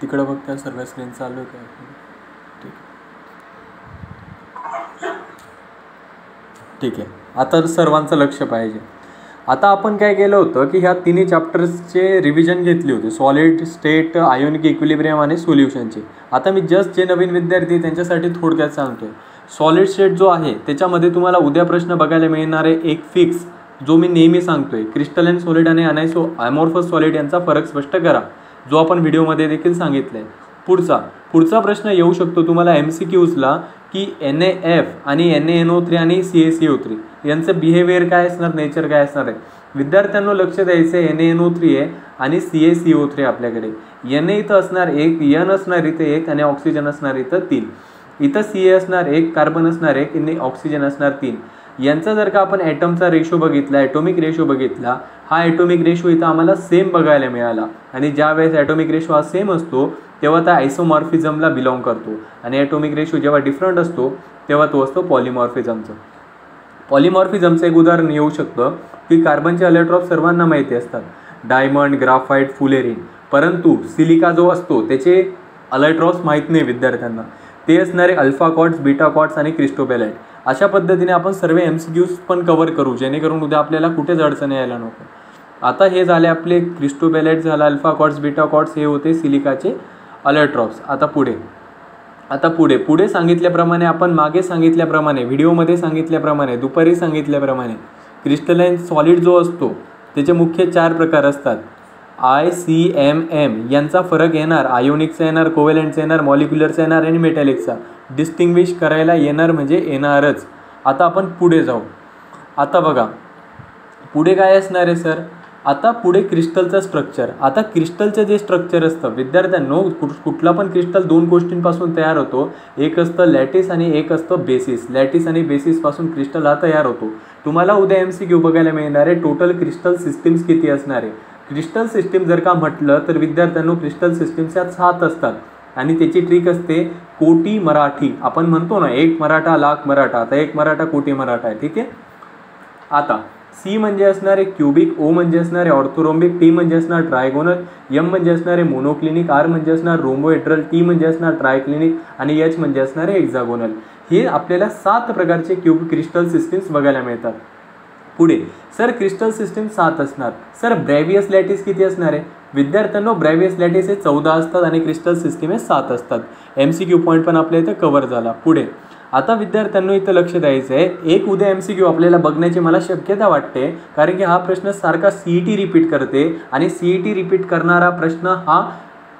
तिकडं बघता सर्व स्क्रीन चालू आहे का? ठीक आहे. आता सर्वांचं लक्ष पाहिजे. आता आपण काय केलं होतं की ह्या तिन्ही चॅप्टर्सचे रिव्हिजन घेतली होती, सॉलिड स्टेट, आयोनिक इक्विलिब्रियम आणि सोल्युशनचे. आता मी जस्ट जे नवीन विद्यार्थी त्यांच्यासाठी थोडक्यात सांगतोय. सॉलिड स्टेट जो आहे त्याच्यामध्ये तुम्हाला उद्या प्रश्न बघायला मिळणार आहे एक फिक्स, जो मी नेहमी सांगतोय, क्रिस्टलाइन सॉलिड आणि अमॉर्फस सॉलिड यांचा फरक स्पष्ट करा, जो आपण व्हिडिओमध्ये देखील सांगितलं आहे. पुढचा प्रश्न येऊ शकतो तुम्हाला MCQsला की NaF आणि NaNO3 आणि CaCO3 यांचं बिहेवियर काय असणार, नेचर काय असणार आहे. विद्यार्थ्यांना लक्ष द्यायचं आहे. NaNO3 आहे आणि CaCO3 आपल्याकडे. Na इथं असणार 1, N असणार इथे 1 आणि ऑक्सिजन असणार इथं 3. इथं Ca असणार 1, कार्बन असणार 1 आणि ऑक्सिजन असणार 3. यांचा जर का आपण ॲटमचा रेशो बघितला, ॲटॉमिक रेशो बघितला, हा ॲटॉमिक रेशो इथं आम्हाला सेम बघायला मिळाला. आणि ज्या वेळेस ॲटॉमिक रेशो हा सेम असतो तेव्हा त्या आयसोमॉर्फिझमला बिलॉंग करतो. आणि ॲटॉमिक रेशो जेव्हा डिफरंट असतो तेव्हा तो असतो पॉलिमॉर्फिझमचं. पॉलिमॉर्फिझमचं एक उदाहरण येऊ शकतं की कार्बनचे अलेट्रॉप सर्वांना माहिती असतात, डायमंड, ग्राफाईट, फुलेरिन. परंतु सिलिका जो असतो त्याचे अलेट्रॉप्स माहीत नाही विद्यार्थ्यांना. ते असणारे अल्फा क्वार्ट्स, बीटा क्वार्ट्स आणि क्रिस्टोबेलाइट. अशा पद्धतीने आपण सर्व MCQs पण कव्हर करू, जेणेकरून उद्या आपल्याला कुठेच अडचण यायला नको. आता हे झाले आपले क्रिस्टोबेलाइट झाला, अल्फा क्वार्ट्स, बीटा क्वार्ट्स, हे होते सिलिकाचे अलेट्रॉप्स. आता पुढे सांगितल्याप्रमाणे, आपण मागे सांगितल्याप्रमाणे, व्हिडिओमध्ये सांगितल्याप्रमाणे, दुपारी सांगितल्याप्रमाणे, क्रिस्टलाइन सॉलिड जो असतो त्याचे मुख्य 4 प्रकार असतात. ICMM यांचा फरक येणार, आयोनिकचा येणार, कोव्हॅलेंटचा येणार, मॉलिक्युलरचा येणार आणि मेटॅलिकचा. डिस्टिंग्विश करायला येणार म्हणजे येणारच. आता आपण पुढे जाऊ. आता बघा पुढे काय असणार आहे सर. आता पुढे क्रिस्टलचं स्ट्रक्चर. आता क्रिस्टलचं जे स्ट्रक्चर असतं विद्यार्थ्यांनो, कुठला पण क्रिस्टल 2 गोष्टींपासून तयार होतो. एक असतं लॅटिस आणि एक असतं बेसिस. लॅटिस आणि बेसिसपासून क्रिस्टल हा तयार होतो. तुम्हाला उद्या MCQ बघायला मिळणार आहे टोटल क्रिस्टल सिस्टीम्स किती असणार आहे. क्रिस्टल सिस्टीम जर का म्हटलं तर विद्यार्थ्यांनो क्रिस्टल सिस्टीम्सच्या 7 असतात आणि त्याची ट्रिक असते कोटी मराठी. आपण म्हणतो ना, 1 मराठा लाख मराठा. आता 1 मराठा कोटी मराठा आहे. ठीक आहे. आता C म्हणजे असणार आहे क्युबिक, O म्हणजे असणार आहे ऑर्थोरोम्बिक, T म्हणजे असणार ट्रायगोनल, M म्हणजे असणार आहे मोनोक्लिनिक, R म्हणजे असणार रोम्बोहेड्रल, T म्हणजे असणार ट्रायक्लिनिक आणि H म्हणजे असणार आहे हेक्सागोनल. हे आपल्याला 7 प्रकारचे क्रिस्टल सिस्टीम्स बघायला मिळतात. पुढे सर क्रिस्टल सिस्टीम 7 असणार. सर ब्रॅव्हियस लॅटिस किती असणार आहे विद्यार्थ्यांनो. ब्रॅव्हियस लॅटिस हे 14 असतात आणि क्रिस्टल सिस्टीम हे 7 असतात. MCQ पॉईंट पण आपल्या इथं कव्हर झाला. पुढे आता विद्यार्थ्यांनो इथं लक्ष द्यायचं आहे. एक उद्या MCQ आपल्याला बघण्याची मला शक्यता वाटते, कारण की हा प्रश्न सारखा CET रिपीट करते आणि CET रिपीट करणारा प्रश्न हा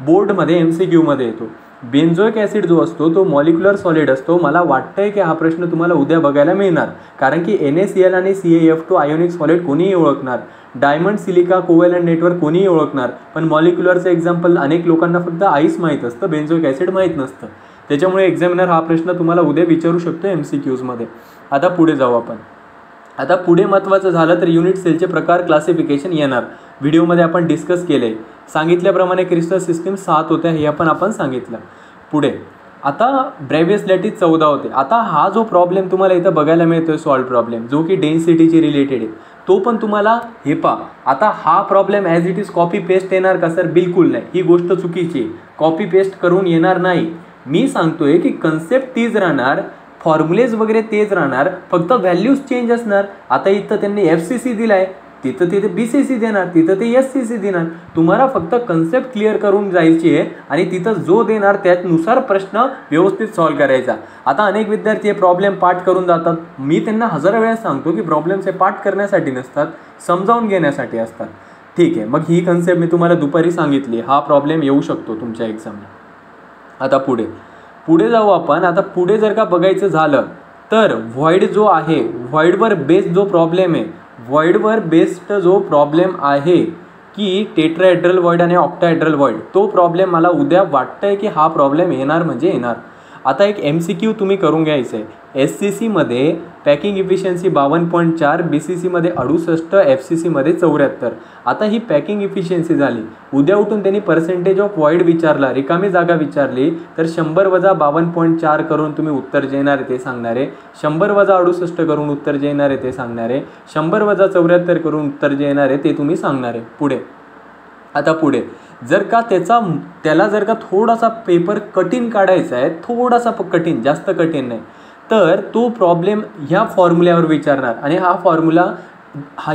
बोर्डमध्ये MCQमध्ये येतो. बेन्झोइक ॲसिड जो असतो तो मॉलिक्युलर सॉलिड असतो. मला वाटतंय की हा प्रश्न तुम्हाला उद्या बघायला मिळणार, कारण की NaCl आणि CaF2 आयोनिक सॉलिड कोणीही ओळखणार, डायमंड, सिलिका, कोव्हॅलेंट नेटवर्क कोणीही ओळखणार. पण मॉलिक्युलरचं एक्झाम्पल अनेक लोकांना फक्त आईस माहीत असतं, बेन्झोइक ॲसिड माहीत नसतं. त्याच्यामुळे एक्झामिनर हा प्रश्न तुम्हाला उद्या विचारू शकतो MCQsमध्ये. आता पुढे जाऊ आपण. आता पुढे महत्त्वाचं झालं तर युनिट सेलचे प्रकार, क्लासिफिकेशन येणार. व्हिडिओमध्ये आपण डिस्कस केले. सांगितल्याप्रमाणे क्रिस्टल सिस्टीम 7 होत्या हे आपण सांगितलं. पुढे आता ब्रॅव्हियस लॅटिस 14 होते. आता हा जो प्रॉब्लेम तुम्हाला इथं बघायला मिळतोय सॉल्व प्रॉब्लेम, जो की डेन्सिटीची रिलेटेड आहे, तो पण तुम्हाला हे पहा. आता हा problem as it is copy paste येणार का सर? बिलकुल नाही. ही गोष्ट चुकीची आहे. कॉपी पेस्ट करून येणार नाही. मी सांगतोय की कन्सेप्ट तीच राहणार, फॉर्म्युलेज वगैरे तेच राहणार, फक्त व्हॅल्यूज चेंज असणार. आता इथं त्यांनी FCC दिलाय, तिथं BCC देणार, तिथं ते SCC देणार. तुम्हाला फक्त कन्सेप्ट क्लिअर करून जायची आहे आणि तिथं जो देणार त्यानुसार प्रश्न व्यवस्थित सॉल्व करायचा. आता अनेक विद्यार्थी हे प्रॉब्लेम पाठ करून जातात. मी त्यांना 1000 वेळा सांगतो की प्रॉब्लेम्स हे पाठ करण्यासाठी नसतात, समजावून घेण्यासाठी असतात. ठीक आहे, मग ही कन्सेप्ट मी तुम्हाला दुपारी सांगितली. हा प्रॉब्लेम येऊ शकतो तुमच्या एक्झामला. आता पुढे जाऊ आपण. आता पुढे जर का बघायचं झालं तर व्हॉइड जो आहे, व्हॉइडवर बेस्ड जो प्रॉब्लेम आहे, व्हॉइडवर बेस्ड जो प्रॉब्लेम आहे की टेट्राहेड्रल व्हॉइड आणि ऑक्टाहेड्रल व्हॉइड, तो प्रॉब्लेम मला उद्या वाटतंय की हा प्रॉब्लेम येणार म्हणजे येणार. आता एक MCQ तुम्ही करून घ्यायचं आहे. SCCमध्ये पॅकिंग इफिशियन्सी 52.4, BCCमध्ये 68, FCCमध्ये 74. आता ही पॅकिंग इफिशियन्सी झाली. उद्या उठून त्यांनी पर्सेंटेज ऑफ व्हॉइड विचारला, रिकामी जागा विचारली, तर 100 वजा 52.4 करून तुम्ही उत्तर जे येणार आहे ते सांगणार आहे. 100 वजा 68 करून उत्तर जे येणार आहे ते सांगणार आहे. 100 वजा 74 करून उत्तर जे येणार आहे ते तुम्ही सांगणार आहे. पुढे आता पुढे जर का त्याला जर का थोडासा पेपर कठीण काढायचा आहे, थोडासा कठीण, जास्त कठीण नाही, तर तो प्रॉब्लेम ह्या फॉर्म्युल्यावर विचारणार. आणि हा फॉर्म्युला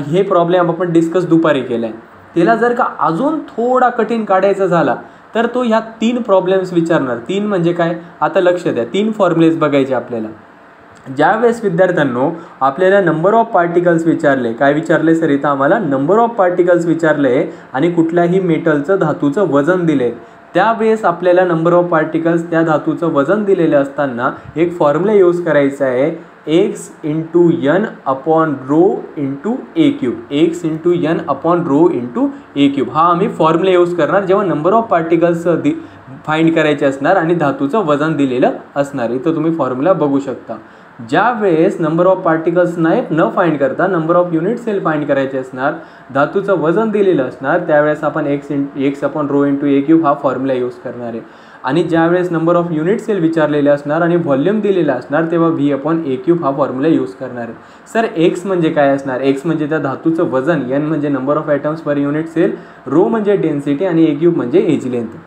हे प्रॉब्लेम आपण डिस्कस दुपारी केला आहे. त्याला जर का अजून थोडा कठीण काढायचा झाला तर तो ह्या 3 प्रॉब्लेम्स विचारणार. 3 म्हणजे काय, आता लक्ष द्या, 3 फॉर्म्युलेज बघायचे आपल्याला. ज्यावेळेस विद्यार्थ्यांनो आपल्याला नंबर ऑफ पार्टिकल्स विचारले, काय विचारले सर, इथं आम्हाला नंबर ऑफ पार्टिकल्स विचारले आणि कुठल्याही मेटलचं धातूचं वजन दिले, त्यावेळेस आपल्याला नंबर ऑफ पार्टिकल्स त्या धातूचं वजन दिलेलं असताना एक फॉर्म्युला यूज करायचा आहे, x into n upon rho into a cube, x into n upon rho into a cube. हा आम्ही फॉर्म्युला यूज करणार जेव्हा नंबर ऑफ पार्टिकल्स फाइंड करायचे असणार आणि धातूचं वजन दिलेलं असणार. इथं तुम्ही फॉर्म्युला बघू शकता. ज्यावेळेस नंबर ऑफ पार्टिकल्स न फाइंड करता number of unit cell find करायचे असणार, धातूचं वजन दिलेलं असणार, त्यावेळेस आपण x upon rho into a cube हा फॉर्म्युला यूज करणार आहे. आणि ज्यावेळेस नंबर ऑफ युनिट सेल विचारलेले असणार आणि व्हॉल्यूम दिलेला असणार तेव्हा v अपॉन ए क्यूब हा फॉर्म्युला यूज करणार आहे. सर x म्हणजे काय असणार, x म्हणजे त्या धातूचं वजन, n म्हणजे number of atoms per unit cell, rho म्हणजे डेन्सिटी आणि ए क्यूब म्हणजे एज लेंथ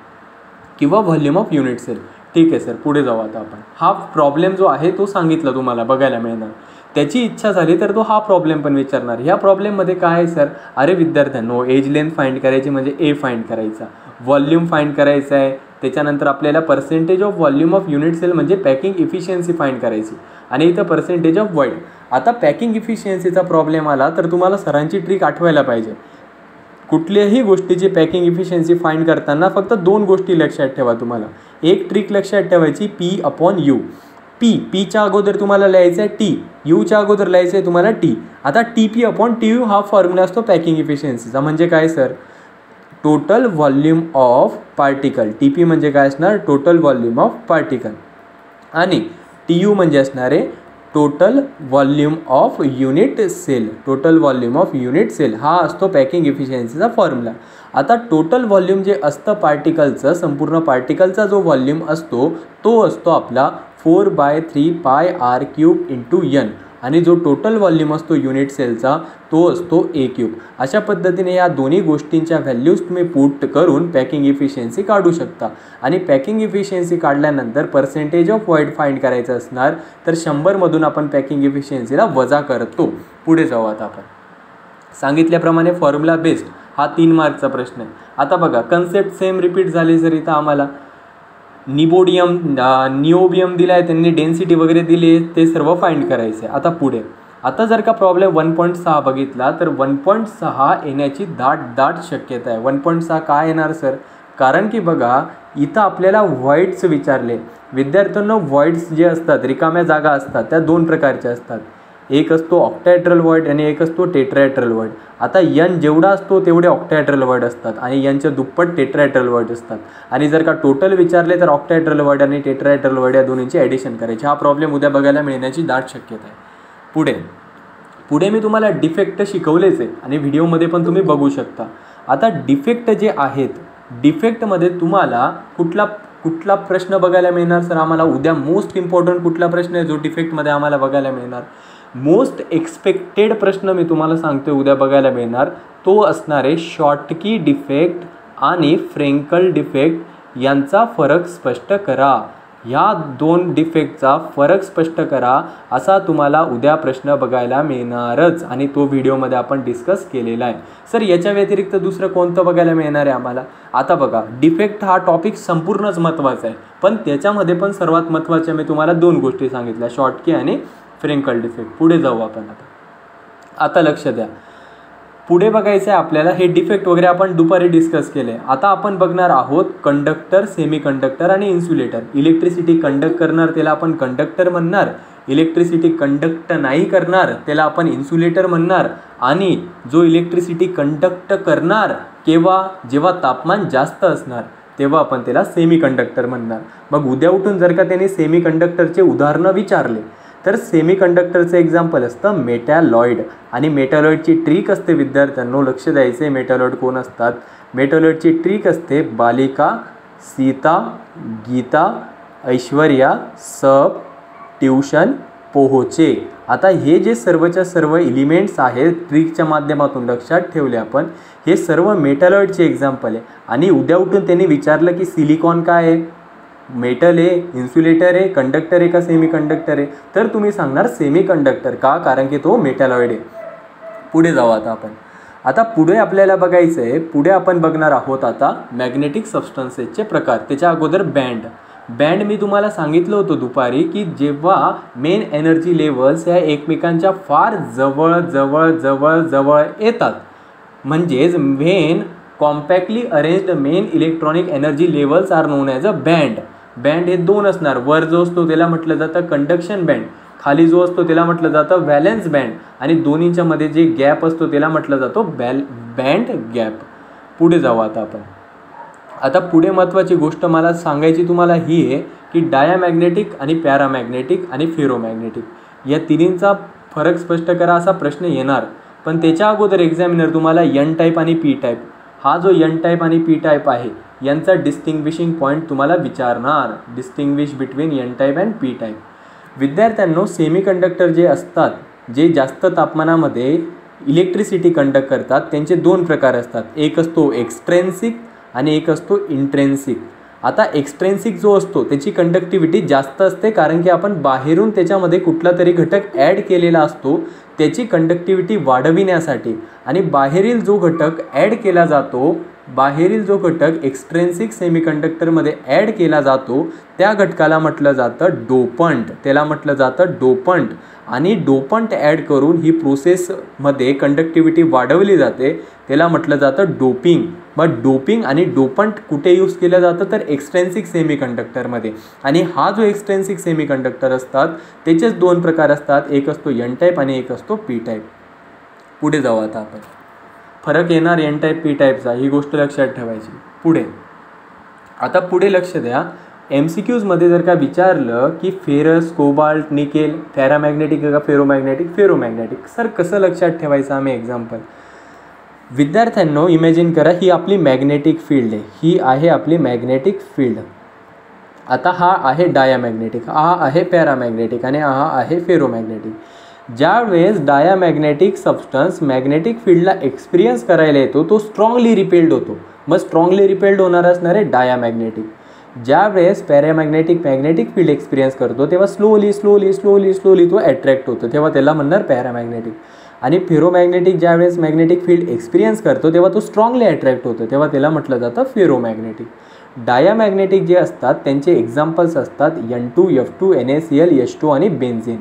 किंवा व्हॉल्यूम ऑफ युनिट सेल. ठीक आहे सर, पुढे जाऊ आता आपण. हा प्रॉब्लेम जो आहे तो सांगितला तुम्हाला बघायला मिळणार. त्याची इच्छा झाली तर तो हा प्रॉब्लेम पण विचारणार. ह्या प्रॉब्लेममध्ये काय आहे सर, अरे विद्यार्थ्यांनो एज लेंथ फाइंड करायची म्हणजे ए फाइंड करायचा, व्हॉल्यूम फाइंड करायचा आहे, त्याच्यानंतर आपल्याला percentage of volume of unit cell म्हणजे पॅकिंग इफिशियन्सी फाइंड करायची आणि इथं पर्सेंटेज ऑफ वॉइड. आता पॅकिंग इफिशियन्सीचा प्रॉब्लेम आला तर तुम्हाला सरांची ट्रिक आठवायला पाहिजे. कुठल्याही गोष्टीची पॅकिंग इफिशियन्सी फाइंड करताना फक्त 2 गोष्टी लक्षात ठेवा. तुम्हाला एक ट्रिक लक्षात ठेवायची, पी अपॉन यू. पीच्या अगोदर तुम्हाला लिहायचं आहे टी, यूच्या अगोदर लिहायचं आहे तुम्हाला टी. आता T P upon T U हा फॉर्म्युला असतो पॅकिंग इफिशियन्सीचा. म्हणजे काय sir, total volume of particle. T P म्हणजे काय असणार, टोटल व्हॉल्यूम ऑफ पार्टिकल. आणि टी यू म्हणजे असणार आहे total volume of unit cell. Total volume of unit cell हा असतो पॅकिंग इफिशियन्सीचा फॉर्म्युला. आता टोटल व्हॉल्यूम जे असतं पार्टिकलचं, संपूर्ण पार्टिकलचा जो व्हॉल्यूम असतो तो असतो आपला 4/3 पाय आर क्यूब इंटू n. आणि जो टोटल व्हॉल्यूम असतो युनिट सेलचा तो असतो ए क्यूब. अशा पद्धतीने या दोन्ही गोष्टींच्या व्हॅल्यूज तुम्ही पुट करून पॅकिंग इफिशियन्सी काढू शकता. आणि पॅकिंग इफिशियन्सी काढल्यानंतर पर्सेंटेज ऑफ वॉइड फाइंड करायचं असणार तर 100मधून आपण पॅकिंग इफिशियन्सीला वजा करतो. पुढे जाऊ आता आपण. सांगितल्याप्रमाणे फॉर्म्युला बेस्ड हा 3 मार्कचा प्रश्न आहे. आता बघा कन्सेप्ट सेम रिपीट झाली जर इथं आम्हाला निओबियम दिला आहे, त्यांनी डेन्सिटी वगैरे दिली आहे, ते सर्व फाइंड करायचं आहे. आता पुढे आता जर का प्रॉब्लेम 1.6 बघितला तर 1.6 येण्याची दाट शक्यता आहे. 1.6 काय येणार सर, कारण की बघा इथं आपल्याला व्हॉइड्स विचारले. विद्यार्थ्यांना व्हॉइड्स जे असतात, रिकाम्या जागा असतात, त्या 2 प्रकारच्या असतात. एक असतो ऑक्टॅहेड्रल व्हॉइड आणि एक असतो टेट्राहेड्रल व्हॉइड. आता n जेवढा असतो तेवढे ऑक्टॅहेड्रल व्हॉइड असतात आणि यांच्या दुप्पट टेट्राहेड्रल व्हॉइड असतात. आणि जर का टोटल विचारले तर ऑक्टॅहेड्रल व्हॉइड आणि टेट्राहेड्रल व्हॉइड या दोन्हीची ॲडिशन करायची. हा प्रॉब्लेम उद्या बघायला मिळण्याची दाट शक्यता आहे. पुढे मी तुम्हाला डिफेक्ट शिकवलेच आहे आणि व्हिडिओमध्ये पण तुम्ही बघू शकता. आता डिफेक्ट जे आहेत, डिफेक्टमध्ये तुम्हाला कुठला प्रश्न बघायला मिळणार सर आम्हाला उद्या? मोस्ट इम्पॉर्टंट कुठला प्रश्न आहे जो डिफेक्टमध्ये आम्हाला बघायला मिळणार? मोस्ट एक्सपेक्टेड प्रश्न मी तुम्हाला सांगतो उद्या बघायला मिळणार, तो असणार आहे शॉर्टकी डिफेक्ट आणि फ्रेंकल डिफेक्ट यांचा फरक स्पष्ट करा. ह्या 2 डिफेक्टचा फरक स्पष्ट करा असा तुम्हाला उद्या प्रश्न बघायला मिळणारच आणि तो व्हिडिओमध्ये आपण डिस्कस केलेला आहे. सर याच्या व्यतिरिक्त दुसरं कोणतं बघायला मिळणार आहे आम्हाला? आता बघा डिफेक्ट हा टॉपिक संपूर्णच महत्त्वाचा आहे, पण त्याच्यामध्ये पण सर्वात महत्त्वाच्या मी तुम्हाला 2 गोष्टी सांगितल्या, शॉर्टकी आणि फ्रेंकल डिफेक्ट. पुढे जाऊ आपण आता लक्ष द्या. पुढे बघायचं आहे आपल्याला, हे डिफेक्ट वगैरे आपण दुपारी डिस्कस केले. आता आपण बघणार आहोत कंडक्टर, सेमी कंडक्टर आणि इन्सुलेटर. इलेक्ट्रिसिटी कंडक्ट करणार त्याला आपण कंडक्टर म्हणणार, इलेक्ट्रिसिटी कंडक्ट नाही करणार त्याला आपण इन्सुलेटर म्हणणार, आणि जो इलेक्ट्रिसिटी कंडक्ट करणार जेव्हा तापमान जास्त असणार तेव्हा आपण त्याला सेमी कंडक्टर म्हणणार. मग उद्या उठून जर का त्यांनी सेमी कंडक्टरचे उदाहरणं विचारले तर सेमी कंडक्टरचं एक्झाम्पल असतं मेटॅलॉइड. आणि मेटॅलॉइडची ट्रिक असते विद्यार्थ्यांनो, लक्ष द्यायचे. मेटॅलॉइड कोण असतात? मेटॅलॉइडची ट्रिक असते बालिका, सीता, गीता, ऐश्वर्या, सब, ट्यूशन, पोहोचे. आता हे जे सर्वच्या सर्व एलिमेंट्स आहेत ट्रिकच्या माध्यमातून लक्षात ठेवले आपण, हे सर्व मेटलॉइडचे एक्झाम्पल आहे. आणि उद्या उठून त्यांनी विचारलं की सिलिकॉन काय आहे, मेटल आहे, इन्सुलेटर आहे, कंडक्टर आहे का सेमी कंडक्टर आहे, तर तुम्ही सांगणार सेमी कंडक्टर. का? कारण की तो मेटलॉइड आहे. पुढे जाऊ आता आपण. आता पुढे आपल्याला बघायचं आहे, पुढे आपण बघणार आहोत आता मॅग्नेटिक सबस्टन्सेसचे प्रकार. त्याच्या अगोदर बँड मी तुम्हाला सांगितलं होतं दुपारी की जेव्हा मेन एनर्जी लेवल्स ह्या एकमेकांच्या फार जवळ जवळ जवळ जवळ येतात, म्हणजेच when compactly arranged main electronic energy levels are known as a band हे दोन असणार. वर जो असतो त्याला म्हटलं जातं कंडक्शन बँड, खाली जो असतो त्याला म्हटलं जातं व्हॅलेन्स बँड, आणि दोन्हीच्या मध्ये जे गॅप असतो त्याला म्हटलं जातं बँड गॅप. पुढे जाऊ आता आपण. आता पुढे महत्त्वाची गोष्ट मला सांगायची तुम्हाला ही आहे की डायामॅग्नेटिक आणि पॅरामॅग्नेटिक आणि फेरोमॅग्नेटिक या तिन्हींचा फरक स्पष्ट करा असा प्रश्न येणार. पण त्याच्या अगोदर एक्झामिनर तुम्हाला एन टाईप आणि पी टाईप, हा जो एन टाईप आणि पी टाईप आहे यांचा डिस्टिंग्विशिंग पॉईंट तुम्हाला विचारणार. Distinguish between N type and P type. विद्यार्थ्यांनो, सेमीकंडक्टर जे असतात, जे जास्त तापमानामध्ये इलेक्ट्रिसिटी कंडक्ट करतात, त्यांचे दोन प्रकार असतात. एक असतो एक्स्ट्रेन्सिक आणि एक असतो इंट्रेन्सिक. आता एक्स्ट्रेन्सिक जो असतो त्याची कंडक्टिव्हिटी जास्त असते, कारण की आपण बाहेरून त्याच्यामध्ये कुठला तरी घटक ॲड केलेला असतो त्याची कंडक्टिव्हिटी वाढविण्यासाठी. आणि बाहेरील जो घटक ॲड केला जातो, बाहेरील जो घटक एक्स्ट्रेन्सिक सेमीकंडक्टरमध्ये ॲड केला जातो त्या घटकाला म्हटलं जातं डोपंट. त्याला म्हटलं जातं डोपंट. आणि डोपंट ॲड करून ही प्रोसेसमध्ये कंडक्टिव्हिटी वाढवली जाते, त्याला म्हटलं जातं डोपिंग. मग डोपिंग आणि डोपंट कुठे यूज केलं जातं तर एक्स्ट्रेन्सिक सेमीकंडक्टरमध्ये. आणि हा जो एक्स्ट्रेन्सिक सेमीकंडक्टर असतात त्याचेच दोन प्रकार असतात, एक असतो एन टाईप आणि एक असतो पी टाईप. पुढे जाऊ आता आपण. फरक येणार एन टाईप पी टाईपचा, ही गोष्ट लक्षात ठेवायची. पुढे आता पुढे लक्ष द्या. MCQजमध्ये जर का विचारलं की फेरस, कोबाल्ट, निकेल पॅरामॅग्नेटिक का फेरोमॅग्नेटिक, सर कसं लक्षात ठेवायचं आम्ही एक्झाम्पल. विद्यार्थ्यांनो, इमॅजिन करा ही आपली मॅग्नेटिक फील्ड आहे, ही आहे आपली मॅग्नेटिक फील्ड. आता हा आहे डायामॅग्नेटिक, हा आहे पॅरामॅग्नेटिक आणि हा आहे फेरोमॅग्नेटिक. ज्यावेळेस डायामॅग्नेटिक सबस्टन्स मॅग्नेटिक फील्डला एक्सपिरियन्स करायला येतो तो स्ट्रॉंगली रिपेल्ड होतो. मग स्ट्रॉंगली रिपेल्ड होणार असणार आहे डायामॅग्नेटिक. ज्यावेळेस पॅरामॅग्नेटिक मॅग्नेटिक फील्ड एक्सपिरियन्स करतो तेव्हा स्लोली तो अट्रॅक्ट होतो, तेव्हा त्याला म्हणणार पॅरामॅग्नेटिक. आणि फेरोमॅग्नेटिक ज्यावेळेस मॅग्नेटिक फील्ड एक्सपिरियन्स करतो तेव्हा तो स्ट्रॉंगली अट्रॅक्ट होतो, तेव्हा त्याला म्हटलं जातं फेरोमॅग्नेटिक. डायामॅग्नेटिक जे असतात त्यांचे एक्झाम्पल्स असतात N2, F2, NaCl, H2 आणि बेन्झिन.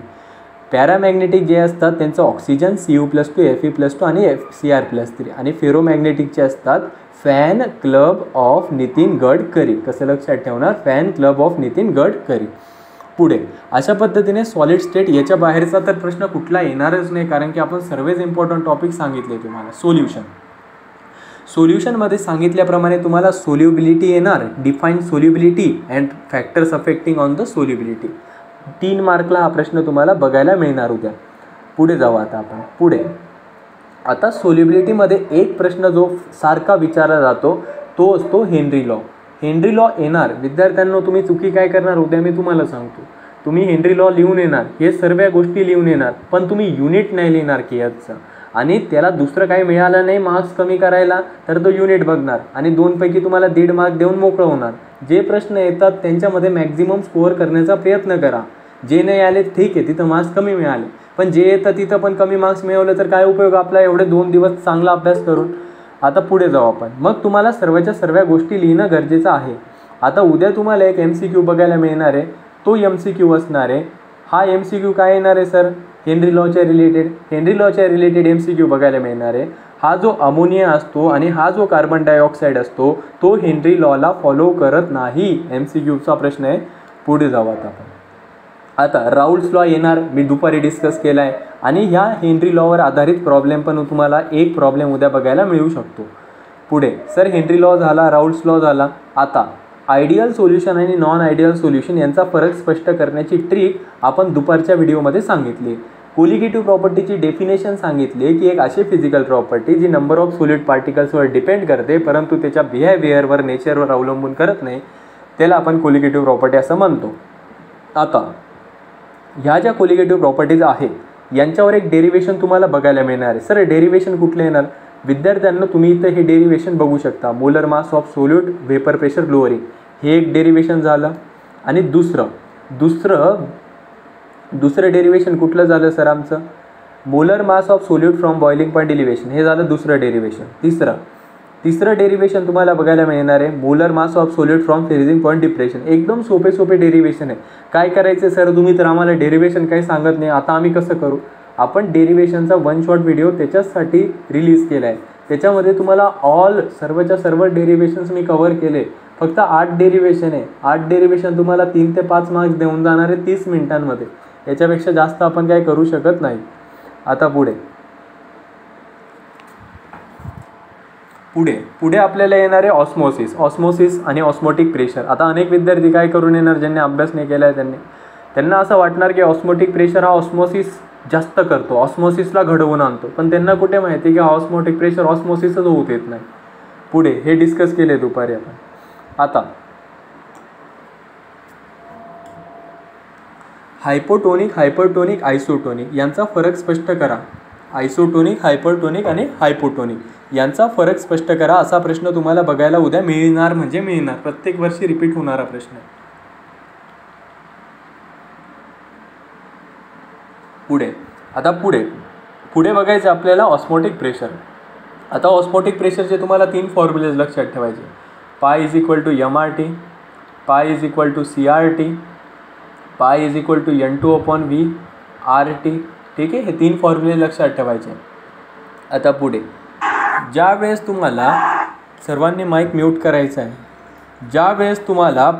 पॅरामॅग्नेटिक जे असतात त्यांचं ऑक्सिजन Cu+2, Fe+2 आणि Cr+3. आणि फेरोमॅग्नेटिकचे असतात fan club of Nitin Gadkari. कसं लक्षात ठेवणार, fan club of Nitin Gadkari. पुढे अशा पद्धतीने सॉलिड स्टेट, याच्या बाहेरचा तर प्रश्न कुठला येणारच नाही, कारण की आपण सर्वच इम्पॉर्टंट टॉपिक सांगितले तुम्हाला. सोल्युशनमध्ये सांगितल्याप्रमाणे तुम्हाला सोल्युबिलिटी येणार, define solubility and factors affecting on the solubility. 3 मार्कला हा प्रश्न तुम्हाला बघायला मिळणार उद्या. पुढे जाऊ आता आपण. पुढे आता सोल्युबिलिटीमध्ये एक प्रश्न जो सारखा विचारला जातो तो असतो हेनरी लॉ. हेनरी लॉ येणार. विद्यार्थ्यांनो, तुम्ही चुकी काय करणार उद्या मी तुम्हाला सांगतो. तुम्ही हेनरी लॉ लिहून येणार, हे सर्व गोष्टी लिहून येणार, पण तुम्ही युनिट नाही लिहिणार केएचचा. आणि त्याला दुसरं काही मिळालं नाही मार्क्स कमी करायला तर तो युनिट बघणार आणि 2 पैकी तुम्हाला 1.5 मार्क देऊन मोकळं होणार. जे प्रश्न येतात त्यांच्यामध्ये मॅक्झिमम स्कोअर करण्याचा प्रयत्न करा. जे नाही आले ठीक आहे, तिथं मार्क्स कमी मिळाले, पण जे येतं तिथं पण कमी मार्क्स मिळवले तर काय उपयोग आपला एवढे 2 दिवस चांगला अभ्यास करून. आता पुढे जाऊ आपण. मग तुम्हाला सर्वच्या सर्व गोष्टी लिहिणं गरजेचं आहे. आता उद्या तुम्हाला एक MCQ बघायला मिळणार आहे, तो MCQ असणार आहे. हा MCQ काय येणार आहे सर, हेनरी लॉच्या रिलेटेड MCQ बघायला मिळणार आहे. हा जो अमोनिया असतो आणि हा जो कार्बन डायऑक्साईड असतो तो हेनरी लॉला फॉलो करत नाही. MCQचा प्रश्न आहे. पुढे जाऊ आता आपण. आता राऊल्स लॉ येणार, मी दुपारी डिस्कस केला आहे. आणि ह्या हेनरी लॉवर आधारित प्रॉब्लेम पण तुम्हाला एक प्रॉब्लेम उद्या बघायला मिळू शकतो. पुढे सर हेनरी लॉ झाला, राऊल्स लॉ झाला. आता आयडियल सोल्युशन आणि नॉन आयडियल सोल्युशन यांचा फरक स्पष्ट करण्याची ट्रिक आपण दुपारच्या व्हिडिओमध्ये सांगितली. कोलिगेटिव्ह प्रॉपर्टीची डेफिनेशन सांगितली की एक अशी फिजिकल प्रॉपर्टी जी नंबर ऑफ सॉलिड पार्टिकल्सवर डिपेंड करते परंतु त्याच्या बिहेवियरवर, नेचरवर अवलंबून करत नाही, त्याला आपण कोलिगेटिव्ह प्रॉपर्टी असं म्हणतो. आता ह्या ज्या कोलिगेटिव्ह प्रॉपर्टीज आहेत यांच्यावर एक डेरिवेशन तुम्हाला बघायला मिळणार आहे. सर डेरिवेशन कुठले येणार? विद्यार्थ्यांना तुम्ही इथं हे डेरिवेशन बघू शकता. Molar mass of solute vapour pressure lowering हे एक डेरिवेशन झालं. आणि दुसरं डेरिवेशन कुठलं झालं सर आमचं? Molar mass of solute from boiling point elevation हे झालं दुसरं डेरिवेशन. तिसरं डेरिवेशन तुम्हाला बघायला मिळणार आहे molar mass of solute from freezing point depression. एकदम सोपे डेरिवेशन आहे. काय करायचं सर, तुम्ही तर आम्हाला डेरिवेशन काही सांगत नाही, आता आम्ही कसं करू? आपण डेरिवेशनचा वन शॉट व्हिडिओ त्याच्यासाठी रिलीज केला आहे. त्याच्यामध्ये तुम्हाला सर्वच्या सर्व डेरिवेशन्स मी कव्हर केले. फक्त 8 डेरिवेशन आहे. 8 डेरिवेशन तुम्हाला 3 ते 5 मार्क्स देऊन जाणार आहे 30 मिनिटांमध्ये. याच्यापेक्षा जास्त आपण काय करू शकत नाही. आता पुढे आपल्याला येणार आहे ऑस्मोसिस आणि ऑस्मोटिक प्रेशर. आता अनेक विद्यार्थी काय करून येणार, ज्यांनी अभ्यास नाही केला आहे त्यांना असं वाटणार की ऑस्मोटिक प्रेशर हा ऑस्मोसिस जास्त करतो, ऑस्मोसिसला घडवून आणतो. पण त्यांना कुठे माहिती की ऑस्मोटिक प्रेशर ऑस्मोसिसच होत येत नाही. पुढे हे डिस्कस केले दुपारी आपण. आता हायपोटोनिक आयसोटोनिक यांचा फरक स्पष्ट करा. आयसोटोनिक, हायपरटोनिक आणि हायपोटोनिक यांचा फरक स्पष्ट करा असा प्रश्न तुम्हाला बघायला उद्या मिळणार म्हणजे मिळणार. प्रत्येक वर्षी रिपीट होणारा प्रश्न आहे. पुढे बघायचं आपल्याला ऑस्मोटिक प्रेशर. आता ऑस्मोटिक प्रेशरचे तुम्हाला 3 फॉर्म्युलेज लक्षात ठेवायचे. पाय इज इक्वल टू MRT, पाय इज इक्वल टू CRT, पाय इज इक्वल टू N2/V/RT. ठीक आहे, हे 3 फॉर्म्युले लक्षात ठेवायचे. आता पुढे ज्या वेळेस तुम्हाला सर्वांनी माईक म्यूट करायचा आहे. ज्या वेळेस तुम्हाला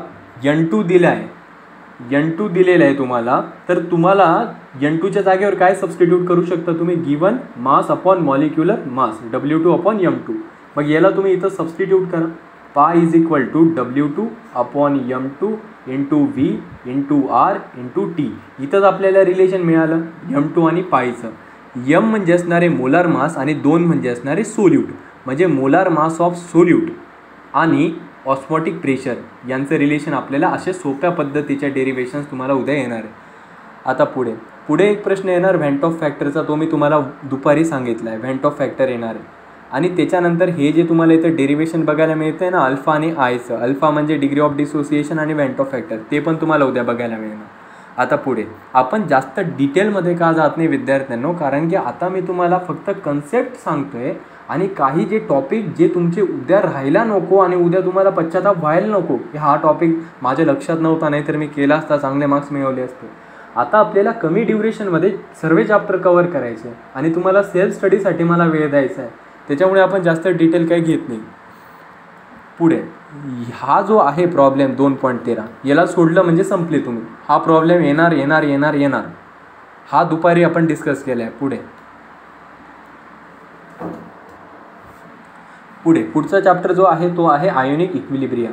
N2 दिलेला आहे तुम्हाला, तर तुम्हाला N2च्या जागेवर काय सबस्टिट्यूट करू शकता तुम्ही? Given mass upon molecular mass W2/M2. मग याला तुम्ही इथं सबस्टिट्यूट करा. Pi is equal to W2/M2 into V into R into T. इथंच आपल्याला रिलेशन मिळालं M2 आणि पायचं. M म्हणजे असणारे मोलार मास आणि 2 म्हणजे असणारे सोल्यूट. म्हणजे मोलार मास ऑफ सोल्यूट आणि ऑस्मोटिक प्रेशर यांचं रिलेशन आपल्याला अशा सोप्या पद्धतीच्या डेरिवेशन्स तुम्हाला उद्या येणार आहे. आता पुढे एक प्रश्न येणार व्हॅन्ट ऑफ फॅक्टरचा. तो मी तुम्हाला दुपारी सांगितला आहे. व्हॅन्ट ऑफ फॅक्टर येणार आहे. आणि त्याच्यानंतर हे जे तुम्हाला इथं डेरिवेशन बघायला मिळतं आहे ना अल्फा आणि आयचं, अल्फा म्हणजे डिग्री ऑफ डिसोसिएशन आणि व्हॅन्ट ऑफ फॅक्टर, ते पण तुम्हाला उद्या बघायला मिळणार. आता पुढे आपण जास्त डिटेलमध्ये का जात नाही विद्यार्थ्यांनो, कारण की आता मी तुम्हाला फक्त कन्सेप्ट सांगतो आहे. आणि काही जे टॉपिक जे तुमचे उद्या राहायला नको आणि उद्या तुम्हाला पश्चाताप व्हायला नको, की हा टॉपिक माझ्या लक्षात नव्हता, नाही तर मी केला असता, चांगले मार्क्स मिळवले असते. आता आपल्याला कमी ड्युरेशनमध्ये सर्व चॅप्टर कवर करायचे आणि तुम्हाला सेल्फ स्टडीसाठी मला वेळ द्यायचा आहे. त्याच्यामुळे आपण जास्त डिटेल काही घेत नाही. पुढे हा जो आहे प्रॉब्लेम 2.13 याला सोडलं म्हणजे संपले तुम्ही. हा प्रॉब्लेम येणार. हा दुपारी आपण डिस्कस केला आहे. पुढचा चॅप्टर जो आहे तो आहे आयोनिक इक्विलिब्रियम.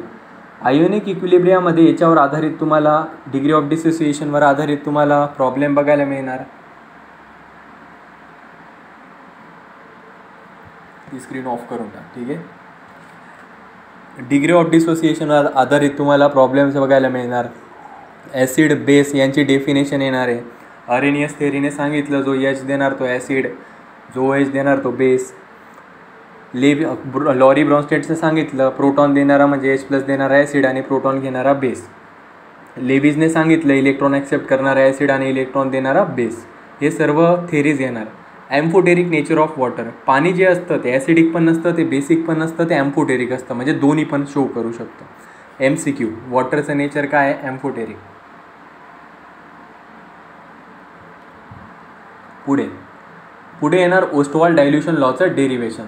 आयोनिक इक्विलिब्रियममध्ये याच्यावर आधारित तुम्हाला डिग्री ऑफ डिसोसिएशनवर आधारित तुम्हाला प्रॉब्लेम बघायला मिळणार. ती स्क्रीन ऑफ करून टाक. ठीक आहे. डिग्री ऑफ डिसोसिएशनवर आधारित तुम्हाला प्रॉब्लेम्स बघायला मिळणार. ॲसिड बेस यांची डेफिनेशन येणार आहे. अरेनियस थेरीने सांगितलं जो H देणार तो ॲसिड, जो OH देणार तो बेस. लॉरी ब्रॉन्स्टेडचं सांगितलं प्रोटॉन देणारा म्हणजे H+ देणारा ॲसिड आणि प्रोटॉन घेणारा बेस. लेविजने सांगितलं इलेक्ट्रॉन ॲक्सेप्ट करणारा ॲसिड आणि इलेक्ट्रॉन देणारा बेस. हे सर्व थेरीज येणार. ॲम्फोटेरिक नेचर ऑफ वॉटर. पाणी जे असतं ते ॲसिडिक पण नसतं, ते बेसिक पण नसतं, ते ॲम्फोटेरिक असतं, म्हणजे दोन्ही पण शो करू शकतं. MCQ वॉटरचं नेचर काय आहे? ॲम्फोटेरिक. पुढे येणार ओस्टवॉल्ड डायल्युशन लॉचं डेरिवेशन.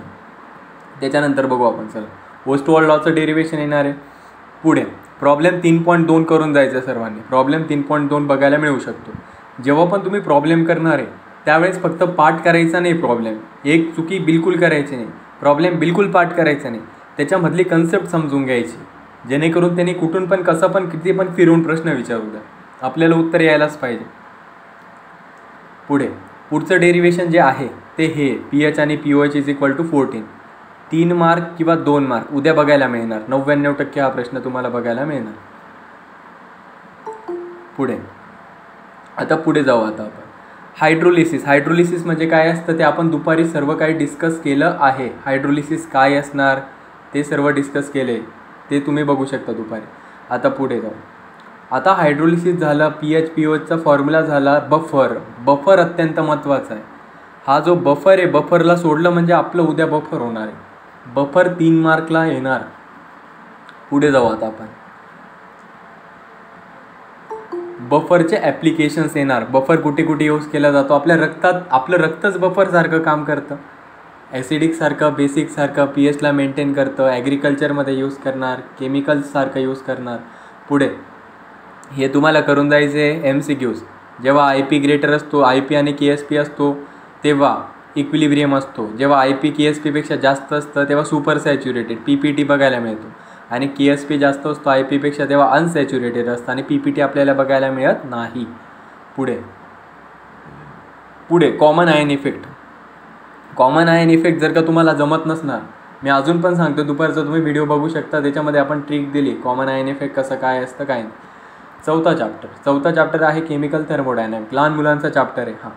त्याच्यानंतर बघू आपण. चला ओस्टवॉल्ड लॉचं डेरिवेशन येणार आहे. पुढे प्रॉब्लेम 3.2 करून जायचं सर्वांनी. प्रॉब्लेम 3.2 बघायला मिळू शकतो. जेव्हा पण तुम्ही प्रॉब्लेम करणार आहे त्यावेळेस फक्त पाठ करायचा नाही. प्रॉब्लेम एक चुकी बिलकुल करायची नाही. प्रॉब्लेम बिलकुल पाठ करायचा नाही. त्याच्यामधली कन्सेप्ट समजून घ्यायची, जेणेकरून त्यांनी कुठून पण कसं पण किती पण फिरून प्रश्न विचारू द्या, आपल्याला उत्तर यायलाच पाहिजे. पुढचं डेरिवेशन जे आहे ते हे pH आणि pOH is equal to 14. 3 mark किंवा 2 मार्क उद्या बघायला मिळणार. 99% हा प्रश्न तुम्हाला बघायला मिळणार. आता पुढे जाऊ. आता आपण हायड्रोलिसिस म्हणजे काय असतं ते आपण दुपारी सर्व काही डिस्कस केलं आहे. हायड्रोलिसिस काय असणार ते सर्व डिस्कस केले, ते तुम्ही बघू शकता दुपारी. आता पुढे जाऊ. आता हायड्रोलिसिस झालं, PHPOHचा फॉर्म्युला झाला बफर अत्यंत महत्त्वाचा आहे. हा जो बफर आहे, बफरला सोडलं म्हणजे आपलं उद्या बफर होणार आहे. बफर 3 मार्कला येणार. पुढे जाऊ. आता आपण बफरचे ॲप्लिकेशन्स येणार. बफर कुठे कुठे यूज केला जातो आपल्या रक्तात. आपलं रक्तच बफरसारखं काम करतं. ॲसिडिकसारखं, बेसिकसारखं pHला मेंटेन करतं. ॲग्रिकल्चरमध्ये यूज करणार, केमिकल्ससारखं यूज करणार. पुढे हे तुम्हाला करून जायचे MCQs. जेव्हा IP ग्रेटर असतो, IP आणि KSP असतो तेव्हा इक्विलिब्रियम असतो. जेव्हा IP KSPपेक्षा जास्त असतं तेव्हा सुपर सॅच्युरेटेड PPT बघायला मिळतो. आणि KSP जास्त असतो IP पेक्षा तेव्हा अनसॅच्युरेटेड असतं आणि PPT आपल्याला बघायला मिळत नाही. पुढे कॉमन आयन इफेक्ट जर का तुम्हाला जमत नसणार, मी अजून पण सांगतो, दुपारचा तुम्ही व्हिडिओ बघू शकता, त्याच्यामध्ये आपण ट्रिक दिली कॉमन आयन इफेक्ट कसं काय असतं काय नाही. चौथा चॅप्टर आहे केमिकल थर्मोडायनॅमिक. लहान मुलांचा चॅप्टर आहे हा.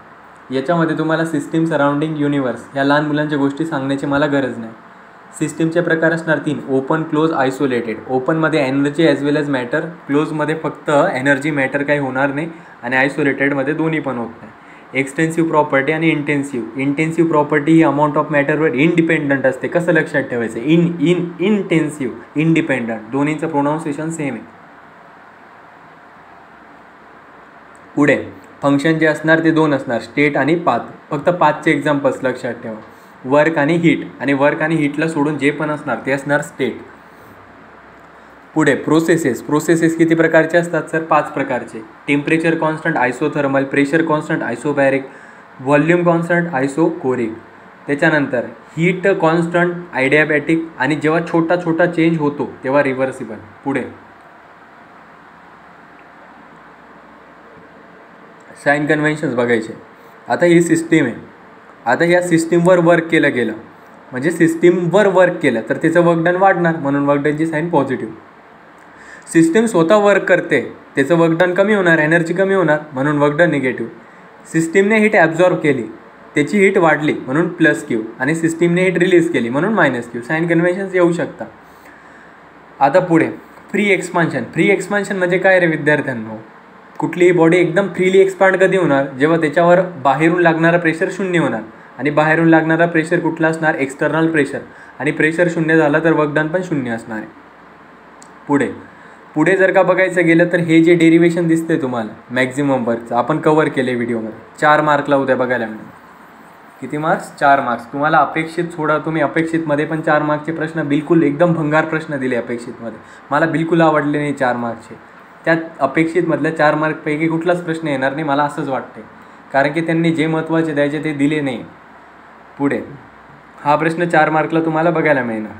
याच्यामध्ये तुम्हाला सिस्टीम सराउंडिंग युनिवर्स ह्या लहान मुलांच्या गोष्टी सांगण्याची मला गरज नाही. सिस्टीमचे प्रकार असणार 3: ओपन, क्लोज, आयसोलेटेड. ओपनमध्ये एनर्जी ॲज वेल एज मॅटर, क्लोजमध्ये फक्त एनर्जी मॅटर काही होणार नाही, आणि आयसोलेटेडमध्ये दोन्ही पण होत नाही. एक्सटेन्सिव्ह प्रॉपर्टी आणि इंटेन्सिव्ह प्रॉपर्टी ही अमाऊंट ऑफ मॅटरवर इंडिपेंडंट असते. कसं लक्षात ठेवायचं? इंटेन्सिव्ह, इंडिपेंडंट, दोन्हीचं प्रोनाऊन्सिएशन सेम आहे. पुढे फंक्शन जे असणार ते 2 असणार, स्टेट आणि पाथ. फक्त पाथचे एक्झाम्पल्स लक्षात ठेवा, वर्क आणि हीट. आणि वर्क आणि हीटला सोडून जे पण असणार ते असणार स्टेट. पुढे प्रोसेसेस किती प्रकारचे असतात सर? 5 प्रकारचे. Temperature constant isothermal, pressure constant isobaric, volume constant isochoric. त्याच्यानंतर हीट कॉन्स्टंट आयडियाबॅटिक, आणि जेव्हा छोटा चेंज होतो तेव्हा रिव्हर्सिबल. पुढे साइन कन्व्हेन्शन्स बघायचे. आता ही सिस्टीम आहे. आता या सिस्टीमवर वर्क केलं गेलं म्हणजे सिस्टीमवर वर्क केलं तर त्याचं वर्कडन वाढणार, म्हणून वर्कडनची साईन पॉझिटिव्ह. सिस्टीम स्वतः वर्क करते, त्याचं वर्कडन कमी होणार, एनर्जी कमी होणार, म्हणून वर्कडन निगेटिव्ह. सिस्टीमने हीट ॲब्झॉर्ब केली, त्याची हीट वाढली म्हणून +Q, आणि सिस्टीमने हीट रिलीज केली म्हणून -Q. साइन कन्व्हेन्शन्स येऊ शकतात. आता पुढे फ्री एक्सपान्शन म्हणजे काय रे विद्यार्थ्यांनो? कुठलीही बॉडी एकदम फ्रीली एक्सपांड कधी होणार? जेव्हा त्याच्यावर बाहेरून लागणारा प्रेशर 0 होणार, आणि बाहेरून लागणारा प्रेशर कुठला असणार? External pressure. आणि प्रेशर 0 झाला तर वर्कडन पण 0 असणार आहे. पुढे जर का बघायचं गेलं तर हे जे डेरिवेशन दिसते तुम्हाला मॅक्झिमम वर्कचं आपण कव्हर केले व्हिडिओमध्ये. 4 मार्कला उद्या बघायला मिळेल. किती मार्क्स? 4 मार्क्स. तुम्हाला अपेक्षित सोडा, तुम्ही अपेक्षितमध्ये पण 4 मार्कचे प्रश्न बिलकुल एकदम भंगार प्रश्न दिले अपेक्षितमध्ये. मला बिलकुल आवडले नाही 4 मार्कचे. त्यात अपेक्षितमधल्या 4 मार्कपैकी कुठलाच प्रश्न येणार नाही मला असंच वाटते, कारण की त्यांनी जे महत्त्वाचे द्यायचे ते दिले नाही. पुढे हा प्रश्न 4 मार्कला तुम्हाला बघायला मिळणार.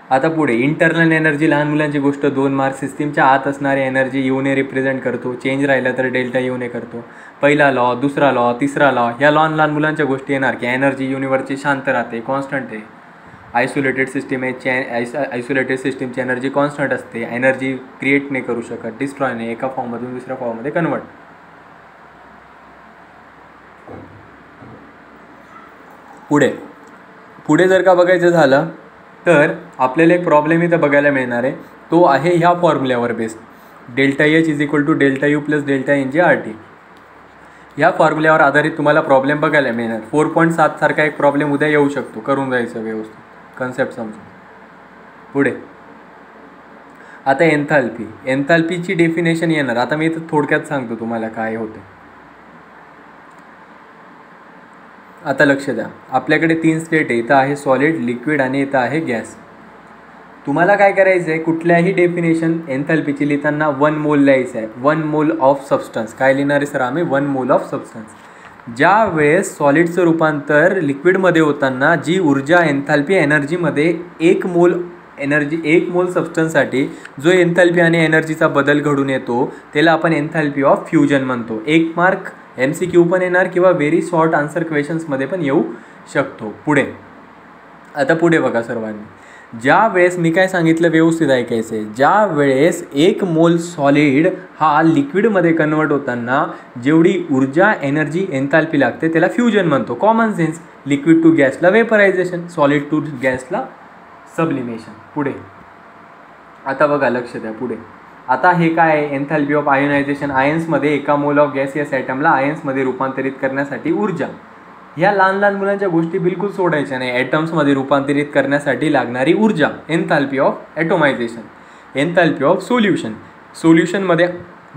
आता पुढे इंटरनल एनर्जी, लहान मुलांची गोष्ट 2 मार्क्स. सिस्टीमच्या आत असणारी एनर्जी यूने रिप्रेझेंट करतो, चेंज राहिला तर डेल्टा यूने करतो. पहिला लॉ, दुसरा लॉ, तिसरा लॉ, ह्या लहान मुलांच्या गोष्टी येणार की एनर्जी युनिव्हर्सची शांत राहते, कॉन्स्टंट आहे. आयसोलेटेड सिस्टीम आहे, आयसोलेटेड सिस्टीमची एनर्जी कॉन्स्टंट असते, एनर्जी क्रिएट नाही करू शकत, डिस्ट्रॉय नाही, एका फॉर्ममधून दुसऱ्या फॉर्ममध्ये कन्वर्ट. पुढे जर का बघायचं झालं तर आपल्याला एक प्रॉब्लेम इथं बघायला मिळणार आहे. तो आहे ह्या फॉर्म्युल्यावर बेस्ड, ΔH = ΔU + ΔNG/RT. ह्या फॉर्म्युल्यावर आधारित तुम्हाला प्रॉब्लेम बघायला मिळणार. 4.7 सारखा एक प्रॉब्लेम उद्या येऊ शकतो, करून जायचं व्यवस्थित, कन्सेप्ट समजून. पुढे आता एन्थाल्पीची डेफिनेशन येणार. आता मी इथं थोडक्यात सांगतो तुम्हाला काय होते. आता लक्ष द्या, आपल्याकडे 3 स्टेट आहे. इथं आहे सॉलिड, लिक्विड आणि इथं आहे गॅस. तुम्हाला काय करायचं आहे, कुठल्याही डेफिनेशन एन्थाल्पीची लिहिताना 1 मोल लिहायचं आहे. 1 मोल ऑफ सबस्टन्स. काय लिहिणार आहे सर आम्ही? 1 मोल ऑफ सबस्टन्स. ज्या वेळेस सॉलिडचं रूपांतर लिक्विडमध्ये होताना जी ऊर्जा एन्थाल्पी एनर्जीमध्ये 1 मोल सबस्टन्ससाठी जो एन्थाल्पी आणि एनर्जीचा बदल घडून येतो त्याला आपण एन्थाल्पी ऑफ फ्युजन म्हणतो. 1 मार्क MCQ पण येणार किंवा व्हेरी शॉर्ट आन्सर क्वेश्चन्समध्ये पण येऊ शकतो. पुढे बघा सर्वांनी, ज्या वेळेस मी काय सांगितलं व्यवस्थित ऐकायचं आहे, ज्या वेळेस 1 मोल सॉलिड हा लिक्विडमध्ये कन्वर्ट होताना जेवढी ऊर्जा एनर्जी एन्थाल्पी लागते त्याला फ्युजन म्हणतो. Common sense. लिक्विड टू गॅसला वेपरायझेशन, सॉलिड टू गॅसला सबलिमेशन. पुढे आता बघा, लक्ष द्या. पुढे आता हे काय आहे, enthalpy of ionisation. आयन्समध्ये 1 mole of gaseous ॲटमला आयन्समध्ये रूपांतरित करण्यासाठी ऊर्जा. ह्या लहान लहान मुलांच्या गोष्टी बिलकुल सोडायच्या नाही. ॲटम्समध्ये रूपांतरित करण्यासाठी लागणारी ऊर्जा, enthalpy of atomisation. Enthalpy of solution. सोल्युशनमध्ये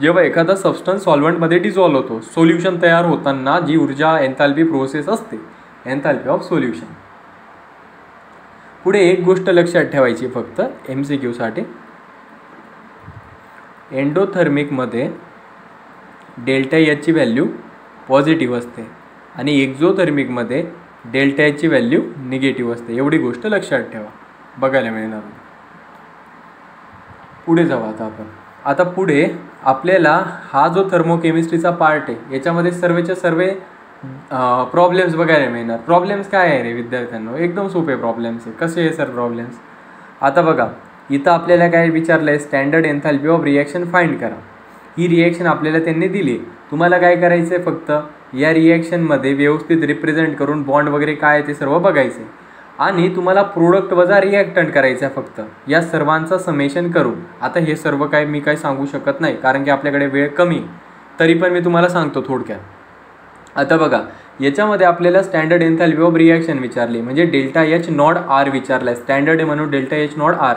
जेव्हा एखादा सबस्टन्स सॉल्व्हंटमध्ये डिझॉल्व्ह होतो, सोल्युशन तयार होताना जी ऊर्जा एन्थाल्पी प्रोसेस असते, एन्थाल्पी ऑफ सोल्युशन. पुढे एक गोष्ट लक्षात ठेवायची फक्त MCQसाठी. एंडोथर्मिकमध्ये डेल्टा एचची व्हॅल्यू पॉझिटिव्ह असते आणि एक्झोथर्मिकमध्ये डेल्टा एचची व्हॅल्यू निगेटिव्ह असते. एवढी गोष्ट लक्षात ठेवा, बघायला मिळणार. पुढे जाऊ आता पुढे आपल्याला हा जो थर्मोकेमिस्ट्रीचा पार्ट आहे याच्यामध्ये सर्वेच्या सर्व प्रॉब्लेम्स बघायला मिळणार. प्रॉब्लेम्स काय आहे रे विद्यार्थ्यांनो? एकदम सोपे प्रॉब्लेम्स आहे. कसे आहे सर प्रॉब्लेम्स? आता बघा, इथं आपल्याला काय विचारलं आहे, standard enthalpy of reaction find करा. ही रिॲक्शन आपल्याला त्यांनी दिली. तुम्हाला काय करायचं आहे, फक्त या रिॲक्शनमध्ये व्यवस्थित रिप्रेझेंट करून बॉन्ड वगैरे काय आहे ते सर्व बघायचं आहे आणि तुम्हाला प्रोडक्ट वजा रिॲक्टंट करायचं आहे फक्त. या सर्वांचं समेशन करून. आता हे सर्व काय मी काय सांगू शकत नाही कारण की आपल्याकडे वेळ कमी, तरी पण मी तुम्हाला सांगतो थोडक्यात. आता बघा, याच्यामध्ये आपल्याला स्टँडर्ड एन्थाल्पी ऑफ रिॲक्शन विचारली, म्हणजे डेल्टा एच नॉट आर विचारला आहे. स्टँडर्ड आहे म्हणून डेल्टा एच नॉट आर.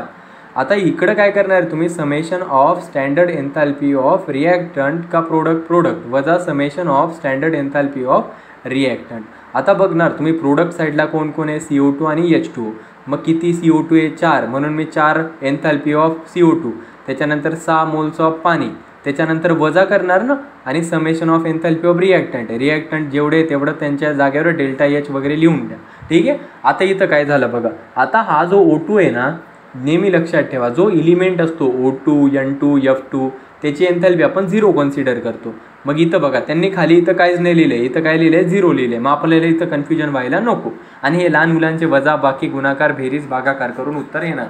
आता इकडं काय करणार तुम्ही, summation of standard enthalpy of reactant का प्रोडक्ट वजा summation of standard enthalpy of reactant. आता बघणार तुम्ही प्रोडक्ट साईडला कोण कोण आहे, CO2 आणि H2O. मग किती CO2 आहे? 4, म्हणून मी 4 एन्थाल्पी ऑफ CO2, त्याच्यानंतर 6 मोल्स ऑफ पाणी, त्याच्यानंतर वजा करणार ना, आणि summation of enthalpy of reactant आहे. रिॲक्टंट जेवढे तेवढं त्यांच्या जागेवर डेल्टा एच वगैरे लिहून द्या. ठीक आहे. आता इथं काय झालं बघा, आता हा जो O2 आहे ना, नेहमी लक्षात ठेवा, जो इलिमेंट असतो O2, N2, F2 त्याची एन्थाल्पी आपण 0 कन्सिडर करतो. मग इथं बघा, त्यांनी खाली इथं काहीच नाही लिहिलं आहे, इथं काय लिहिलं आहे, 0 लिहिलं आहे. मग आपल्याला इथं कन्फ्युजन व्हायला नको. आणि हे लहान मुलांचे वजा बाकी गुणाकार बेरीज भागाकार करून उत्तर येणार.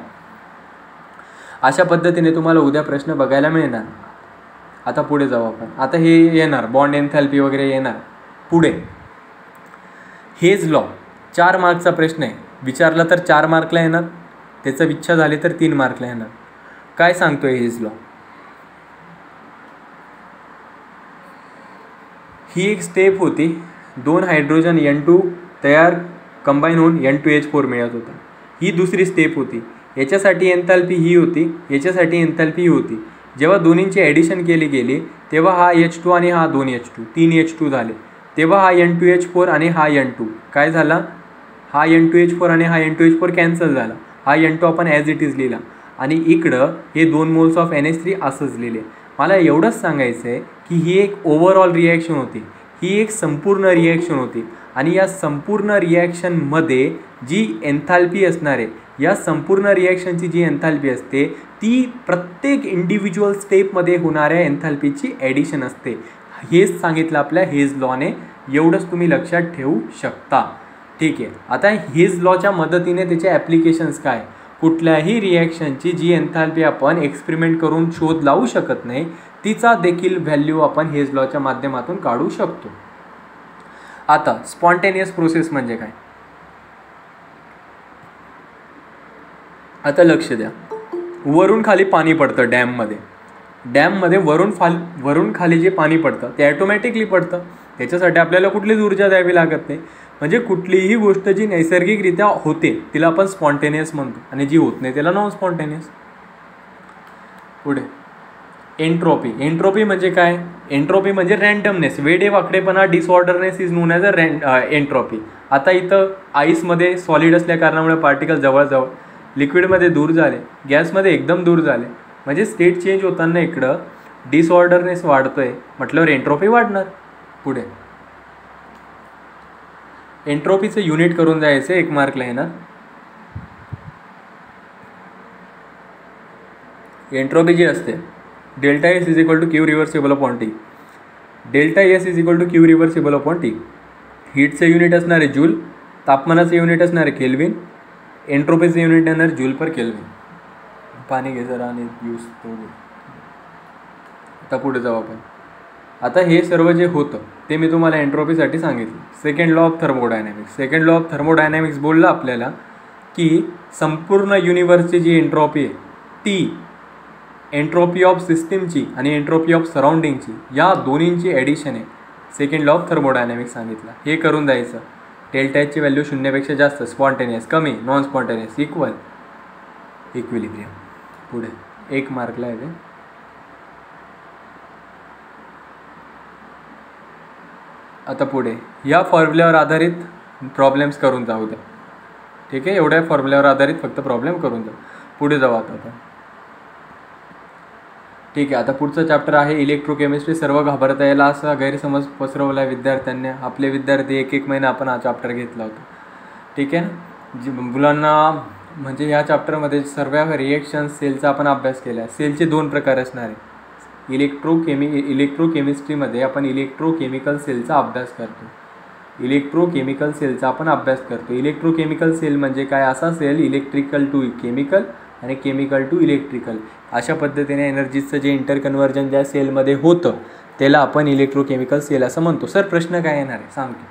अशा पद्धतीने तुम्हाला उद्या प्रश्न बघायला मिळणार. आता पुढे जाऊ आपण. आता हे येणार बॉन्ड एन्थाल्पी वगैरे येणार. पुढे हेज लॉ 4 मार्कचा प्रश्न आहे. विचारला तर 4 मार्कला येणार, त्याचं इच्छा झाली तर 3 मार्कला येणार. काय सांगतोय हेज लॉ? ही एक स्टेप होती, 2 हायड्रोजन N2 तयार कंबाईन होऊन N2H4 मिळत होता. ही दुसरी स्टेप होती. याच्यासाठी एन्थाल्पी ही होती, याच्यासाठी एन्थाल्पी ही होती. जेव्हा दोन्हींची ॲडिशन केली गेली तेव्हा हा H2 आणि हा 2H2 3 H2 झाले. तेव्हा हा N2H4 आणि हा N2 काय झाला, हा N2H4 आणि हा N2H4 कॅन्सल झाला. हा N2 आपण ॲज इट इज लिहिला आणि इकडं हे 2 मोल्स ऑफ NH3 असंच लिहिले. मला एवढंच सांगायचं आहे की ही एक ओव्हरऑल रिॲक्शन होती, ही एक संपूर्ण रिॲक्शन होती आणि या संपूर्ण रिॲक्शनमध्ये जी एन्थाल्पी असणार आहे, या संपूर्ण रिॲक्शनची जी एन्थाल्पी असते ती प्रत्येक इंडिव्हिज्युअल स्टेपमध्ये होणाऱ्या एन्थाल्पीची ॲडिशन असते. हेच सांगितलं आपल्या हेज लॉने. एवढंच तुम्ही लक्षात ठेवू शकता. ठीक आहे. आता हेज लॉच्या मदतीने त्याचे ॲप्लिकेशन्स काय, कुठल्याही रिॲक्शनची जी एन्थाल्पी आपण एक्सपेरिमेंट करून शोध लावू शकत नाही तिचा देखील व्हॅल्यू आपण हेज लॉच्या माध्यमातून काढू शकतो. आता स्पॉन्टेनियस प्रोसेस म्हणजे काय? आता लक्ष द्या, वरून खाली पाणी पडतं डॅममध्ये वरून खाली जे पाणी पडतं ते ॲटोमॅटिकली पडतं. त्याच्यासाठी आपल्याला कुठलीच ऊर्जा द्यावी लागत नाही. म्हणजे कुठलीही गोष्ट जी नैसर्गिकरित्या होते तिला आपण स्पॉन्टेनियस म्हणतो आणि जी होत नाही त्याला नॉन स्पॉन्टेनियस. पुढे एन्ट्रोपी म्हणजे काय? एन्ट्रोपी म्हणजे रँडमनेस, वेडे वाकडेपणा, disorderness is known as a entropy. आता इथं आईसमध्ये सॉलिड असल्या कारणामुळे पार्टिकल जवळजवळ, लिक्विडमध्ये दूर झाले, गॅसमध्ये एकदम दूर झाले, म्हणजे स्टेट चेंज होताना इकडं डिसऑर्डरनेस वाढतोय म्हटल्यावर एन्ट्रोपी वाढणार. पुढे एन्ट्रोपीचं युनिट करून जायचं 1 मार्कला येणार. एन्ट्रोपी जी असते delta S is equal to Q reversible upon T. Delta S is equal to Q reversible upon T. हीटचं युनिट असणार आहे जूल, तापमानाचं युनिट असणार आहे केल्विन, एंट्रोपीचं युनिट येणार जूल पर केल्विन. पाणी घे जरा आणि यूज तो घे. आता पुढे जाऊ आपण. आता हे सर्व जे होतं ते मी तुम्हाला एंट्रोपीसाठी सांगितलं. Second law of thermodynamics. Second law of thermodynamics बोलला आपल्याला की संपूर्ण युनिवर्सची जी एंट्रोपी आहे ती एंट्रोपी ऑफ सिस्टीमची आणि एंट्रोपी ऑफ सराउंडिंगची या दोन्हींची ॲडिशन आहे. सेकंड लॉ ऑफ थर्मोडायनॅमिक्स सांगितलं. हे करून द्यायचं. डेल्टा एचची व्हॅल्यू 0पेक्षा जास्त, स्पॉन्टेनियस कमी, नॉन स्पॉन्टेनियस इक्वल, इक्विलिब्रियम. पुढे 1 मार्कला आहे. आता पुढे या फॉर्म्युल्यावर आधारित प्रॉब्लेम्स करून जाऊ द्या. ठीक आहे, एवढ्या फॉर्म्युल्यावर आधारित फक्त प्रॉब्लेम करून द्या. पुढे जाऊ आता आपण. ठीक आहे, आता पुढचं चॅप्टर आहे इलेक्ट्रोकेमिस्ट्री. सर्व घाबरता यायला असा गैरसमज पसरवला आहे विद्यार्थ्यांनी. आपले विद्यार्थी 1 महिना आपण हा चॅप्टर घेतला होता. ठीक आहे ना. जी मुलांना म्हणजे ह्या चॅप्टरमध्ये सर्व रिएक्शन्स सेलचा आपण अभ्यास केला आहे. सेलचे 2 प्रकार असणार आहे. इलेक्ट्रोकेमिस्ट्रीमध्ये आपण इलेक्ट्रोकेमिकल सेलचा अभ्यास करतो. इलेक्ट्रोकेमिकल सेलचा आपण अभ्यास करतो. इलेक्ट्रोकेमिकल सेल म्हणजे काय? असा सेल इलेक्ट्रिकल टू केमिकल आणि केमिकल टू इलेक्ट्रिकल अशा पद्धतीने एनर्जीचं जे इंटरकन्व्हर्जन ज्या सेलमध्ये होतं त्याला आपण इलेक्ट्रोकेमिकल सेल असं म्हणतो. सर प्रश्न काय येणार आहे सांगतो.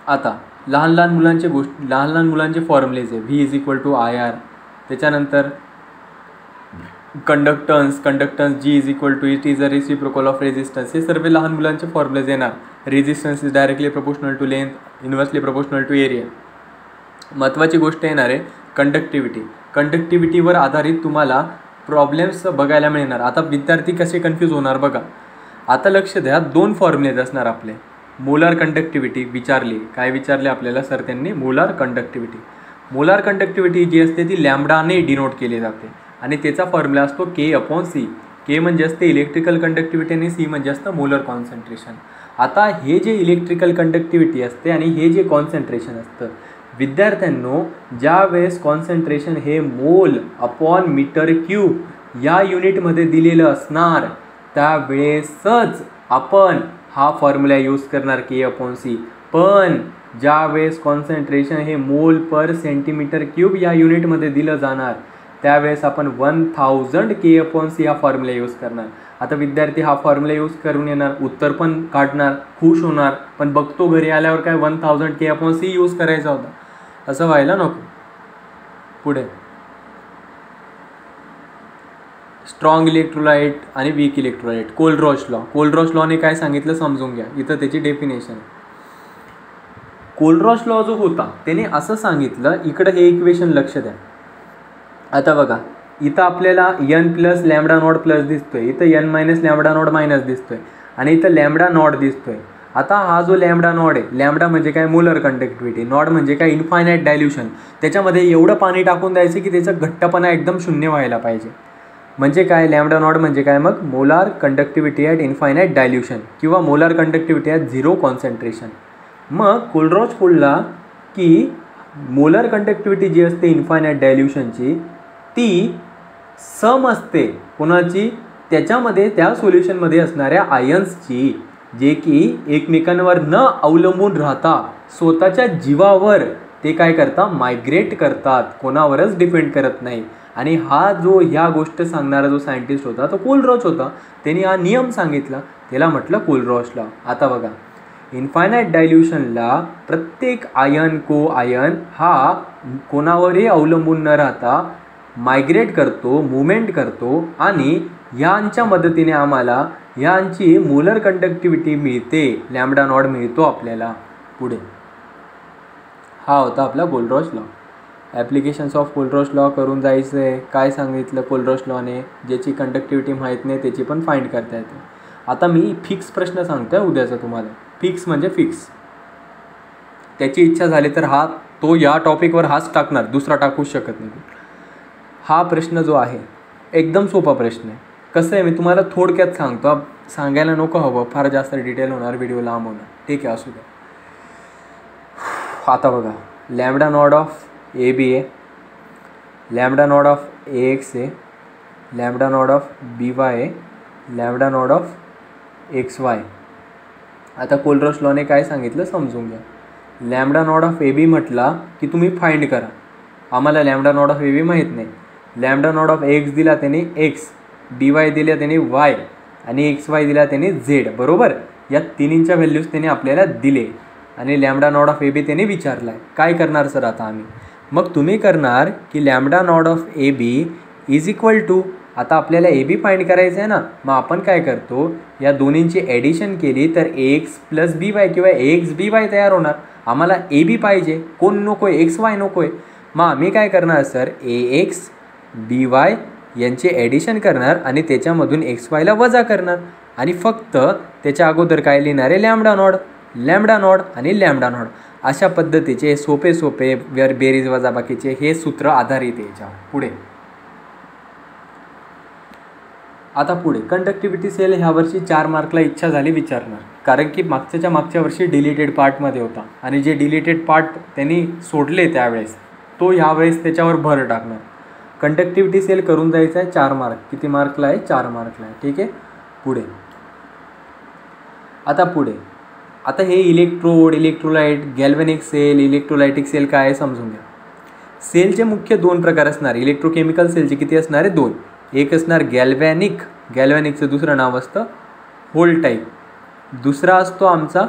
आता लहान मुलांचे फॉर्म्युलेज आहे. V=IR. त्याच्यानंतर conductance G=It is a reciprocal of resistance. हे सर्व लहान मुलांचे फॉर्म्युलेज येणार. Resistance is directly proportional to length, inversely proportional to area. महत्त्वाची गोष्ट येणार आहे कंडक्टिव्हिटी. कंडक्टिव्हिटीवर आधारित तुम्हाला प्रॉब्लेम्स बघायला मिळणार. आता विद्यार्थी कसे कन्फ्यूज होणार बघा. आता लक्ष द्या, 2 फॉर्म्युलेज असणार आपले. मोलार कंडक्टिव्हिटी विचारली. काय विचारले आपल्याला सर त्यांनी? Molar conductivity. मोलार कंडक्टिव्हिटी जी असते ती लॅम्बडाने डिनोट केली जाते आणि त्याचा फॉर्म्युला असतो K/C. K म्हणजे असते इलेक्ट्रिकल कंडक्टिव्हिटी आणि C म्हणजे असतं मोलर कॉन्सन्ट्रेशन. आता हे जे इलेक्ट्रिकल कंडक्टिव्हिटी असते आणि हे जे कॉन्सन्ट्रेशन असतं विद्यार्थ्यांनो, ज्या वेळेस कॉन्सन्ट्रेशन हे मोल अपॉन मीटर क्यूब या युनिटमध्ये दिलेलं असणार त्यावेळेसच आपण हा फॉर्म्युला यूज करणार K/C. पण ज्या वेळेस कॉन्सन्ट्रेशन हे मोल पर सेंटीमीटर क्यूब या युनिटमध्ये दिलं जाणार त्यावेळेस आपण 1000 K/C हा फॉर्म्युला यूज करणार. आता विद्यार्थी हा फॉर्म्युला यूज करून येणार, उत्तर पण काढणार, खुश होणार, पण बघतो घरी आल्यावर काय 1000 K/C यूज करायचा होता. असं व्हायला नको. पुढे स्ट्रॉंग इलेक्ट्रोलाइट आणि वीक इलेक्ट्रोलाइट. कोलरॉच लॉ. कोलरॉच लॉने काय सांगितलं समजून घ्या. इथं त्याची डेफिनेशन. कोलरॉच लॉ जो होता त्याने असं सांगितलं, इकडं हे इक्वेशन लक्ष द्या. आता बघा, इथं आपल्याला n + λ0+ दिसतोय, इथं n - λ0- दिसतोय आणि इथं λ0 दिसतोय. आता हा जो λ0 आहे, लॅम्बडा म्हणजे काय? Molar conductivity. नॉड म्हणजे काय? Infinite dilution. त्याच्यामध्ये एवढं पाणी टाकून द्यायचं की त्याचा घट्टपणा एकदम 0 व्हायला पाहिजे. म्हणजे काय? λ0 म्हणजे काय? मग molar conductivity at infinite dilution किंवा मोलार कंडक्टिव्हिटी ॲट 0 कॉन्सन्ट्रेशन. मग कोलरॉच बोलला की मोलर कंडक्टिव्हिटी जी असते इन्फायनाईट डायल्युशनची ती सम असते कोणाची? त्याच्यामध्ये त्या सोल्युशनमध्ये असणाऱ्या आयन्सची, जे की एकमेकांवर न अवलंबून राहता स्वतःच्या जीवावर ते काय करतात? मायग्रेट करतात, कोणावरच डिपेंड करत नाही. आणि हा जो ह्या गोष्ट सांगणारा जो सायंटिस्ट होता तो कोलरॉच होता. त्यांनी हा नियम सांगितला, त्याला म्हटलं कोलरॉच लॉ. आता बघा, इन्फायनाईट डायल्युशनला प्रत्येक आयन को आयन हा कोणावरही अवलंबून न राहता मायग्रेट करतो, मुवमेंट करतो आणि यांच्या मदतीने आम्हाला यांची मोलर कंडक्टिव्हिटी मिळते, λ0 मिळतो आपल्याला. पुढे हा होता आपला कोलरॉच लॉ. ॲप्लिकेशन्स ऑफ कोलरॉच लॉ करून जायचं आहे. काय सांगितलं कोलरॉच लॉने? ज्याची कंडक्टिव्हिटी माहीत नाही त्याची पण फाइंड करता येते. आता मी फिक्स प्रश्न सांगतो आहे उद्याचा तुम्हाला. फिक्स म्हणजे फिक्स. त्याची इच्छा झाली तर तो या टॉपिकवर हाच टाकणार, दुसरा टाकूच शकत नाही. हा प्रश्न जो आहे एकदम सोपा प्रश्न आहे. कसं आहे मी तुम्हाला थोडक्यात सांगतो, सांगायला नको हवं, फार जास्त डिटेल होणार, व्हिडिओ लांब होणार. ठीक आहे, असू द्या. आता बघा, λ0 ऑफ AB आहे, λ0 ऑफ AX आहे, λ0 ऑफ BY आहे, λ0 ऑफ XY. आता कोलरॉच लॉने काय सांगितलं समजून घ्या. Lambda naught of A B म्हटला की तुम्ही फाइंड करा. आम्हाला lambda naught of A B माहीत नाही. लॅम्बडा नॉट ऑफ एक्स दिला त्याने एक्स, डी वाय दिला त्याने वाय आणि एक्स वाय दिला त्याने झेड. बरोबर, या तिन्हींच्या व्हॅल्यूज त्याने आपल्याला दिले आणि lambda naught of A B त्याने विचारला आहे. काय करणार सर आता आम्ही? मग तुम्ही करणार की lambda naught of A B is equal to, आता आपल्याला ए बी फाइंड करायचं आहे ना, मग आपण काय करतो, या दोन्हींची ॲडिशन केली तर एक्स प्लस बी वाय किंवा एक्स बी वाय तयार होणार. आम्हाला ए बी पाहिजे, कोण नको आहे, एक्स वाय नको आहे. मग आम्ही काय करणार सर, ए एक्स बी वाय यांचे ॲडिशन करणार आणि त्याच्यामधून एक्स वायला वजा करणार आणि फक्त त्याच्या अगोदर काय लिहिणार आहे, लॅम्बडा नॉट, लॅम्बडा नॉट आणि लॅम्बडा नॉट. अशा पद्धतीचे सोपे सोपे बेरीज वजाबाकीचे हे सूत्र आधारित आहे याच्यावर. पुढे आता पुढे कंडक्टिव्हिटी सेल ह्या वर्षी 4 मार्कला इच्छा झाली विचारणार, कारण की मागच्या वर्षी डिलीटेड पार्टमध्ये होता आणि जे डिलीटेड पार्ट त्यांनी सोडले त्यावेळेस तो ह्यावेळेस त्याच्यावर भर टाकणार. कंडक्टिव्हिटी सेल करून जायचं आहे 4 मार्क. किती मार्कला आहे? 4 मार्कला आहे. ठीक आहे. पुढे आता हे electrode, electrolyte, galvanic cell, electrolytic cell काय आहे समजून घ्या. सेलचे मुख्य 2 प्रकार असणार. इलेक्ट्रोकेमिकल सेलचे किती असणार आहे? 2. एक असणार गॅल्व्हॅनिक, गॅल्व्हॅनिकचं दुसरं नाव असतं व्होल्टाईक. दुसरा असतो आमचा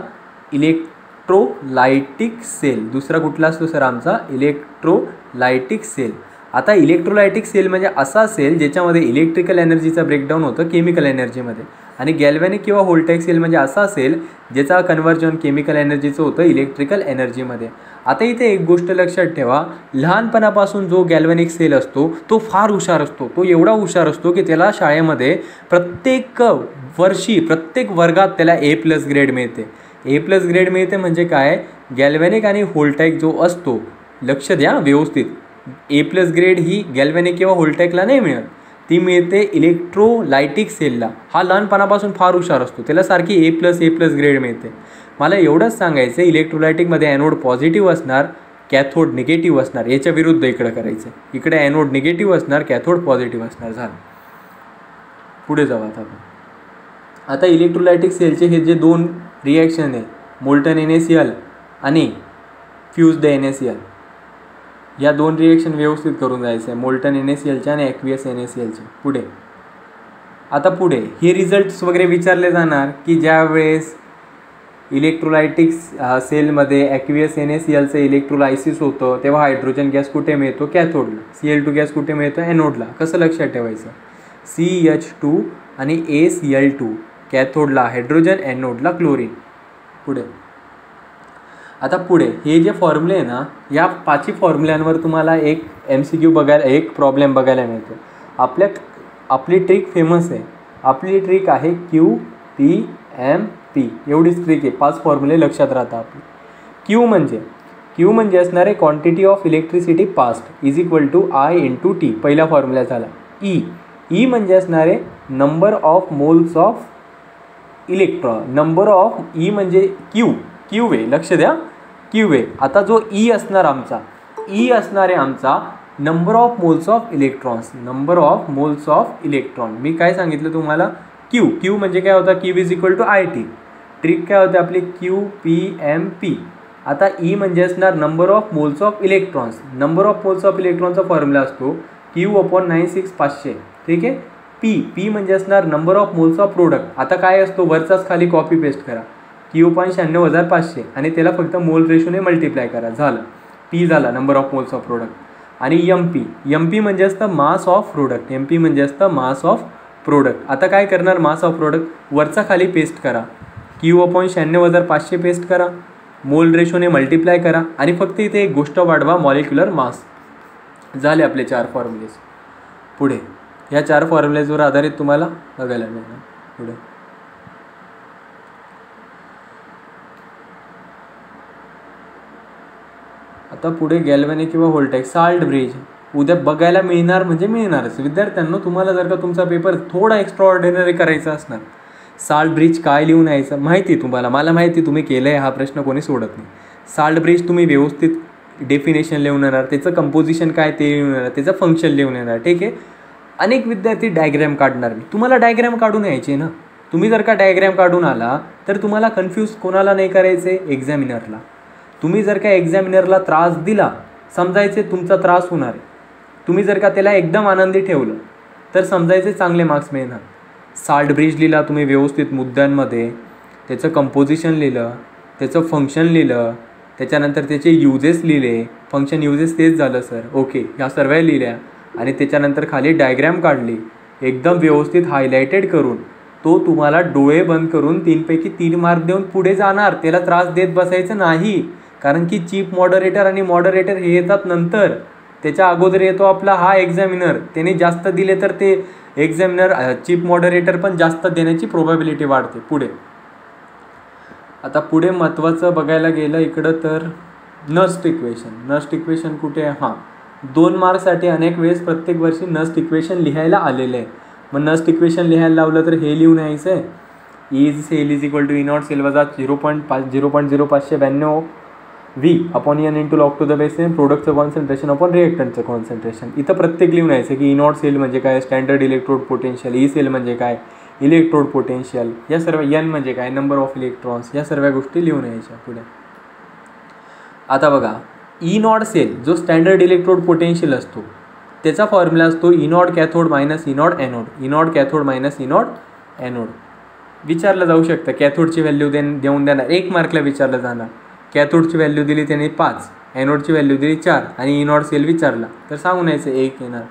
इलेक्ट्रोलायटिक सेल. दुसरा कुठला असतो सर आमचा? Electrolytic cell. आता इलेक्ट्रोलायटिक सेल म्हणजे असा सेल ज्याच्यामध्ये इलेक्ट्रिकल एनर्जीचा ब्रेकडाऊन होतं केमिकल एनर्जीमध्ये, आणि गॅल्व्हॅनिक किंवा व्होल्टाईक सेल म्हणजे असा सेल ज्याचा कन्व्हर्जन केमिकल एनर्जीचं होतं इलेक्ट्रिकल एनर्जीमध्ये. आता इथे एक गोष्ट लक्षात ठेवा, लहानपणापासून जो गॅल्व्हॅनिक सेल असतो तो फार हुशार असतो. तो एवढा हुशार असतो की त्याला शाळेमध्ये प्रत्येक वर्षी प्रत्येक वर्गात त्याला A+ ग्रेड मिळते. A+ ग्रेड मिळते म्हणजे काय, गॅल्व्हॅनिक आणि व्होल्टाईक जो असतो, लक्ष द्या व्यवस्थित, A+ ग्रेड ही गॅल्व्हॅनिक किंवा व्होल्टाईकला नाही मिळत, ती मिळते इलेक्ट्रोलायटिक सेलला. हा लहानपणापासून फार हुशार असतो, त्याला सारखी A+ ग्रेड मिळते. मला एवढंच सांगायचं, इलेक्ट्रोलायटिकमध्ये ॲनोड पॉझिटिव्ह असणार, कॅथोड निगेटिव्ह असणार. याच्या विरुद्ध इकडं करायचं, इकडे ॲनोड निगेटिव्ह असणार, कॅथोड पॉझिटिव्ह असणार. झालं. पुढे जाऊ आता आपण. आता इलेक्ट्रोलायटिक सेलचे हे जे 2 रिॲक्शन आहे, मोल्टन NaCl आणि फ्यूज्ड NaCl, या 2 रिॲक्शन व्यवस्थित करून जायचं आहे, मोल्टन NaClच्या आणि ॲक्वियस NaClचे. पुढे हे रिझल्ट्स वगैरे विचारले जाणार की ज्यावेळेस इलेक्ट्रोलायटिक सेलमध्ये ॲक्वियस NaClचं इलेक्ट्रोलायसिस होतं तेव्हा हायड्रोजन गॅस कुठे मिळतो? कॅथोडला. Cl2 गॅस कुठे मिळतो? ॲनोडला. कसं लक्षात ठेवायचं? CH2 आणि ACl2 कॅथोडला हायड्रोजन, ॲनोडला क्लोरीन. पुढे हे जे फॉर्म्युले आहे ना, या 5 फॉर्म्युल्यांवर तुम्हाला एक MCQ बघायला, एक प्रॉब्लेम बघायला मिळतो. आपली ट्रिक फेमस आहे. आपली ट्रिक आहे QPMP. एवढीच ट्रिक आहे. 5 फॉर्म्युले लक्षात राहतात आपली. Q म्हणजे असणार आहे quantity of electricity passed is equal to I × T. पहिला फॉर्म्युला झाला. E म्हणजे असणार आहे number of moles of electron. Number of E म्हणजे Q आहे, लक्ष द्या, Q आहे. आता जो E असणार आहे आमचा number of moles of electrons. Number of moles of electron. मी काय सांगितलं तुम्हाला? Q म्हणजे काय होता? Q is equal to IT. Trick काय होते आपली? QPMP. आता E म्हणजे असणार number of moles of electrons. Number of moles of इलेक्ट्रॉनचा फॉर्म्युला असतो Q/96,500. ठीक आहे. P म्हणजे असणार number of moles of product. आता काय असतो, वरचाच खाली कॉपी पेस्ट करा, Q/96,500 आणि त्याला फक्त मोल रेशोने मल्टिप्लाय करा. झालं. P झाला number of moles of product. आणि MP म्हणजे असतं मास ऑफ प्रोडक्ट. MP म्हणजे असतं मास ऑफ प्रोडक्ट. आता काय करणार, मास ऑफ प्रोडक्ट वरचा खाली पेस्ट करा, Q/96,500 पेस्ट करा, मोल रेशोने मल्टिप्लाय करा आणि फक्त इथे एक गोष्ट वाढवा, मॉलिक्युलर मास. झाले आपले 4 फॉर्म्युलेज. पुढे ह्या 4 फॉर्म्युलेजवर आधारित तुम्हाला बघायला मिळणार. पुढे गॅल्व्हॅनिक किंवा व्होल्टाईक साल्ट ब्रिज उद्या बघायला मिळणार म्हणजे मिळणारच. विद्यार्थ्यांनो, तुम्हाला जर का तुमचा पेपर थोडा एक्स्ट्रा ऑर्डिनरी करायचा असणार, साल्ट ब्रिज काय लिहून यायचं माहिती तुम्हाला, मला माहिती तुम्ही केलं आहे, हा प्रश्न कोणी सोडत नाही. साल्ट ब्रिज तुम्ही व्यवस्थित डेफिनेशन लिहून येणार, त्याचं कंपोजिशन काय ते लिहून येणार, त्याचं फंक्शन लिहून येणार. ठीक आहे. अनेक विद्यार्थी डायग्रॅम काढणार. तुम्हाला डायग्रॅम काढून यायचे ना. तुम्ही जर का डायग्रॅम काढून आला तर तुम्हाला कन्फ्यूज कोणाला नाही करायचे? एक्झामिनरला. तुम्ही जर का एक्झामिनरला त्रास दिला, समजायचे तुमचा त्रास होणार आहे. तुम्ही जर का त्याला एकदम आनंदी ठेवलं तर समजायचे चांगले मार्क्स मिळणार. साल्ट ब्रिज लिहिला तुम्ही व्यवस्थित मुद्द्यांमध्ये, त्याचं कंपोजिशन लिहिलं, त्याचं फंक्शन लिहिलं, त्याच्यानंतर त्याचे युजेस लिहिले. फंक्शन युजेस तेच झालं सर, ओके, ह्या सर्व लिहिल्या. आणि त्याच्यानंतर खाली डायग्रॅम काढली एकदम व्यवस्थित हायलाइटेड करून. तो तुम्हाला डोळे बंद करून 3 पैकी 3 मार्क देऊन पुढे जाणार. त्याला त्रास देत बसायचं नाही, कारण की चीफ मॉडरेटर आणि मॉडरेटर हे येतात नंतर. त्याच्या अगोदर येतो आपला हा एक्झामिनर. त्याने जास्त दिले तर ते एक्झामिनर चीफ मॉडरेटर पण जास्त देण्याची प्रोबॅबिलिटी वाढते पुढे. आता पुढे महत्त्वाचं बघायला गेलं इकडं तर नस्ट इक्वेशन. नस्ट इक्वेशन कुठे आहे? हां, 2 मार्क्ससाठी अनेक वेळेस प्रत्येक वर्षी नस्ट इक्वेशन लिहायला आलेलं आहे. मग नस्ट इक्वेशन लिहायला लावलं तर हे लिहून यायचं आहे, E cell is equal to E naught cell वजा 0.0592 V upon N into log to the base N प्रोडक्टचं कॉन्सन्ट्रेशन अपॉन रिएक्टंटचं कॉन्सन्ट्रेशन. इथं प्रत्येक लिहून यायचं की ई नॉट सेल म्हणजे काय, standard electrode potential, E cell म्हणजे काय, इलेक्ट्रोड पोटेन्शियल, या सर्व, एन म्हणजे काय, नंबर ऑफ इलेक्ट्रॉन्स, या सर्व गोष्टी लिहून यायच्या पुढे. आता बघा, ई नॉट सेल जो स्टँडर्ड इलेक्ट्रोड पोटेन्शियल असतो त्याचा फॉर्म्युला असतो E not cathode minus E not anode. E not cathode minus E not anode. विचारलं जाऊ शकतं, कॅथोडची व्हॅल्यू देऊन देणार, 1 मार्कला विचारलं जाणार. कॅथोडची व्हॅल्यू दिली त्याने 5, ॲनोडची व्हॅल्यू दिली 4 आणि ई नॉट सेल विचारला तर सांगून यायचं 1 येणार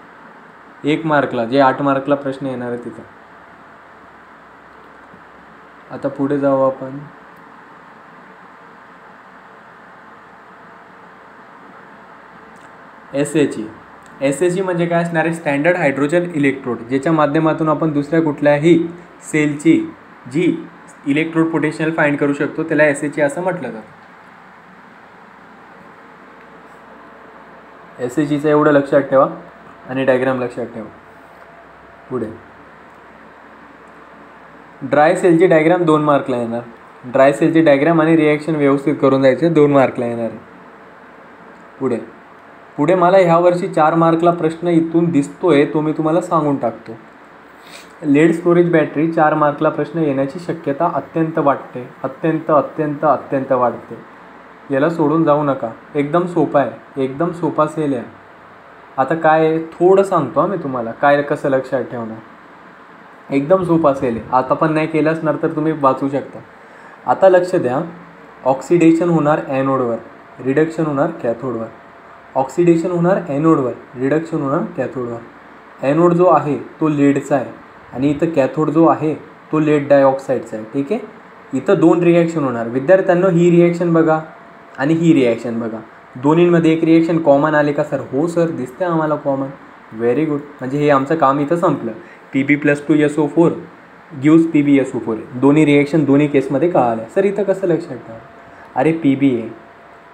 1 मार्कला, जे 8 मार्कला प्रश्न येणार आहे तिथं. आता पुढे जाऊ आपण. एस-एच-ई म्हणजे काय असणार आहे? स्टँडर्ड हायड्रोजन इलेक्ट्रोड, ज्याच्या माध्यमातून आपण दुसऱ्या कुठल्याही सेलची जी इलेक्ट्रोड पोटेन्शियल फाइंड करू शकतो त्याला एस-एच-ई असं म्हटलं जातं. एस-एच-ईचं एवढं लक्षात ठेवा आणि डायग्राम लक्षात ठेवा. पुढे ड्राय सेलची डायग्राम 2 मार्कला येणार. ड्राय सेलची डायग्राम आणि रिॲक्शन व्यवस्थित करून जायचे, 2 मार्कला येणार. पुढे मला ह्या वर्षी 4 मार्कला प्रश्न इथून दिसतोय तो मी तुम्हाला सांगून टाकतो. लेड स्टोरेज बॅटरी 4 मार्कला प्रश्न येण्याची शक्यता अत्यंत वाटते, अत्यंत वाढते. याला सोडून जाऊ नका, एकदम सोपा आहे, एकदम सोपा सेल आहे. आता काय थोडं सांगतो मी तुम्हाला काय कसं लक्षात ठेवणार. एकदम सोपा सेल आहे. आता पण नाही केलं असणार तर तुम्ही वाचू शकता. आता लक्ष द्या, ऑक्सिडेशन होणार ॲनोडवर, रिडक्शन होणार कॅथोडवर. ऑक्सिडेशन होणार ॲनोडवर, रिडक्शन होणार कॅथोडवर. ॲनोड जो आहे तो लेडचा आहे आणि इथं कॅथोड जो आहे तो लेड डायऑक्साईडचा आहे. ठीक आहे, इथं 2 रिॲक्शन होणार. विद्यार्थ्यांनो, ही रिॲक्शन बघा आणि ही रिॲक्शन बघा, दोन्हींमध्ये एक रिॲक्शन कॉमन आले का सर? हो सर, दिसते आम्हाला कॉमन. व्हेरी गुड, म्हणजे हे आमचं काम इथं संपलं. Pb+2SO4 gives PbSO4. दोन्ही रिॲक्शन दोन्ही केसमध्ये का आल्या सर? इथं कसं लक्षात ठेवा? अरे Pb आहे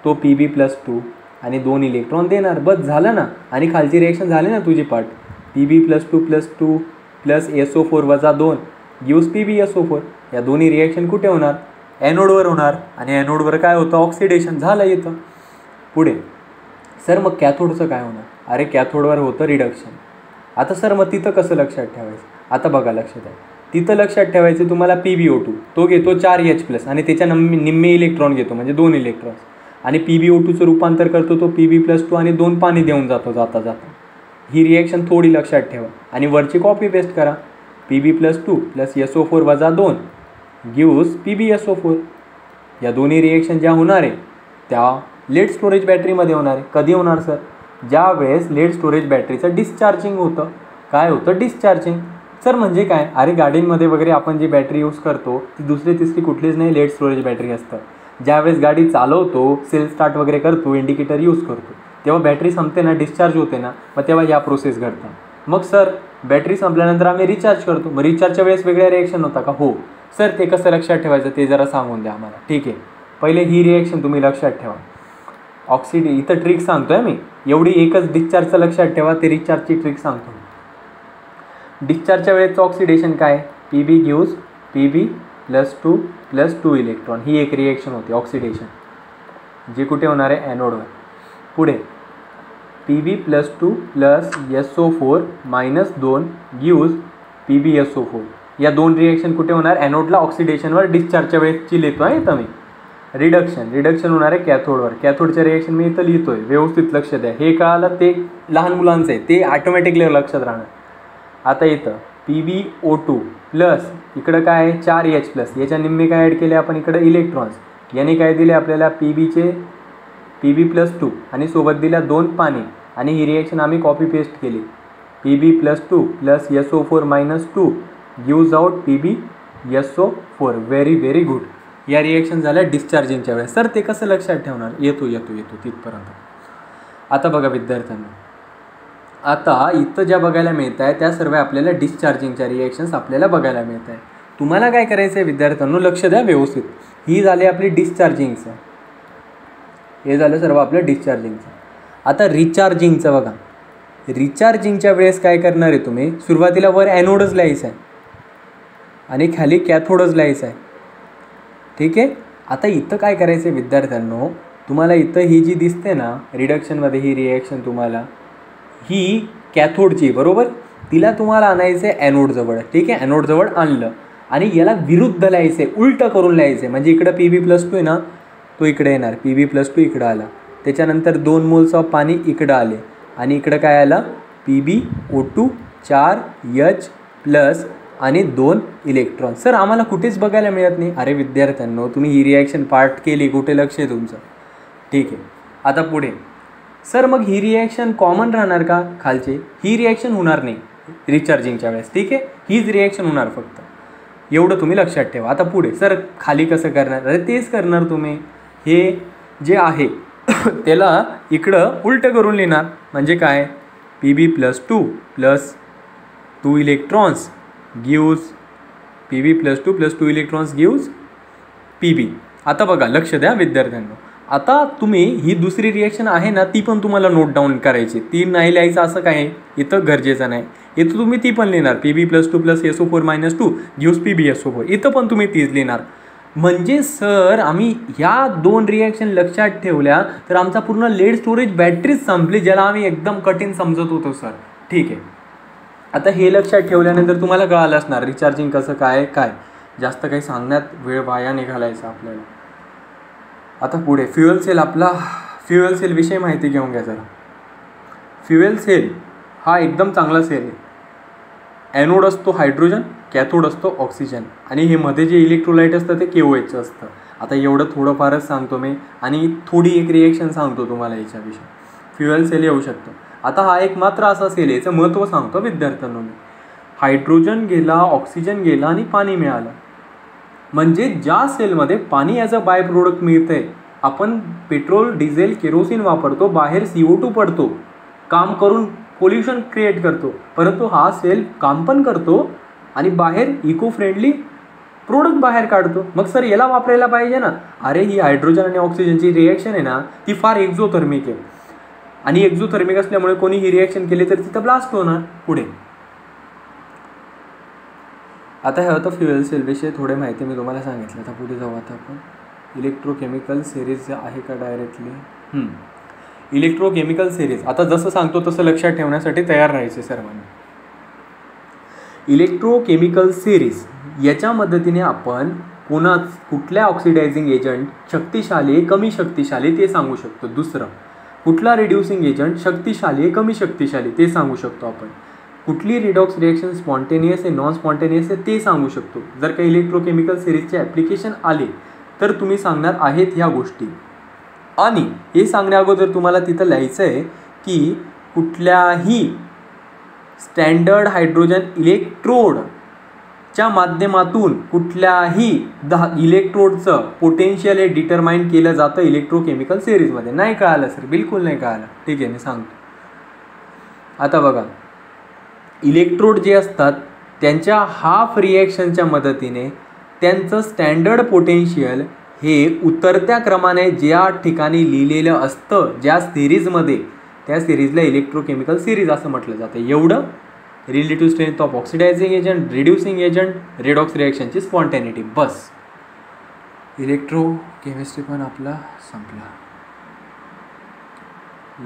तो Pb+2 आणि 2 इलेक्ट्रॉन देणार, बस झालं ना. आणि खालची रिॲक्शन झाली ना तुझी पाठ. Pb+2+2 प्लस SO4 वजा 2 गिव्स PbSO4. या दोन्ही रिॲक्शन कुठे होणार? ॲनोडवर होणार. आणि ॲनोडवर काय होतं? ऑक्सिडेशन झालं येतं. पुढे सर मग कॅथोडचं काय होणार? अरे कॅथोडवर होतं रिडक्शन. आता सर मग तिथं कसं लक्षात ठेवायचं? आता बघा लक्षात आहे, तिथं लक्षात ठेवायचं तुम्हाला PbO2 तो घेतो 4H+ आणि त्याच्या निम्मे इलेक्ट्रॉन घेतो म्हणजे 2 इलेक्ट्रॉन्स. आणि PbO2चं रूपांतर करतो तो Pb+2 आणि 2 पाणी देऊन जातो जाता जाता. ही रिॲक्शन थोडी लक्षात ठेवा आणि वरची कॉपी पेस्ट करा. Pb+2 प्लस SO4 वजा 2 गिव्स PbSO4. या दोन्ही रिॲक्शन ज्या होणार आहे त्या लेड स्टोरेज बॅटरीमध्ये होणार आहे. कधी होणार सर? ज्या वेळेस लेड स्टोरेज बॅटरीचं डिस्चार्जिंग होतं. काय होतं? डिस्चार्जिंग. सर म्हणजे काय? अरे गाडींमध्ये वगैरे आपण जी बॅटरी यूज करतो ती दुसरी तिसरी कुठलीच नाही, लेड स्टोरेज बॅटरी असतं. ज्यावेळेस गाडी चालवतो, सेल्फ स्टार्ट वगैरे करतो, इंडिकेटर यूज करतो, तेव्हा बॅटरी संपते ना, डिस्चार्ज होते ना, मग तेव्हा या प्रोसेस घडतात. मग सर बॅटरी संपल्यानंतर आम्ही रिचार्ज करतो, मग रिचार्जच्या वेळेस वेगळ्या रिॲक्शन होता का? हो सर. ते कसं लक्षात ठेवायचं ते जरा सांगून द्या आम्हाला. ठीक आहे, पहिले ही रिॲक्शन तुम्ही लक्षात ठेवा. इथं ट्रिक सांगतो आहे मी, एवढी एकच डिस्चार्जचं लक्षात ठेवा, ते रिचार्जची ट्रिक सांगतो. डिस्चार्जच्या वेळेचं ऑक्सिडेशन काय? Pb gives Pb+2+2 electron. ही एक रिॲक्शन होती ऑक्सिडेशन, जी कुठे होणार आहे? ॲनोडवर. पुढे Pb+2 plus SO4 minus 2 gives PbSO4. या 2 रिॲक्शन कुठे होणार? ॲनोडला ऑक्सिडेशनवर डिस्चार्जच्या वेळेसची लिहितो आहे इथं मी. रिडक्शन होणार आहे कॅथोडवर. कॅथोडच्या रिएक्शन मी इथं लिहितोय, व्यवस्थित लक्ष द्या. हे कळालं ते लहान मुलांचं आहे, ते ऑटोमॅटिकली लक्षात राहणार. आता इथं PbO2 प्लस इकडं काय आहे 4H प्लस, याच्या निम्मे काय ॲड केले आपण इकडं इलेक्ट्रॉन्स. याने काय दिले आपल्याला Pb+2 आणि सोबत दिल्या 2 पाणी. आणि ही रिएक्शन आम्ही कॉपी पेस्ट केली. Pb+2 plus SO4-2 gives out PbSO4. Very good. या रिएक्शन झाल्या डिस्चार्जिंगच्या वेळेस. सर ते कसं लक्षात ठेवणार? येतो तिथपर्यंत. आता बघा विद्यार्थ्यांना, आता इथं ज्या बघायला मिळत आहे त्या सर्व आपल्याला डिस्चार्जिंगच्या रिएक्शन्स आपल्याला बघायला मिळत आहे. तुम्हाला काय करायचं आहे विद्यार्थ्यांनो, लक्ष द्या व्यवस्थित. ही झाली आपली डिस्चार्जिंगचं, हे झालं सर्व आपलं डिस्चार्जिंगचं. आता रिचार्जिंगचं बघा. रिचार्जिंगच्या वेळेस काय करणार आहे तुम्ही, सुरुवातीला वर ॲनोडच लिहायचं आहे आणि खाली कॅथोडच लिहायचं आहे. ठीक आहे. आता इथं काय करायचं आहे विद्यार्थ्यांनो, तुम्हाला इथं ही जी दिसते ना रिडक्शनमध्ये ही रिएक्शन, तुम्हाला ही कॅथोडची बरोबर, तिला तुम्हाला आणायचं आहे ॲनोडजवळ. ठीक आहे, ॲनोडजवळ आणलं आणि याला विरुद्ध लिहायचं आहे, उलटं करून लिहायचं आहे. म्हणजे इकडं Pb+2 आहे ना, तो इकडे येणार, Pb+2 इकडं आला. त्याच्यानंतर 2 मोल्स ऑफ पाणी इकडं आले आणि इकडं काय आलं PbO2 4H प्लस आणि 2 इलेक्ट्रॉन. सर आम्हाला कुठेच बघायला मिळत नाही. अरे विद्यार्थ्यांनो, तुम्ही ही रिॲक्शन पार्ट केली, कुठे लक्ष आहे तुमचं? ठीक आहे. आता पुढे सर मग ही रिॲक्शन कॉमन राहणार का खालचे? ही रिॲक्शन होणार नाही रिचार्जिंगच्या वेळेस. ठीक आहे, हीच रिॲक्शन होणार फक्त, एवढं तुम्ही लक्षात ठेवा. आता पुढे सर खाली कसं करणार? अरे तेच करणार तुम्ही. हे जे आहे त्याला इकडं उलटं करून लिहिणार. म्हणजे काय, Pb+2 plus 2 electrons gives Pb+2 plus 2 electrons gives Pb. आता बघा लक्ष द्या विद्यार्थ्यांनो, आता तुम्ही ही दुसरी रिॲक्शन आहे ना, ती पण तुम्हाला नोट डाऊन करायची. ती नाही लिहायचं असं काय इथं गरजेचं नाही. इथं तुम्ही ती पण लिहिणार, Pb+2 plus SO4-2 gives PbSO4. इथं पण तुम्ही तीच लिहिणार. म्हणजे सर आम्ही ह्या 2 रिॲक्शन लक्षात ठेवल्या तर आमचा पूर्ण लेड स्टोरेज बॅटरीच संपली, ज्याला आम्ही एकदम कठीण समजत होतो सर. ठीक आहे. आता हे लक्षात ठेवल्यानंतर तुम्हाला कळालं असणार रिचार्जिंग कसं काय. जास्त काही सांगण्यात वेळ वाया निघालायचा आपल्याला. आता पुढे फ्युएल सेल. आपला फ्युएल सेल विषयी माहिती घेऊन घ्या जरा. फ्युएल सेल हा एकदम चांगला सेल आहे. ॲनोड असतो हायड्रोजन, कॅथोड असतो ऑक्सिजन आणि हे मध्ये जे इलेक्ट्रोलाइट असतं ते KOH असतं. आता एवढं थोडंफारच सांगतो मी आणि थोडी एक रिएक्शन सांगतो तुम्हाला याच्याविषयी. फ्युएल सेल येऊ शकतो. आता हा एक मात्र असा सेल आहे, याचं महत्त्व सांगतो विद्यार्थ्यांनो मी. हायड्रोजन गेला, ऑक्सिजन गेला आणि पाणी मिळालं. म्हणजे ज्या सेलमध्ये पाणी ॲज अ बाय प्रोडक्ट मिळतं आहे, आपण पेट्रोल डिझेल केरोसिन वापरतो, बाहेर CO2 पडतो, काम करून पोल्युशन क्रिएट करतो, परंतु हा सेल काम पण करतो आणि बाहेर इको फ्रेंडली प्रोडक्ट बाहेर काढतो. मग सर याला वापरायला पाहिजे ना. अरे ही हायड्रोजन आणि ऑक्सिजनची रिॲक्शन आहे ना, ती फार एक्झोथर्मिक आहे आणि एक्झोथर्मिक असल्यामुळे कोणी ही रिॲक्शन केली तर तिथं ब्लास्ट होणार. पुढे आता हे होतं फ्युएल सेलविषयी थोडे माहिती मी तुम्हाला सांगितलं. आता पुढे जाऊ. आता आपण इलेक्ट्रोकेमिकल सिरीज आहे का डायरेक्टली इलेक्ट्रोकेमिकल सिरीज. आता जसं सांगतो तसं लक्षात ठेवण्यासाठी तयार राहायचे सर्वांनी. इलेक्ट्रोकेमिकल सिरीज याच्या मदतीने आपण कुठल्या ऑक्सिडायझिंग एजंट शक्तिशाली कमी शक्तिशाली ते सांगू शकतो. दुसरं कुठला रिड्युसिंग एजंट शक्तिशाली कमी शक्तिशाली ते सांगू शकतो आपण. कुठली रिडॉक्स रिॲक्शन स्पॉन्टेनियस आहे नॉन स्पॉन्टेनियस आहे ते सांगू शकतो. जर काही इलेक्ट्रोकेमिकल सिरीजचे ॲप्लिकेशन आले तर तुम्ही सांगणार आहेत ह्या गोष्टी. आणि हे सांगण्या अगोदर तुम्हाला तिथं लिहायचं आहे की कुठल्याही स्टँडर्ड हायड्रोजन इलेक्ट्रोडच्या माध्यमातून कुठल्याही इलेक्ट्रोडचं पोटेन्शियल हे डिटरमाइन केलं जातं इलेक्ट्रोकेमिकल सिरीजमध्ये. नाही कळालं सर? बिलकुल नाही कळालं. ठीक आहे, मी सांगतो. आता बघा, इलेक्ट्रोड जे असतात त्यांच्या हाफ रिॲक्शनच्या मदतीने त्यांचं स्टँडर्ड पोटेन्शियल हे उतरत्या क्रमाने ज्या ठिकाणी लिहिलेलं असतं ज्या सिरीजमध्ये, त्या सिरीजला इलेक्ट्रोकेमिकल सिरीज असं म्हटलं जातं. एवढं relative strength of oxidising agent, reducing agent, redox रिॲक्शनची स्पॉन्टॅनिटी. बस इलेक्ट्रोकेमिस्ट्री पण आपला संपला.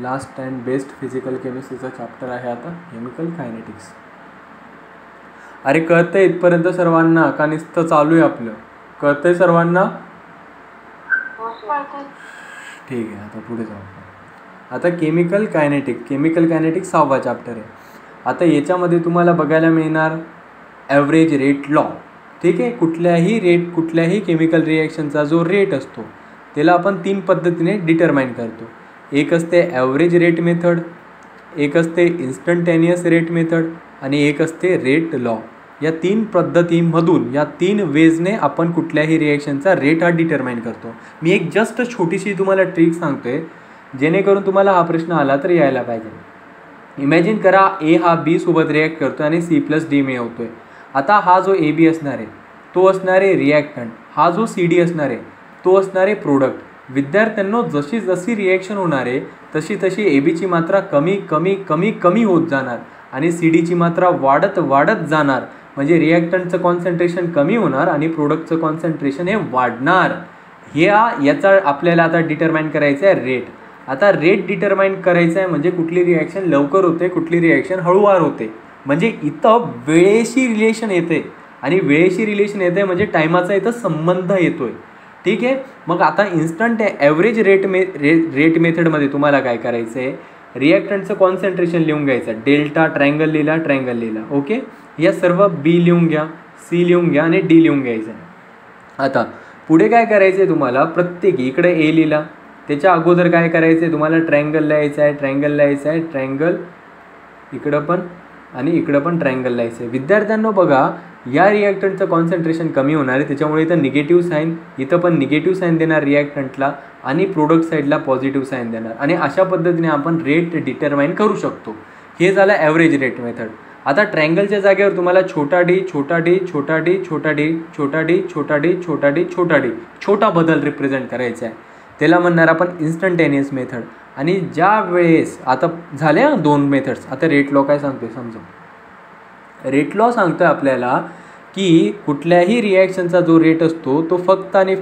लास्ट अँड बेस्ट फिजिकल केमिस्ट्रीचा चॅप्टर आहे आता केमिकल कायनेटिक्स. अरे कळतंय इथपर्यंत सर्वांना का नुसतं चालू आहे आपलं? कळतंय सर्वांना? ठीक आहे, आता पुढे जाऊ. आता केमिकल कायनेटिक 6वा चॅप्टर आहे. आता याच्यामध्ये तुम्हाला बघायला मिळणार ॲव्हरेज रेट लॉ. ठीक आहे, कुठल्याही केमिकल रिॲक्शनचा जो रेट असतो त्याला आपण 3 पद्धतीने डिटरमाइन करतो. एक असते ॲव्हरेज रेट मेथड, एक असते इन्स्टंटेनियस रेट मेथड आणि एक असते रेट लॉ. या 3 पद्धतीमधून, या 3 वेजने आपण कुठल्याही रिॲक्शनचा रेट हा डिटरमाइन करतो. मी एक जस्ट छोटीशी तुम्हाला ट्रिक सांगतोय जेणेकरून तुम्हाला हा प्रश्न आला तर यायला पाहिजे. इमॅजिन करा ए हा बी सोबत रिॲक्ट करतो आणि C+D मिळवतोय. आता हा जो AB असणार आहे तो असणार आहे रिॲक्टंट, हा जो CD असणार आहे तो असणार आहे प्रोडक्ट. विद्यार्थ्यांनो, जशी जशी रिॲक्शन होणार आहे तशी तशी ABची मात्रा कमी कमी कमी कमी होत जाणार आणि CDची मात्रा वाढत वाढत जाणार. म्हणजे रिॲक्टंटचं कॉन्सन्ट्रेशन कमी होणार आणि प्रोडक्टचं कॉन्सन्ट्रेशन हे वाढणार. याचा आपल्याला आता डिटरमाइन करायचं आहे रेट. आता रेट डिटरमाइन करायचं आहे म्हणजे कुठली रिॲक्शन लवकर होते, कुठली रिॲक्शन हळूवार होते. म्हणजे इथं वेळेशी रिलेशन येते आणि वेळेशी रिलेशन येते म्हणजे टायमाचा इथं संबंध येतोय. ठीक आहे, मग आता इन्स्टंट ॲव्हरेज रेट मेथडमध्ये तुम्हाला काय करायचं आहे, रिॲक्टंटचं कॉन्सन्ट्रेशन लिहून घ्यायचं. डेल्टा ट्रायंगल लिहिला. ओके, या सर्व B लिहून घ्या, C लिहून घ्या आणि D लिहून घ्यायचं आहे. आता पुढे काय करायचं आहे तुम्हाला, प्रत्येकी इकडे A लिहिला, त्याच्या अगोदर काय करायचं आहे तुम्हाला ट्रायंगल लिहायचं आहे. ट्रायंगल इकडं पण आणि इकडं पण ट्रायंगल लिहायचं आहे. विद्यार्थ्यांनो बघा, या रिॲक्टंटचं कॉन्सन्ट्रेशन कमी होणार आहे त्याच्यामुळे इथं निगेटिव्ह साईन, इथं पण निगेटिव्ह साईन देणार रिॲक्टंटला आणि प्रोडक्ट साईडला पॉझिटिव्ह साईन देणार आणि अशा पद्धतीने आपण रेट डिटरमाइन करू शकतो. हे झालं ॲव्हरेज रेट मेथड. आता ट्रायंगलच्या जागेवर तुम्हाला छोटा डी छोटा बदल रिप्रेझेंट करायचा आहे. त्याला म्हणणार आपण इन्स्टंटेनियस मेथड. आणि ज्या वेळेस आता झाल्या 2 मेथड्स, आता रेट लॉ काय सांगतोय समजा. रेट लॉ सांगतोय आपल्याला की कुठल्याही रिॲक्शनचा जो रेट असतो तो फक्त आणि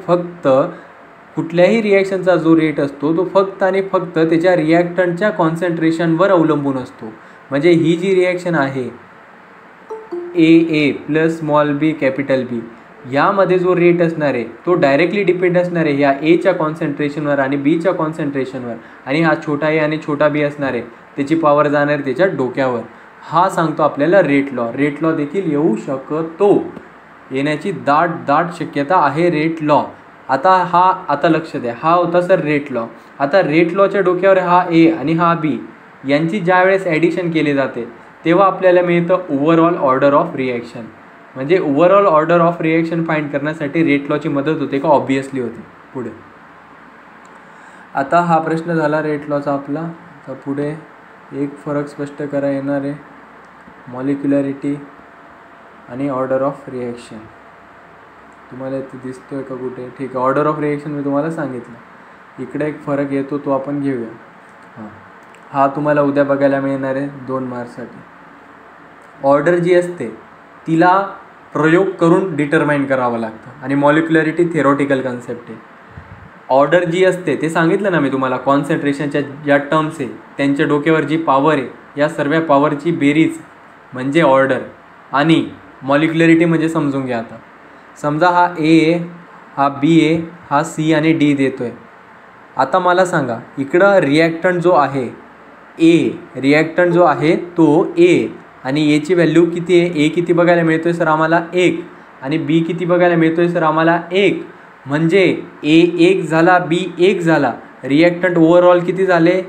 फक्त त्याच्या रिॲक्टंटच्या कॉन्सन्ट्रेशनवर अवलंबून असतो. म्हणजे ही जी रिॲक्शन आहे AA plus small b capital B, यामध्ये जो रेट असणार आहे तो डायरेक्टली डिपेंड असणार आहे ह्या Aच्या कॉन्सन्ट्रेशनवर आणि Bच्या कॉन्सन्ट्रेशनवर. आणि हा छोटा A आणि छोटा B असणार आहे त्याची पॉवर जाणार आहे त्याच्या डोक्यावर. हा सांगतो आपल्याला रेट लॉ. रेट लॉ देखील येऊ शकतो, येण्याची दाट शक्यता आहे रेट लॉ. आता लक्ष द्या, हा होता सर रेट लॉ. आता रेट लॉच्या डोक्यावर हा A आणि हा B यांची ज्या वेळेस ॲडिशन केली जाते तेव्हा आपल्याला मिळतं ओव्हरऑल ऑर्डर ऑफ रिॲक्शन. म्हणजे overall order of reaction find करण्यासाठी रेट लॉची मदत होते का? ऑब्वियसली होते. पुढे आता हा प्रश्न झाला रेट लॉचा आपला. तर पुढे एक फरक स्पष्ट करा येणार आहे, मॉलिक्युलॅरिटी आणि ऑर्डर ऑफ रिॲक्शन. तुम्हाला इथे दिसतोय का कुठे? ठीक आहे, ऑर्डर ऑफ रिॲक्शन मी तुम्हाला सांगितलं. इकडे एक फरक येतो तो आपण घेऊया. हा तुम्हाला उद्या बघायला मिळणार आहे 2 मार्क्ससाठी. ऑर्डर जी असते तिला प्रयोग करून डिटरमाइन करावं लागतं आणि मॉलिक्युलॅरिटी थेरॉटिकल कन्सेप्ट आहे. ऑर्डर जी असते ते सांगितलं ना मी तुम्हाला, कॉन्सन्ट्रेशनच्या ज्या टर्म्स आहे त्यांच्या डोक्यावर जी पॉवर आहे या सर्व पॉवरची बेरीज म्हणजे ऑर्डर. आणि मॉलिक्युलॅरिटी म्हणजे समजून घ्या. आता समजा हा A आहे, हा B आहे, हा C आणि D देतो आहे. आता मला सांगा इकडं रिॲक्टंट जो आहे तो A आणि Aची व्हॅल्यू किती आहे? A किती बघायला मिळतोय सर आम्हाला? 1. आणि B किती बघायला मिळतोय सर आम्हाला? 1. म्हणजे A 1 झाला, B 1 झाला. रिॲक्टंट ओव्हरऑल किती झाले?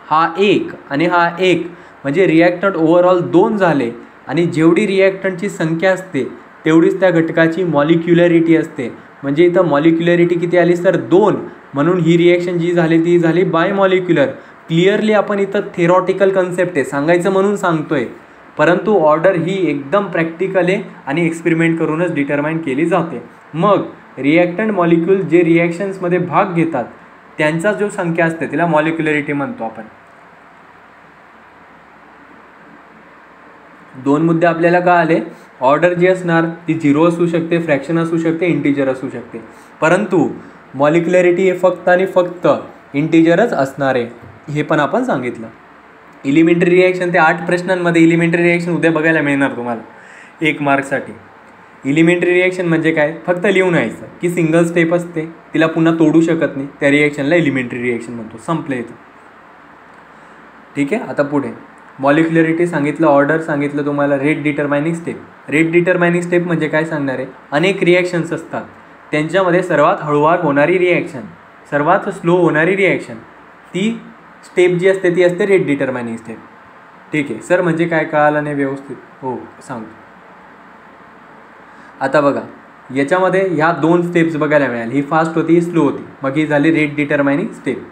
हा 1 आणि हा 1. म्हणजे रिॲक्टंट ओव्हरऑल 2 झाले. आणि जेवढी रिॲक्टंटची संख्या असते तेवढीच त्या घटकाची मॉलिक्युलॅरिटी असते. म्हणजे इथं मॉलिक्युलॅरिटी किती आली सर? 2. म्हणून ही रिॲक्शन जी झाली ती झाली बाय मॉलिक्युलर. क्लिअरली आपण इथं थेरॉटिकल कन्सेप्ट आहे सांगायचं म्हणून सांगतोय, परंतु ऑर्डर ही एकदम प्रॅक्टिकल आहे आणि एक्सपेरिमेंट करूनच डिटरमाइन केली जाते. मग रिॲक्टंट मॉलिक्यूल जे रिॲक्शन्समध्ये भाग घेतात त्यांचा जो संख्या असते तिला मॉलिक्युलॅरिटी म्हणतो आपण. 2 मुद्दे आपल्याला का आले? ऑर्डर जी असणार ती 0 असू शकते, फ्रॅक्शन असू शकते, इंटिजर असू शकते. परंतु मॉलिक्युलॅरिटी हे फक्त आणि फक्त इंटिजरच असणार आहे, हे पण आपण सांगितलं. एलिमेंटरी रिॲक्शन ते 8 प्रश्नांमध्ये एलिमेंटरी रिॲक्शन उद्या बघायला मिळणार तुम्हाला 1 मार्कसाठी. एलिमेंटरी रिॲक्शन म्हणजे काय, फक्त लिहून यायचं की सिंगल स्टेप असते, तिला पुन्हा तोडू शकत नाही, त्या रिॲक्शनला एलिमेंटरी रिॲक्शन म्हणतो. संपलं इथं. ठीक आहे. आता पुढे मॉलिक्युलरिटी सांगितलं, ऑर्डर सांगितलं तुम्हाला, रेट डिटरमायनिंग स्टेप. रेट डिटरमायनिंग स्टेप म्हणजे काय सांगणार आहे, अनेक रिॲक्शन्स असतात, त्यांच्यामध्ये सर्वात हळूवार होणारी रिॲक्शन, सर्वात स्लो होणारी रिॲक्शन, ती स्टेप जी असते ती असते रेट डिटरमायनिंग स्टेप. ठीक आहे सर, म्हणजे काय कळालं नाही व्यवस्थित? हो सांगतो. आता बघा याच्यामध्ये ह्या 2 स्टेप्स बघायला मिळाल्या, ही फास्ट होती, ही स्लो होती, मग ही झाली रेट डिटरमायनिंग स्टेप.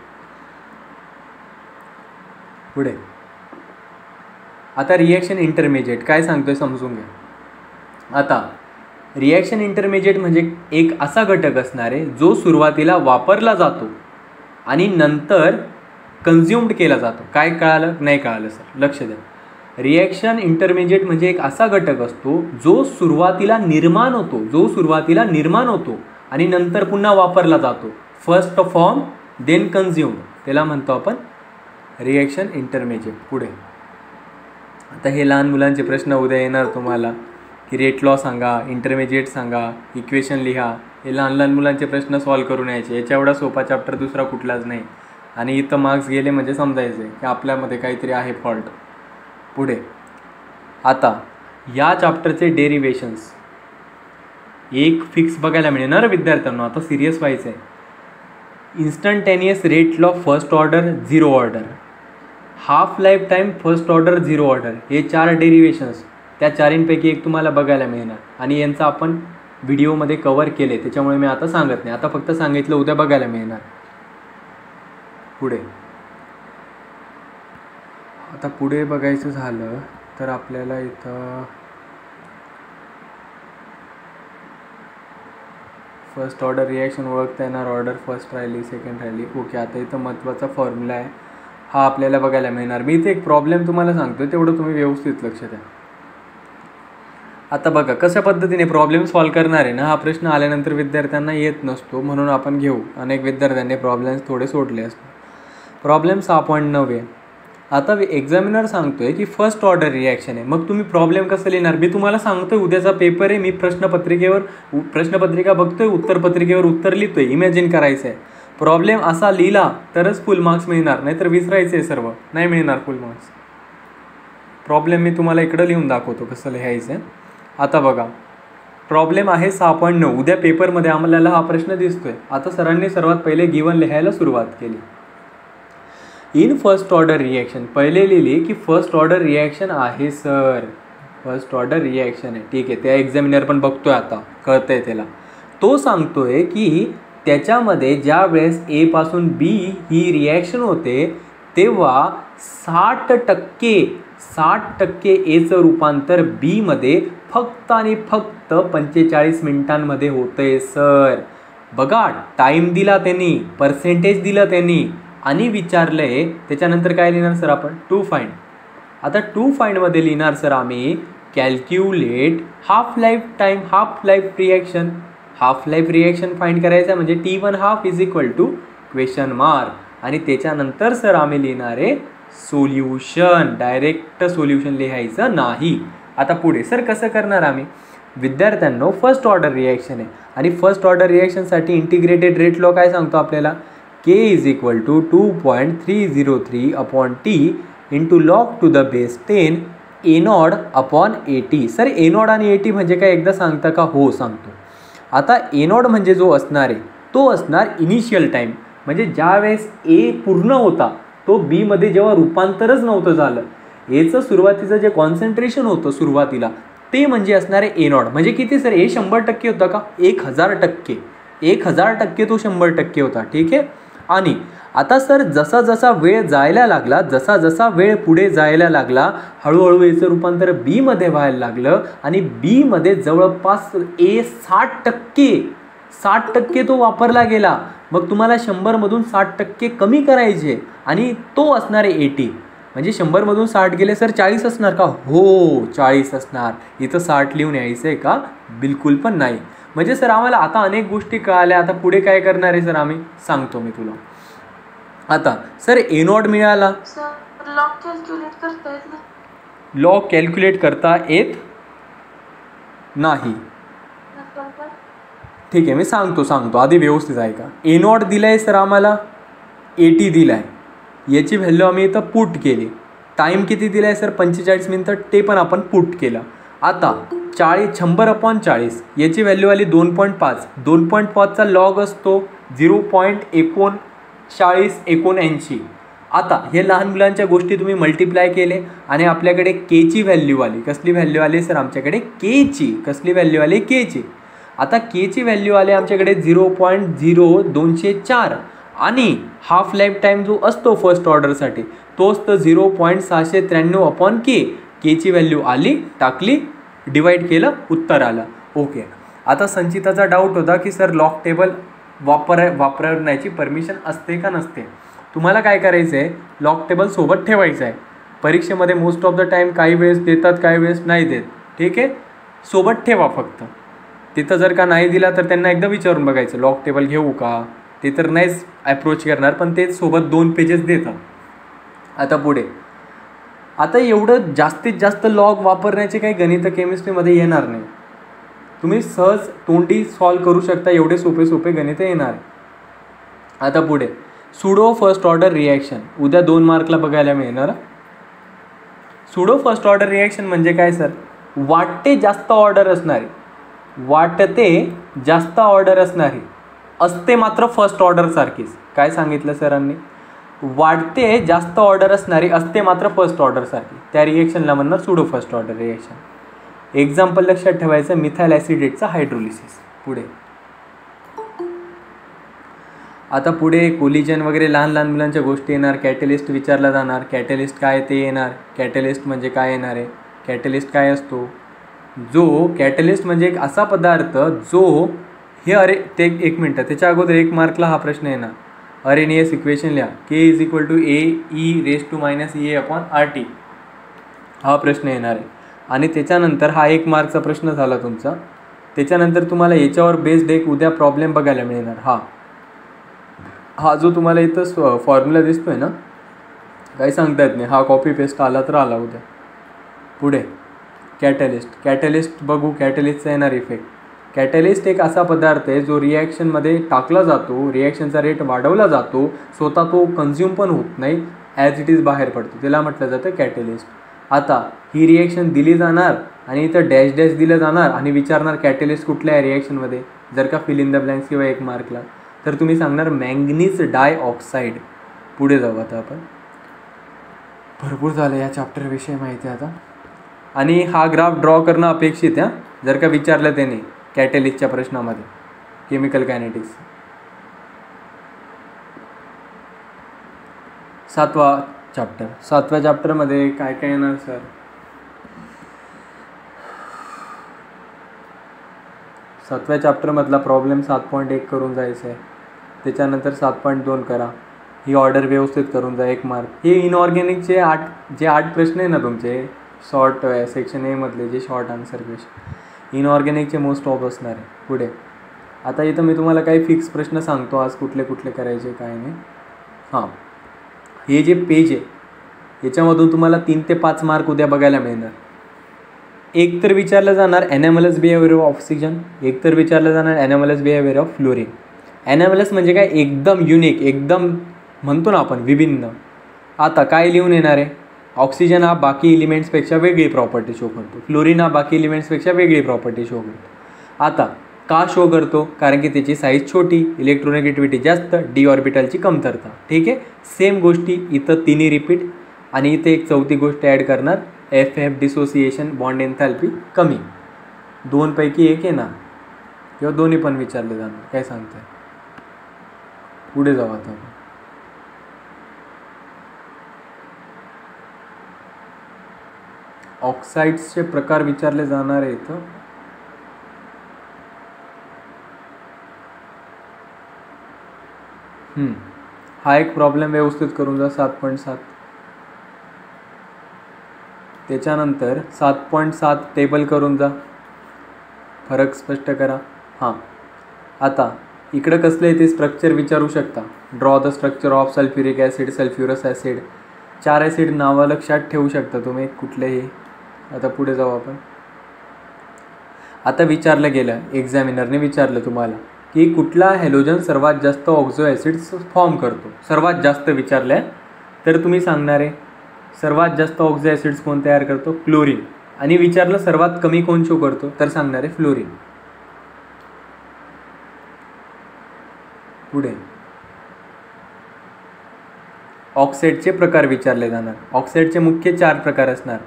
पुढे आता रिॲक्शन इंटरमिजिएट काय सांगतोय समजून घ्या. आता रिॲक्शन इंटरमिजिएट म्हणजे एक असा घटक असणार आहे जो सुरुवातीला वापरला जातो आणि नंतर कन्झ्युम्ड केला जातो. काय कळालं? नाही कळालं सर, लक्ष द्या. रिॲक्शन इंटरमिजिएट म्हणजे एक असा घटक असतो जो सुरुवातीला निर्माण होतो आणि नंतर पुन्हा वापरला जातो. फर्स्ट फॉर्म देन कन्झ्युम्ड, त्याला म्हणतो आपण रिॲक्शन इंटरमिजिएट. पुढे आता हे लहान मुलांचे प्रश्न उद्या येणार तुम्हाला की रेट लॉ सांगा, इंटरमिजिएट सांगा, इक्वेशन लिहा. हे लहान लहान मुलांचे प्रश्न सॉल्व करून यायचे. याच्या एवढा सोपा चॅप्टर दुसरा कुठलाच नाही. आणि इथं मार्क्स गेले म्हणजे समजायचे की आपल्यामध्ये काहीतरी आहे फॉल्ट. पुढे आता या चॅप्टरचे डेरिवेशन्स एक फिक्स बघायला मिळणार विद्यार्थ्यांना. आता सिरियस व्हायचं आहे. Instantaneous rate law first order, zero order, half life time first order, zero order, हे 4 डेरिवेशन्स, त्या 4पैकी एक तुम्हाला बघायला मिळणार. आणि यांचं आपण व्हिडिओमध्ये कवर केले, त्याच्यामुळे मी आता सांगत नाही, आता फक्त सांगितलं उद्या बघायला मिळणार. पुढे आता पुढे बघायचं झालं तर आपल्याला इथं फर्स्ट ऑर्डर रिॲक्शन ओळखता येणार, ऑर्डर फर्स्ट राहिली, सेकंड राहिली. ओके. आता इथं महत्त्वाचा फॉर्म्युला आहे, हा आपल्याला बघायला मिळणार. मी इथे एक प्रॉब्लेम तुम्हाला सांगतो, तेवढं तुम्ही व्यवस्थित लक्ष द्या. आता बघा कशा पद्धतीने प्रॉब्लेम सॉल्व करणार आहे ना, हा प्रश्न आल्यानंतर विद्यार्थ्यांना येत नसतो, म्हणून आपण घेऊ. अनेक विद्यार्थ्यांनी प्रॉब्लेम्स थोडे सोडले असतात. प्रॉब्लेम 6.9 आहे. आता एक्झामिनर सांगतोय की फर्स्ट ऑर्डर रिॲक्शन आहे, मग तुम्ही प्रॉब्लेम कसं लिहिणार? मी तुम्हाला सांगतोय उद्याचा पेपर आहे, मी प्रश्नपत्रिका बघतोय, उत्तरपत्रिकेवर उत्तर लिहितोय, इमॅजिन करायचं आहे. प्रॉब्लेम असा लिहिला तरच फुल मार्क्स मिळणार, नाहीतर विसरायचे सर्व, नाही मिळणार फुल मार्क्स. प्रॉब्लेम मी तुम्हाला इकडं लिहून दाखवतो कसं लिहायचं आहे. आता बघा प्रॉब्लेम आहे 6.9. उद्या पेपरमध्ये आम्हाला हा प्रश्न दिसतोय. आता सरांनी सर्वात पहिले गिवन लिहायला सुरुवात केली. इन फर्स्ट ऑर्डर रिॲक्शन पहिले लिहिली की फर्स्ट ऑर्डर रिॲक्शन आहे सर, फर्स्ट ऑर्डर रिॲक्शन आहे. ठीक आहे, त्या एक्झामिनर पण बघतोय, आता कळतंय त्याला. तो सांगतोय की त्याच्यामध्ये ज्या वेळेस ए पासून बी ही रिॲक्शन होते तेव्हा 60% एचं रूपांतर बीमध्ये फक्त आणि फक्त 45 मिनिटांमध्ये होतंय सर. बघा टाईम दिला त्यांनी, पर्सेंटेज दिलं त्यांनी आणि विचारलंय. त्याच्यानंतर काय लिहिणार सर आपण? To find. आता टू फाइंडमध्ये लिहिणार सर आम्ही calculate half life time, half life reaction. Half life reaction find करायचं म्हणजे T1 half is equal to question mark. आणि त्याच्यानंतर सर आम्ही लिहिणार आहे सोल्युशन. डायरेक्ट सोल्युशन लिहायचं नाही. आता पुढे सर कसं करणार आम्ही? विद्यार्थ्यांनो फर्स्ट ऑर्डर रिॲक्शन आहे आणि फर्स्ट ऑर्डर रिॲक्शनसाठी इंटिग्रेटेड रेट लॉ काय सांगतो आपल्याला? K is equal to 2.303/T into log to the base 10 A0/AT. Sir A0 आणि AT म्हणजे काय एकदा सांगता का? हो सांगतो. आता A0 म्हणजे जो असणार आहे तो असणार इनिशियल टाईम, म्हणजे ज्या वेळेस ए पूर्ण होता तो बीमध्ये जेव्हा रूपांतरच नव्हतं झालं, एचं सुरुवातीचं जे कॉन्सन्ट्रेशन होतं सुरुवातीला ते म्हणजे असणार आहे A0. म्हणजे किती सर? ए 100% होता का? 1000%. 1000% तो 100% होता. ठीक आहे. आणि आता सर जसा जसा वेळ जायला लागला, जसा जसा वेळ पुढे जायला लागला, हळूहळू याचं रूपांतर बीमध्ये व्हायला लागलं आणि बीमध्ये जवळपास 60% तो वापरला गेला. मग तुम्हाला 100मधून 60% कमी करायचे आणि तो असणार आहे 80. म्हणजे 100मधून 60 गेले सर 40 असणार का? हो 40 असणार. इथं 60 लिहून यायचं आहे का? बिलकुल पण नाही. म्हणजे सर आम्हाला आता अनेक गोष्टी कळाल्या. आता पुढे काय करणार आहे सर आम्ही? सांगतो मी तुला. आता सर A0 मिळाला, लॉग कॅल्क्युलेट करता येत नाही. लॉग कॅल्क्युलेट करता येत नाही. ठीक आहे, मी सांगतो आधी व्यवस्थित आहे का. ए नॉट दिला आहे सर आम्हाला 80 दिला आहे, याची व्हॅल्यू आम्ही इथं पुट केली. टाईम किती दिला आहे सर 45 मिनटं, ते पण आपण पुट केलं. आता 100/40 याची व्हॅल्यू आली 2.5. 2.5चा लॉग असतो 0.3979. आता हे लहान मुलांच्या गोष्टी तुम्ही मल्टिप्लाय केले आणि आपल्याकडे केची व्हॅल्यू आली. कसली व्हॅल्यू आली सर आमच्याकडे? केची. कसली व्हॅल्यू आली? केची. आता केची व्हॅल्यू आली आमच्याकडे 0.0204 आणि हाफ लाईफ टाईम जो असतो फर्स्ट ऑर्डरसाठी तो असतो 0.693/K. केची व्हॅल्यू आली, टाकली, डिवाईड केलं, उत्तर आलं. ओके. आता संचिताचा डाऊट होता की सर लॉग टेबल वापरण्याची परमिशन असते का नसते. तुम्हाला काय करायचं आहे, लॉग टेबल सोबत ठेवायचं आहे. परीक्षेमध्ये मोस्ट ऑफ द टाईम काही वेळेस देतात, काही वेळेस नाही देत. ठीक आहे, सोबत ठेवा फक्त. तिथं जर का नाही दिला तर त्यांना एकदा विचारून बघायचं लॉग टेबल घेऊ का. ते तर नाहीच ॲप्रोच करणार, पण ते सोबत 2 पेजेस देतात. आता पुढे, आता एवढं जास्तीत जास्त लॉग वापरण्याचे काही गणित केमिस्ट्रीमध्ये येणार नाही. तुम्ही सहज तोंडी सॉल्व करू शकता, एवढे सोपे गणित येणार. आता पुढे सुडो फर्स्ट ऑर्डर रिॲक्शन उद्या 2 मार्कला बघायला मिळणार. सुडो फर्स्ट ऑर्डर रिॲक्शन म्हणजे काय सर? वाटते जास्त ऑर्डर असणारी असते मात्र फर्स्ट ऑर्डर सारखीच. काय सांगितलं सरांनी? वाढते जास्त ऑर्डर असणारी असते मात्र फर्स्ट ऑर्डर सारखी. त्या रिएक्शनला म्हणणार pseudo first order reaction. Example लक्षात ठेवायचं, मिथाइल ॲसिडेटचा हायड्रोलिसिस. पुढे आता पुढे कोलिजन वगैरे लहान मुलांच्या गोष्टी येणार. कॅटलिस्ट विचारला जाणार. कॅटलिस्ट काय ते येणार. कॅटलिस्ट म्हणजे काय येणार आहे. कॅटलिस्ट काय असतो? जो कॅटलिस्ट म्हणजे एक असा पदार्थ जो हे ते 1 मिनटं त्याच्या अगोदर 1 मार्कला हा प्रश्न येणार. अरेनियस इक्वेशन लिहा. K=AE⁻⁸ हा प्रश्न येणार आहे. आणि त्याच्यानंतर हा 1 मार्कचा प्रश्न झाला तुमचा. त्याच्यानंतर तुम्हाला याच्यावर बेस्ड एक उद्या प्रॉब्लेम बघायला मिळणार. हा जो तुम्हाला इथं फॉर्म्युला दिसतोय ना, काही सांगता येत नाही, हा कॉपी पेस्ट आला तर आला उद्या. पुढे कॅटलिस्ट बघू. कॅटलिस्टचा येणार इफेक्ट. कॅटलिस्ट एक असा पदार्थ आहे जो रिॲक्शनमध्ये टाकला जातो, रिॲक्शनचा रेट वाढवला जातो, स्वतः तो कन्झ्युम पण होत नाही, ॲज इट इज बाहेर पडतो, त्याला म्हटलं जातं कॅटलिस्ट. आता ही रिॲक्शन दिली जाणार आणि इथं डॅश दिलं जाणार आणि विचारणार कॅटलिस्ट कुठल्या आहे रिॲक्शनमध्ये. जर का फिल इन द ब्लँक्स किंवा 1 मार्कला तर तुम्ही सांगणार मँगनीज डायऑक्साईड. पुढे जाऊ आता आपण. भरपूर झालं या चॅप्टरविषयी माहिती आता. आणि हा ग्राफ ड्रॉ करणं अपेक्षित आहे जर का विचारलं त्याने कॅटलिस्टच्या प्रश्नामध्ये केमिकल कायनेटिक्स. 7वा चॅप्टर. 7व्या चॅप्टरमध्ये काय काय येणार सर? 7व्या चॅप्टरमधला प्रॉब्लेम 7.1 करून जायचं आहे. त्याच्यानंतर 7.2 करा. ही ऑर्डर व्यवस्थित करून जा, 1 मार्क. हे इनऑर्गॅनिकचे 8 प्रश्न आहे ना तुमचे शॉर्ट सेक्शन एमधले, जे शॉर्ट आन्सर क्वेश्चन इनऑर्गॅनिकचे मोस्ट ऑफ असणार आहे. पुढे आता इथं मी तुम्हाला काही फिक्स प्रश्न सांगतो आज कुठले करायचे काय नाही. हे जे पेज आहे याच्यामधून तुम्हाला 3 ते 5 मार्क उद्या बघायला मिळणार. एक तर विचारलं जाणार ॲनॅमलस बिहेवियर ऑफ ऑक्सिजन, एक तर विचारलं जाणार ॲनॅमलस बिहेवियर ऑफ फ्लोरीन. ॲनॅमलस म्हणजे काय? एकदम युनिक, एकदम म्हणतो ना आपण विभिन्न. आता काय लिहून येणार आहे? ऑक्सिजन हा बाकी एलिमेंट्सपेक्षा वेगळी प्रॉपर्टी शो करतो, फ्लोरीन हा बाकी एलिमेंट्सपेक्षा वेगळी प्रॉपर्टी शो करतो. आता का शो करतो? कारण की त्याची साईज छोटी, इलेक्ट्रोनेगेटिव्हिटी जास्त, डी ऑर्बिटलची कमतरता. ठीक आहे, सेम गोष्टी इथं तिन्ही रिपीट. आणि इथे एक 4थी गोष्ट ॲड करणार, FF डिसोसिएशन बॉन्ड एन्थॅल्पी कमी. 2 पैकी 1 येणार किंवा दोन्ही पण विचारले जाणार. काय सांगताय? पुढे जाऊ आता. ऑक्साईड्सचे प्रकार विचारले जाणार आहे इथं. हा एक प्रॉब्लेम व्यवस्थित करून जा. 7.7. त्याच्यानंतर 7.7 टेबल करून जा, फरक स्पष्ट करा. आता इकडं कसलं आहे ते स्ट्रक्चर विचारू शकता. Draw the structure of sulphuric acid, sulphurous acid. 4 acid नावं लक्षात ठेवू शकता तुम्ही कुठलेही. आता पुढे जाऊ आपण. आता विचारलं गेलं, एक्झामिनरने विचारलं तुम्हाला की कुठला हॅलोजन सर्वात जास्त ऑक्झो ॲसिड्स फॉर्म करतो, सर्वात जास्त विचारलं आहे, तर तुम्ही सांगणार आहे सर्वात जास्त ऑक्झो ॲसिड्स कोण तयार करतो? क्लोरीन. आणि विचारलं सर्वात कमी कोण शो करतो, तर सांगणार आहे फ्लोरीन. पुढे ऑक्साईडचे प्रकार विचारले जाणार. ऑक्साईडचे मुख्य 4 प्रकार असणार.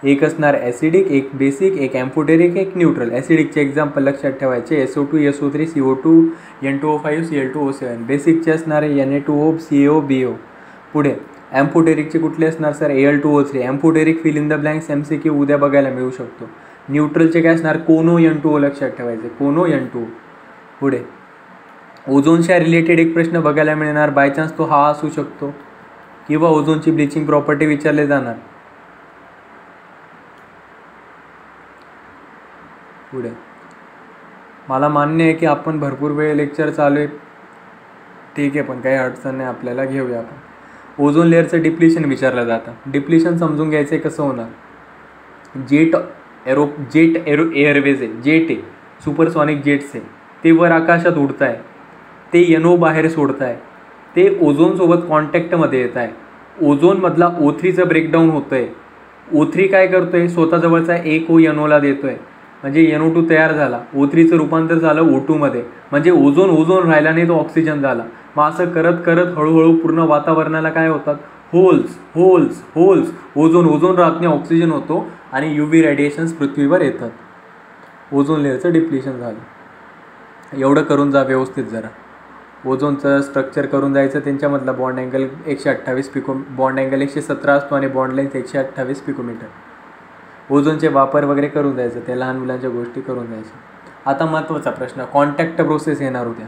एक असणार ॲसिडिक, एक बेसिक, एक ॲम्फोटेरिक, एक न्यूट्रल. ॲसिडिकचे एक्झाम्पल लक्षात ठेवायचे SO2, SO3, CO2, N2O5, Cl2O7. बेसिकचे असणारे Na2O, CaO, BO. पुढे ॲम्फोटेरिकचे कुठले असणार sir? Al2O3. Amphoteric fill in the blanks MCQ उद्या बघायला मिळू शकतो. न्यूट्रलचे काय असणार? कोनो N2O लक्षात ठेवायचे, कोनो N2O. पुढे ओझोनच्या रिलेटेड एक प्रश्न बघायला मिळणार, बाय चान्स तो हा असू शकतो, किंवा ओझोनची ब्लिचिंग प्रॉपर्टी विचारले जाणार. पुढे मला मान्य आहे की आपण भरपूर वेळ लेक्चर चालू आहे, ठीक आहे, पण काही अडचण नाही, आपल्याला घेऊया आपण. ओझोन लेअरचं डिप्लिशन विचारलं जातं. डिप्लिशन समजून घ्यायचं आहे कसं होणार. जेट एअरवेज आहे, जेट आहे, सुपरसॉनिक जेट्स आहे, ते वर आकाशात उडत आहे, ते NO बाहेर सोडत आहे, ते ओझोनसोबत कॉन्टॅक्टमध्ये येत आहे. ओझोनमधला O3चं ब्रेकडाऊन होतं आहे. O3 काय करतो आहे? स्वतःजवळचा एक NOला देतो आहे, म्हणजे NO2 तयार झाला, O3चं रूपांतर झालं O2मध्ये, म्हणजे ओझोन राहिला नाही, तो ऑक्सिजन झाला. मग असं करत करत हळूहळू पूर्ण वातावरणाला काय होतात? होल्स. ओझोन राहत नाही, ऑक्सिजन होतो आणि UV रेडिएशन्स पृथ्वीवर येतात. ओझोन लेअरचं डिप्लिशन झालं. एवढं करून जा व्यवस्थित जरा. ओझोनचं स्ट्रक्चर करून जायचं. त्यांच्यामधला बॉन्ड अँगल 128 बॉन्ड अँगल 117 असतो आणि बॉन्ड लेंथ 128 पिकोमीटर. ओझोनचे वापर वगैरे करून जायचं, त्या लहान मुलांच्या गोष्टी करून जायच्या. आता महत्त्वाचा प्रश्न, कॉन्टॅक्ट प्रोसेस येणार होत्या.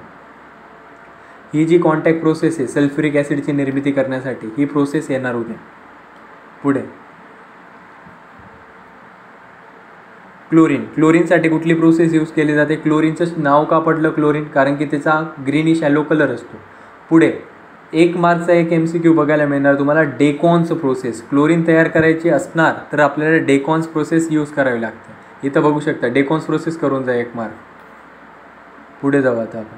ही जी कॉन्टॅक्ट प्रोसेस आहे सल्फ्युरिक ॲसिडची निर्मिती करण्यासाठी, ही प्रोसेस येणार होत्या. पुढे क्लोरीनसाठी कुठली प्रोसेस यूज केली जाते? क्लोरीनचं नाव का पडलं क्लोरीन? कारण की त्याचा ग्रीनिश येलो कलर असतो. पुढे 1 मार्कचा एक MCQ बघायला मिळणार तुम्हाला, डेकॉन्स प्रोसेस. क्लोरीन तयार करायची असणार तर आपल्याला डेकॉन्स प्रोसेस यूज करावी लागते. इथं बघू शकता, डेकॉन्स प्रोसेस करून जा 1 मार्क. पुढे जाऊ आता आपण.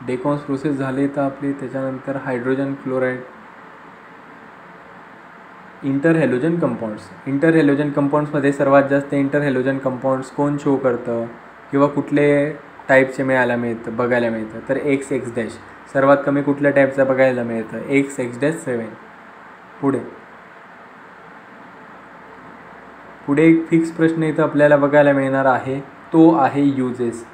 डेकॉन्स प्रोसेस झाली तर आपली त्याच्यानंतर हायड्रोजन क्लोराईड, इंटरहॅलोजन कंपाऊंड्समध्ये सर्वात जास्त इंटरहॅलोजन कंपाऊंड्स कोण शो करतं किंवा कुठले टाईपचे बघायला मिळतं? तर XX-. सर्वात कमी कुठल्या टाईपचं बघायला मिळतं? XX-7. पुढे एक फिक्स प्रश्न इथं आपल्याला बघायला मिळणार आहे, तो आहे युजेस.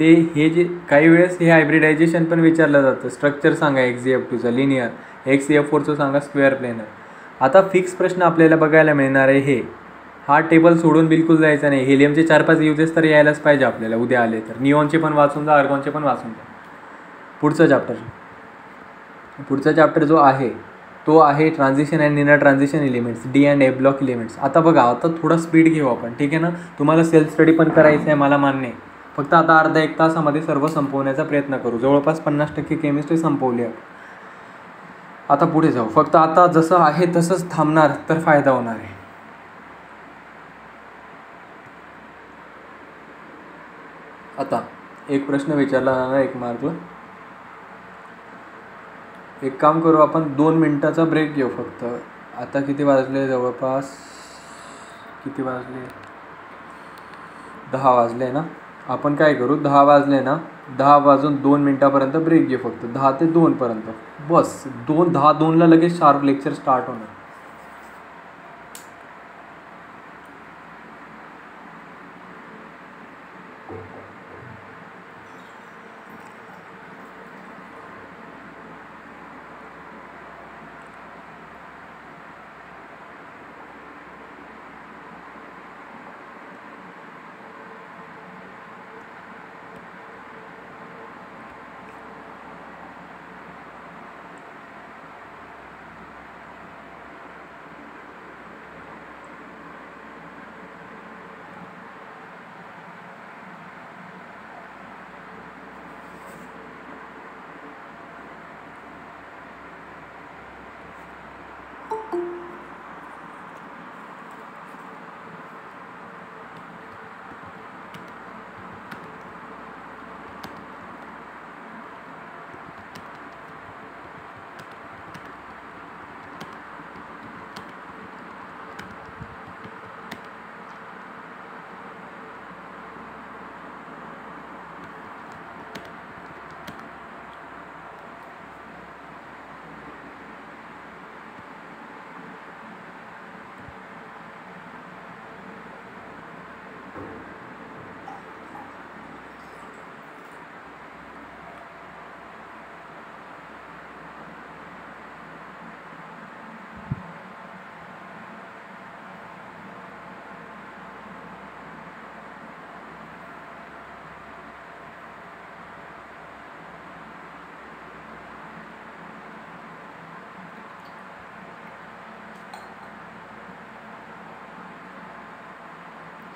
हे जे काही वेळेस हे हायब्रिडायझेशन पण विचारलं जातं. स्ट्रक्चर सांगा XeF2चं लिनियर, XeF4चं सांगा स्क्वेअर प्लेनर. आता फिक्स प्रश्न आपल्याला बघायला मिळणार आहे. हा टेबल सोडून बिलकुल जायचा नाही. हेलियमचे 4-5 युजेस तर यायलाच पाहिजे आपल्याला उद्या आले तर. निऑनचे पण वाचून जा, आर्गॉनचे पण वाचून जा. पुढचा चॅप्टर जो आहे तो आहे transition and inner transition elements, D and F block elements. आता बघा, आता थोडा स्पीड घेऊ आपण, ठीक आहे ना. तुम्हाला सेल्फ स्टडी पण करायचं आहे, मला मान्य आहे. फक्त आता अर्धा 1 तासामध्ये सर्व संपवण्याचा प्रयत्न करू. जवळपास 50% केमिस्ट्री संपवली आहे. आता पुढे जाऊ. फक्त आता जसं आहे तसंच थांबणार तर फायदा होणार आहे. आता एक प्रश्न विचारला जाणार 1 मार्कला. एक काम करू आपण, 2 मिनिटाचा ब्रेक घेऊ फक्त. आता किती वाजले? जवळपास किती वाजले? 10 वाजले ना. आपण काय करू, 10 वाजले ना, 10 वाजून 2 मिनिटापर्यंत ब्रेक घेऊ फक्त. 10 ते 2 पर्यंत बस. 10-2ला लगेच शार्प लेक्चर स्टार्ट होणार.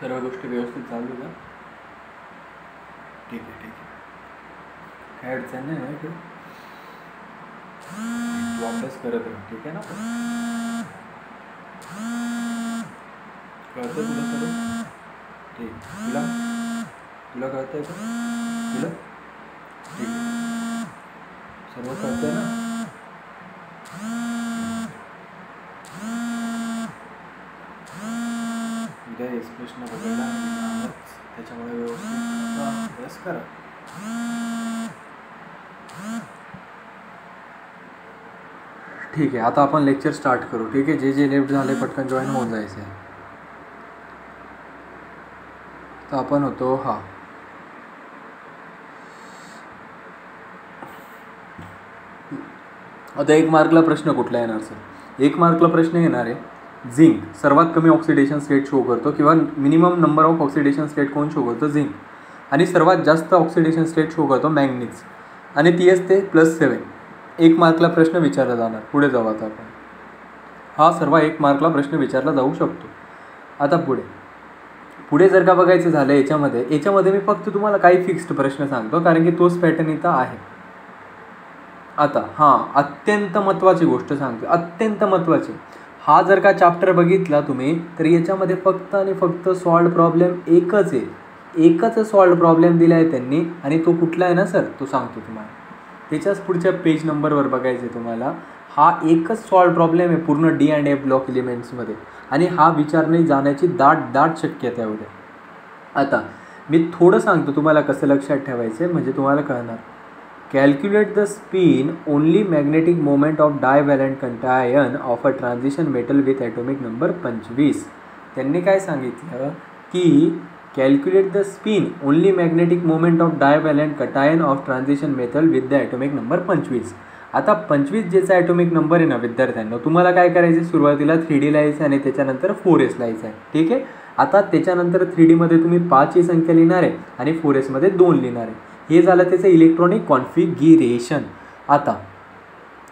सर्व गोष्टी व्यवस्थित चालू का? ठीक आहे काय अडचण नाही ना इकडे. तू अभ्यास करत राह, ठीक आहे ना? कळतं तुला सर्व? ठीक. तुला कळतंय का? तुला ठीक आहे, सर्व कळतंय ना? उद्या हेच प्रश्न बघायला त्याच्यामुळे व्यवस्थित अभ्यास करा. ठीक आहे, आता आपण लेक्चर स्टार्ट करू. ठीक आहे, जे लेफ्ट झाले पटकन जॉईन होऊन जायचं आहे. तर आपण होतो आता 1 मार्कला प्रश्न कुठला येणार सर? 1 मार्कला प्रश्न येणार आहे झिंक सर्वात कमी ऑक्सिडेशन स्टेट शो करतो किंवा minimum number of oxidation state कोण शो करतो? झिंक. आणि सर्वात जास्त ऑक्सिडेशन स्टेट शो करतो मॅंगनीज आणि ती असते +7. 1 मार्कला प्रश्न विचारला जाणार. पुढे जाऊ आता आपण. हा सर्व 1 मार्कला प्रश्न विचारला जाऊ शकतो. आता पुढे जर का बघायचं झालं याच्यामध्ये मी फक्त तुम्हाला काही फिक्स्ड प्रश्न सांगतो कारण की तोच पॅटर्न इथं आहे. आता अत्यंत महत्त्वाची गोष्ट सांगतो, अत्यंत महत्त्वाची. हा जर का चॅप्टर बघितला तुम्ही तर याच्यामध्ये फक्त आणि फक्त सॉल्व्ड प्रॉब्लेम एकच सॉल्व्ड प्रॉब्लेम दिला आहे त्यांनी आणि तो कुठला आहे ना सर? तो सांगतो तुम्हाला. त्याच्याच पुढच्या पेज नंबरवर बघायचं आहे तुम्हाला. हा एकच सॉल्व्ड प्रॉब्लेम आहे पूर्ण D and F ब्लॉक एलिमेंट्समध्ये आणि हा विचारणे जाण्याची दाट शक्यता आहे उद्या. आता मी थोडं सांगतो तुम्हाला कसं लक्षात ठेवायचं आहे म्हणजे तुम्हाला कळणार. Calculate the spin only magnetic moment of divalent cation of a transition metal with atomic number 25. त्यांनी काय सांगितलं की calculate the spin only magnetic moment of divalent cation of transition metal with the atomic number 25. आता 25 ज्याचा atomic number आहे ना विद्यार्थ्यांना, तुम्हाला काय करायचं? सुरुवातीला 3D लिहायचं आणि त्याच्यानंतर 4s लिहायचं आहे. ठीक आहे. आता त्याच्यानंतर 3Dमध्ये तुम्ही 5 ही संख्या लिहिणार आहे आणि 4sमध्ये 2 लिहिणार आहे. हे झालं त्याचं इलेक्ट्रॉनिक कॉन्फिगिरेशन. आता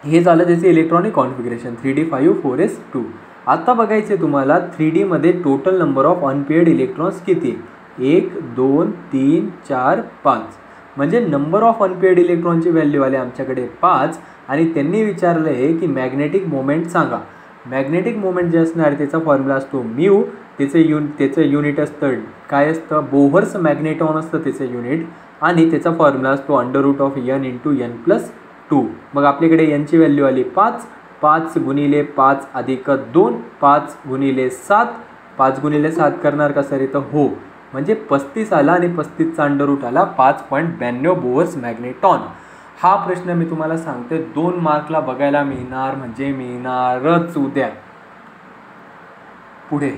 हे झालं त्याचं इलेक्ट्रॉनिक कॉन्फिगरेशन 3D 5 4s 2. आता बघायचं आहे तुम्हाला 3Dमध्ये total number of unpaired electrons किती? 1 2 3 4 5. म्हणजे नंबर ऑफ अनपेअर्ड इलेक्ट्रॉनची व्हॅल्यू आली आमच्याकडे 5 आणि त्यांनी विचारलं आहे की मॅग्नेटिक मोमेंट सांगा. मॅग्नेटिक मोमेंट जे असणार त्याचा फॉर्म्युला असतो म्यू. त्याचं युनिट असतं काय असतं? बोहर्स मॅग्नेटॉन असतं त्याचं युनिट आणि त्याचा फॉर्म्युला असतो √n × n+2. मग आपल्याकडे यांची व्हॅल्यू आली 5. 5 × 5 + 2 5 × 7. 5 × 7 करणार का सर इथं? हो. म्हणजे 35 आला आणि 35चा √ आला 5.92 बोहर्स मॅग्नेटॉन. हा प्रश्न मी तुम्हाला सांगते 2 मार्कला बघायला मिळणार म्हणजे मिळणारच उद्या. पुढे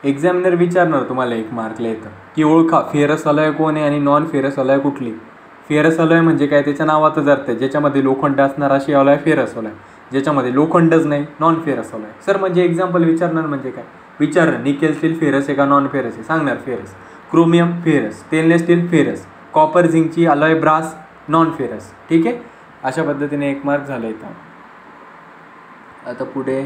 एक्झामिनर विचारणार तुम्हाला 1 मार्कला येतं की ओळखा फेरस अलॉय कोण आहे आणि नॉन फेरस अलॉय कुठली? फेरस अलॉय म्हणजे काय? त्याच्या नावातच अर्थ आहे. ज्याच्यामध्ये लोखंड असणार अशी अलॉय फेरस अलॉय, ज्याच्यामध्ये लोखंडच नाही नॉन फेरस अलॉय. सर म्हणजे एक्झाम्पल विचारणार म्हणजे काय? विचारणार निकेल स्टील फेरस आहे का नॉन फेरस आहे? सांगणार ferrous. Chromium ferrous, stainless steel ferrous, copper झिंकची अलॉय ब्रास नॉन फेरस. ठीक आहे, अशा पद्धतीने 1 मार्क झालं इथं. आता पुढे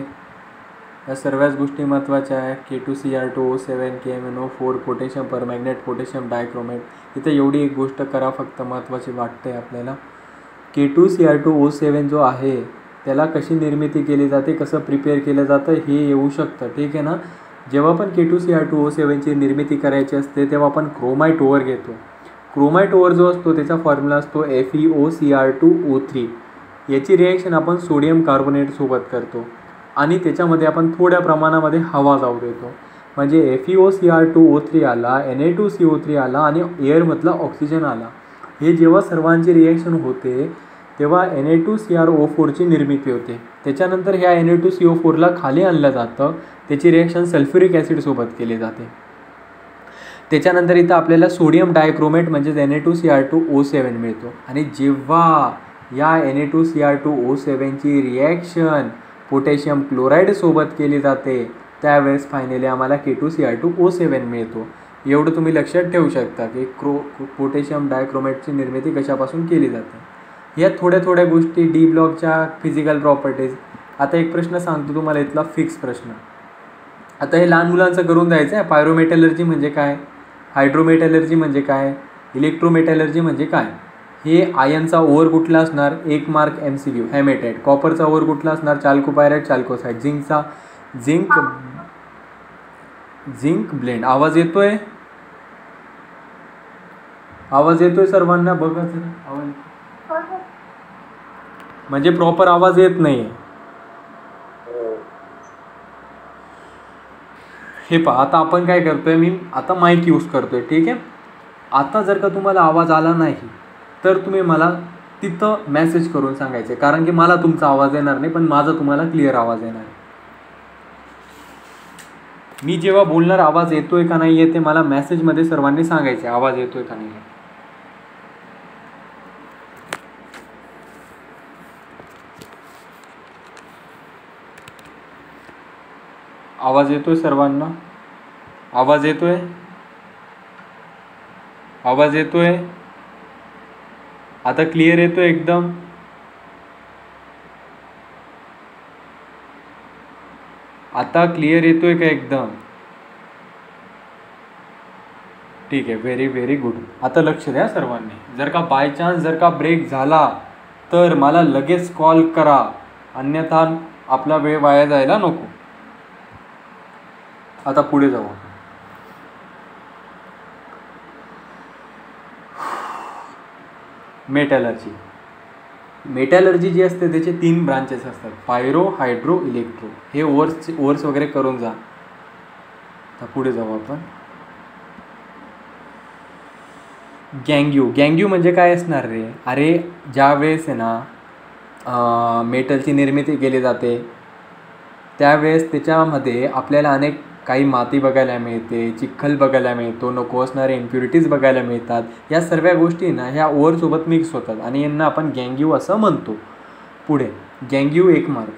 या सर्वच गोष्टी महत्त्वाच्या आहे. K2Cr2O7 KMnO4 potassium परमॅग्नेट potassium dichromate. इथं एवढी एक गोष्ट करा फक्त महत्त्वाची वाटते आपल्याला. K2Cr2O7 जो आहे त्याला कशी निर्मिती केली जाते, कसं प्रिपेअर केलं जातं हे येऊ शकतं. ठीक आहे ना. जेव्हा पण K2Cr2O7ची निर्मिती करायची असते तेव्हा आपण क्रोमाइट ओव्हर घेतो. क्रोमाइट ओव्हर जो असतो त्याचा फॉर्म्युला असतो FeOCr2O3. याची रिॲक्शन आपण सोडियम कार्बोनेटसोबत करतो आणि त्याच्यामध्ये आपण थोड्या प्रमाणामध्ये हवा जाऊ देतो. म्हणजे FeOCr2O3 आला, Na2CO3 आला आणि एअरमधला ऑक्सिजन आला. हे जेव्हा सर्वांची रिॲक्शन होते तेव्हा Na2CrO4ची निर्मिती होते. त्याच्यानंतर ह्या Na2CO4ला खाली आणलं जातं, त्याची रिॲक्शन सल्फ्युरिक ॲसिडसोबत केली जाते. त्याच्यानंतर इथं आपल्याला सोडियम डायक्रोमेट म्हणजेच Na2Cr2O7 मिळतो आणि जेव्हा या Na2Cr2O7ची रिॲक्शन पोटॅशियम क्लोराईडसोबत केली जाते त्यावेळेस फायनली आम्हाला K2Cr2O7 मिळतो. एवढं तुम्ही लक्षात ठेवू शकता की पोटॅशियम डायक्रोमेटची निर्मिती कशापासून केली जाते. या थोड्या थोड्या गोष्टी डी ब्लॉकच्या फिजिकल प्रॉपर्टीज. आता एक प्रश्न सांगतो तुम्हाला, इथला फिक्स प्रश्न. आता हे लहान मुलांचं करून द्यायचं आहे. पायरोमेटॅलर्जी म्हणजे काय, हायड्रोमेटॅलर्जी म्हणजे काय, इलेक्ट्रोमेटॅलर्जी म्हणजे काय. हे आयनचा ओव्हर कुठला असणार, 1 मार्क MCQ हेमेटाइट. कॉपरचा ओव्हर कुठला असणार, चाल्कोपायराइट चाल्कोसाइट. झिंकचा झिंक ब्लेंड. आवाज येतोय, आवाज येतोय सर्वांना, बघा जरा आवाज, म्हणजे प्रॉपर आवाज येत नाही. हे पहा, आता आपण काय करतोय, मी आता माईक यूज करतोय, ठीक आहे. आता जर का तुम्हाला आवाज आला नाही तर तुम्ही मला तिथं मेसेज करून सांगायचे, कारण की मला तुमचा आवाज येणार नाही, पण माझा तुम्हाला क्लिअर आवाज येणार आहे. मी जेव्हा बोलणार आवाज येतोय का नाही येते मला मेसेजमध्ये सर्वांनी सांगायचे, आवाज येतोय का नाही. आवाज येतोय सर्वांना, आवाज येतोय, आवाज येतोय, आता क्लिअर येतोय एकदम. आता क्लिअर येतोय का एकदम, ठीक आहे, व्हेरी व्हेरी गुड. आता लक्ष द्या सर्वांनी, जर का बाय चान्स जर का ब्रेक झाला तर मला लगेच कॉल करा, अन्यथा आपला वेळ वाया जायला नको. आता पुढे जाऊ. मेटॅलर्जी. मेटॅलर्जी जी असते त्याचे 3 ब्रांचेस असतात, पायरो, हायड्रो, इलेक्ट्रो. हे ओव्हर्स वगैरे करून जा. आता पुढे जाऊ आपण. गँग्यू म्हणजे काय असणार रे, अरे ज्या वेळेस आहे ना मेटलची निर्मिती केली जाते त्यावेळेस त्याच्यामध्ये आपल्याला अनेक काही माती बघायला मिळते, चिखल बघायला मिळतो, नको असणारे इम्प्युरिटीज बघायला मिळतात. या सर्व गोष्टी ना ह्या ओव्हरसोबत मिक्स होतात आणि यांना आपण गँग्यू असं म्हणतो. पुढे गँग्यू 1 मार्क.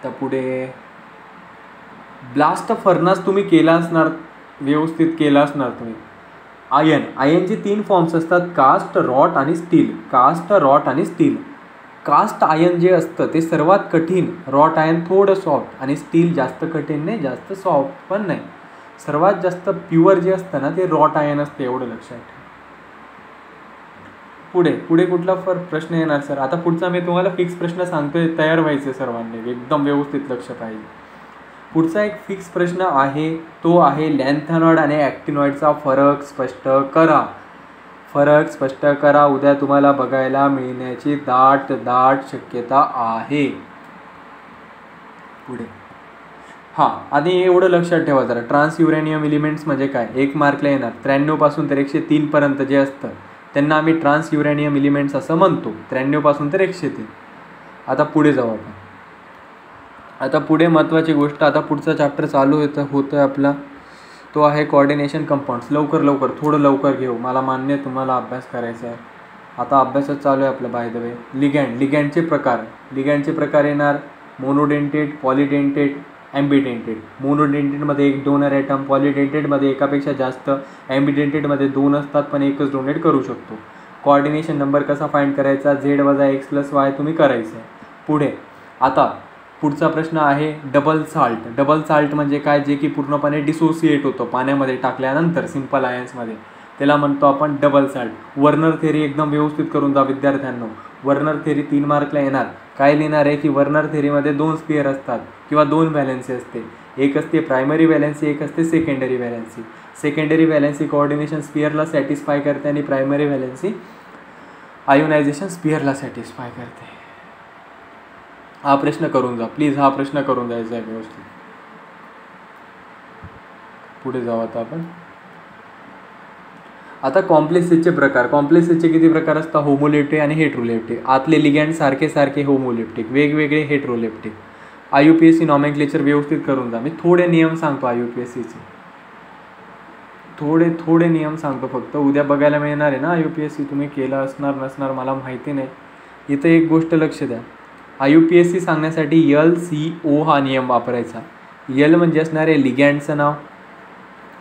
तर पुढे ब्लास्ट फर्नास तुम्ही केला असणार, व्यवस्थित केला असणार तुम्ही. आयनचे 3 फॉर्म्स असतात, कास्ट, रॉट आणि स्टील. कास्ट, रॉट आणि स्टील. कास्ट आयन जे असतं ते सर्वात कठीण, रॉट आयन थोडं सॉफ्ट आणि स्टील जास्त कठीण नाही जास्त सॉफ्ट पण नाही. सर्वात जास्त प्युअर जे असतं ना ते रॉट आयन असते, एवढं लक्षात ठेवा. पुढे कुठला प्रश्न येणार सर. आता पुढचा मी तुम्हाला फिक्स प्रश्न सांगतोय, तयार व्हायचे सर्वांनी, एकदम व्यवस्थित लक्ष पाहिजे. पुढचा एक फिक्स प्रश्न आहे, तो आहे लॅन्थेनॉइड आणि ॲक्टिनॉइडचा फरक स्पष्ट करा. फरक स्पष्ट करा, उद्या तुम्हाला बघायला मिळण्याची दाट शक्यता आहे. पुढे हां, आणि एवढं लक्षात ठेवा जरा, ट्रान्स युरेनियम एलिमेंट्स म्हणजे काय, 1 मार्कला येणार. 93 पासून तर 103 पर्यंत जे असतं त्यांना आम्ही ट्रान्स युरेनियम एलिमेंट्स असं म्हणतो, 93 पासून तर 103. आता पुढे जाऊ आपण. आता पुढे महत्त्वाची गोष्ट, आता पुढचा चॅप्टर चालू होतं आपला, तो आहे कोऑर्डिनेशन कंपाऊंड्स. लवकर थोडं लवकर घेऊ, मला मान्य आहे तुम्हाला अभ्यास करायचा आहे. आता अभ्यासच चालू आहे आपलं बाय द वे. लिगँडचे प्रकार येणार, मोनोडेंटेड, पॉलिडेंटेड, ॲम्बिडेंटेड. मोनोडेंटेडमध्ये 1 डोनर ॲटम, पॉलिडेंटेडमध्ये एकापेक्षा जास्त, ॲम्बिडेंटेडमध्ये 2 असतात पण एकच डोनेट करू शकतो. कोऑर्डिनेशन नंबर कसा फाइंड करायचा, Z + X + Y तुम्ही करायचं आहे. पुढे आता पुढचा प्रश्न आहे डबल साल्ट म्हणजे काय, जे की पूर्णपणे डिसोसिएट होतं पाण्यामध्ये टाकल्यानंतर सिंपल आयन्समध्ये, त्याला म्हणतो आपण डबल साल्ट. वर्नर थेरी एकदम व्यवस्थित करून जा विद्यार्थ्यांनो. वर्नर थेरी 3 मार्कला येणार. काय लिहिणार आहे की वर्नर थेरीमध्ये 2 स्पियर असतात किंवा 2 व्हॅलेन्सी असते. एक असते प्रायमरी व्हॅलेन्सी, एक असते secondary valency. Secondary valency coordination स्पियरला सॅटिस्फाय करते आणि प्रायमरी व्हॅलेन्सी आयोनायझेशन स्पियरला सॅटिस्फाय करते. हा प्रश्न करून जा प्लीज, हा प्रश्न करून जायचा आहे व्यवस्थित. पुढे जाऊ आता आपण. आता कॉम्प्लेक्सेसचे प्रकार. कॉम्प्लेक्सेसचे किती प्रकार असतात, होमोलेप्टिक आणि हेट्रोलेप्टिक. आतले लिगँड सारखे होमोलेप्टिक, वेगवेगळे हेट्रोलेप्टिक. IUPAC नॉमेनक्लेचर व्यवस्थित करून जा. मी थोडे नियम सांगतो IUPACचे, थोडे नियम सांगतो फक्त. उद्या बघायला मिळणार आहे ना IUPAC, तुम्ही केलं असणार नसणार मला माहिती नाही. इथं एक गोष्ट लक्ष द्या, IUPAC सांगण्यासाठी LCO हा नियम वापरायचा. L म्हणजे असणार आहे लिगँडचं नाव,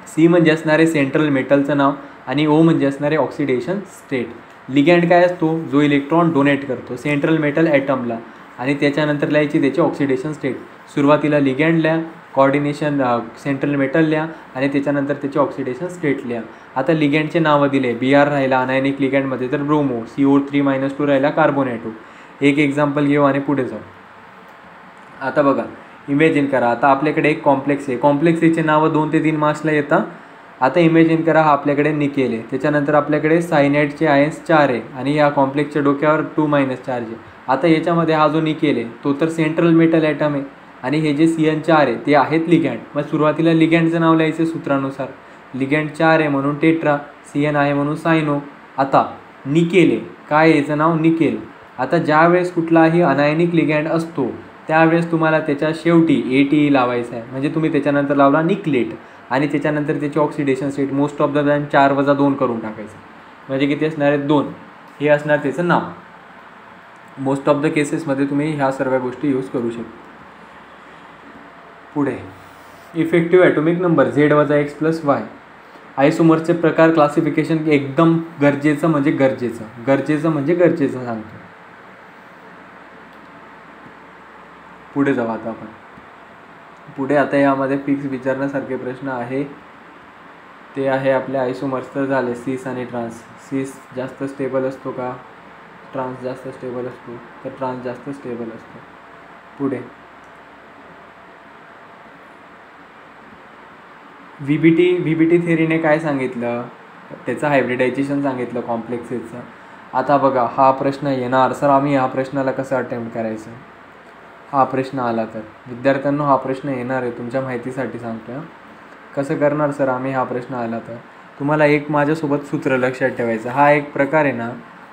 सी म्हणजे असणारे सेंट्रल मेटलचं नाव आणि ओ म्हणजे असणारे ऑक्सिडेशन स्टेट. लिगँड काय असतो, जो इलेक्ट्रॉन डोनेट करतो सेंट्रल मेटल ॲटमला, आणि त्याच्यानंतर लिहायची त्याची ऑक्सिडेशन स्टेट. सुरुवातीला लिगँड लिहा, कॉर्डिनेशन सेंट्रल मेटल लिहा आणि त्याच्यानंतर त्याची ऑक्सिडेशन स्टेट लिहा. आता लिगँडचे नावं दिले, Br राहिला अनायनिक लिगँडमध्ये तर ब्रोमो, CO3-2 राहिला कार्बोनेटो. एक एक्झाम्पल घेऊ आणि पुढे जाऊ. आता बघा, इमॅजिन करा आता आपल्याकडे एक कॉम्प्लेक्स आहे. कॉम्प्लेक्स एचे नावं 2 ते 3 मार्क्सला येतात. आता इमॅजिन करा हा आपल्याकडे निकेल आहे, त्याच्यानंतर आपल्याकडे सायनाइडचे आयन्स 4 आहे आणि या कॉम्प्लेक्सच्या डोक्यावर 2- चार्ज आहे. आता याच्यामध्ये हा जो निकेल आहे तो तर सेंट्रल मेटल ॲटम आहे आणि हे जे CN4 आहे ते आहेत लिगँड. मग सुरुवातीला लिगँडचं नाव लिहायचं सूत्रानुसार. लिगँड 4 आहे म्हणून टेट्रा, CN आहे म्हणून सायनो. आता निकेल आहे, काय याचं नाव निकेल. आता ज्यावेळेस कुठलाही अनायनिक लिगँड असतो त्यावेळेस तुम्हाला त्याच्या शेवटी ATE लावायचं आहे, म्हणजे तुम्ही त्याच्यानंतर लावला निकलेट आणि त्याच्यानंतर त्याची oxidation state most of the time 4-2 करून टाकायचं, म्हणजे किती असणार आहेत 2. हे असणार त्याचं नाव. मोस्ट ऑफ द केसेसमध्ये तुम्ही ह्या सर्व गोष्टी यूज करू शकता. पुढे effective atomic number Z - X + Y. आयसोमर्सचे प्रकार क्लासिफिकेशन एकदम गरजेचं म्हणजे गरजेचं सांगतो. पुढे जाऊ आता आपण. पुढे आता यामध्ये फिक्स विचारण्यासारखे प्रश्न आहे ते आहे आपल्या आयसोमर्स तर झाले सिस आणि ट्रान्स. सिस जास्त स्टेबल असतो का, ट्रान्स जास्त स्टेबल असतो, तर ट्रान्स जास्त स्टेबल असतो. पुढे व्हीबीटी थेरीने काय सांगितलं, त्याचं हायब्रिडायझेशन सांगितलं कॉम्प्लेक्सेसचं. आता बघा हा प्रश्न येणार सर, आम्ही ह्या प्रश्नाला कसं अटेम्प्ट करायचं. हा प्रश्न आला तर विद्यार्थ्यांना हा प्रश्न येणार आहे, तुमच्या माहितीसाठी सांगतो आहे. कसं करणार सर आम्ही, हा प्रश्न आला तर तुम्हाला एक माझ्यासोबत सूत्र लक्षात ठेवायचं. हा एक प्रकार आहे ना,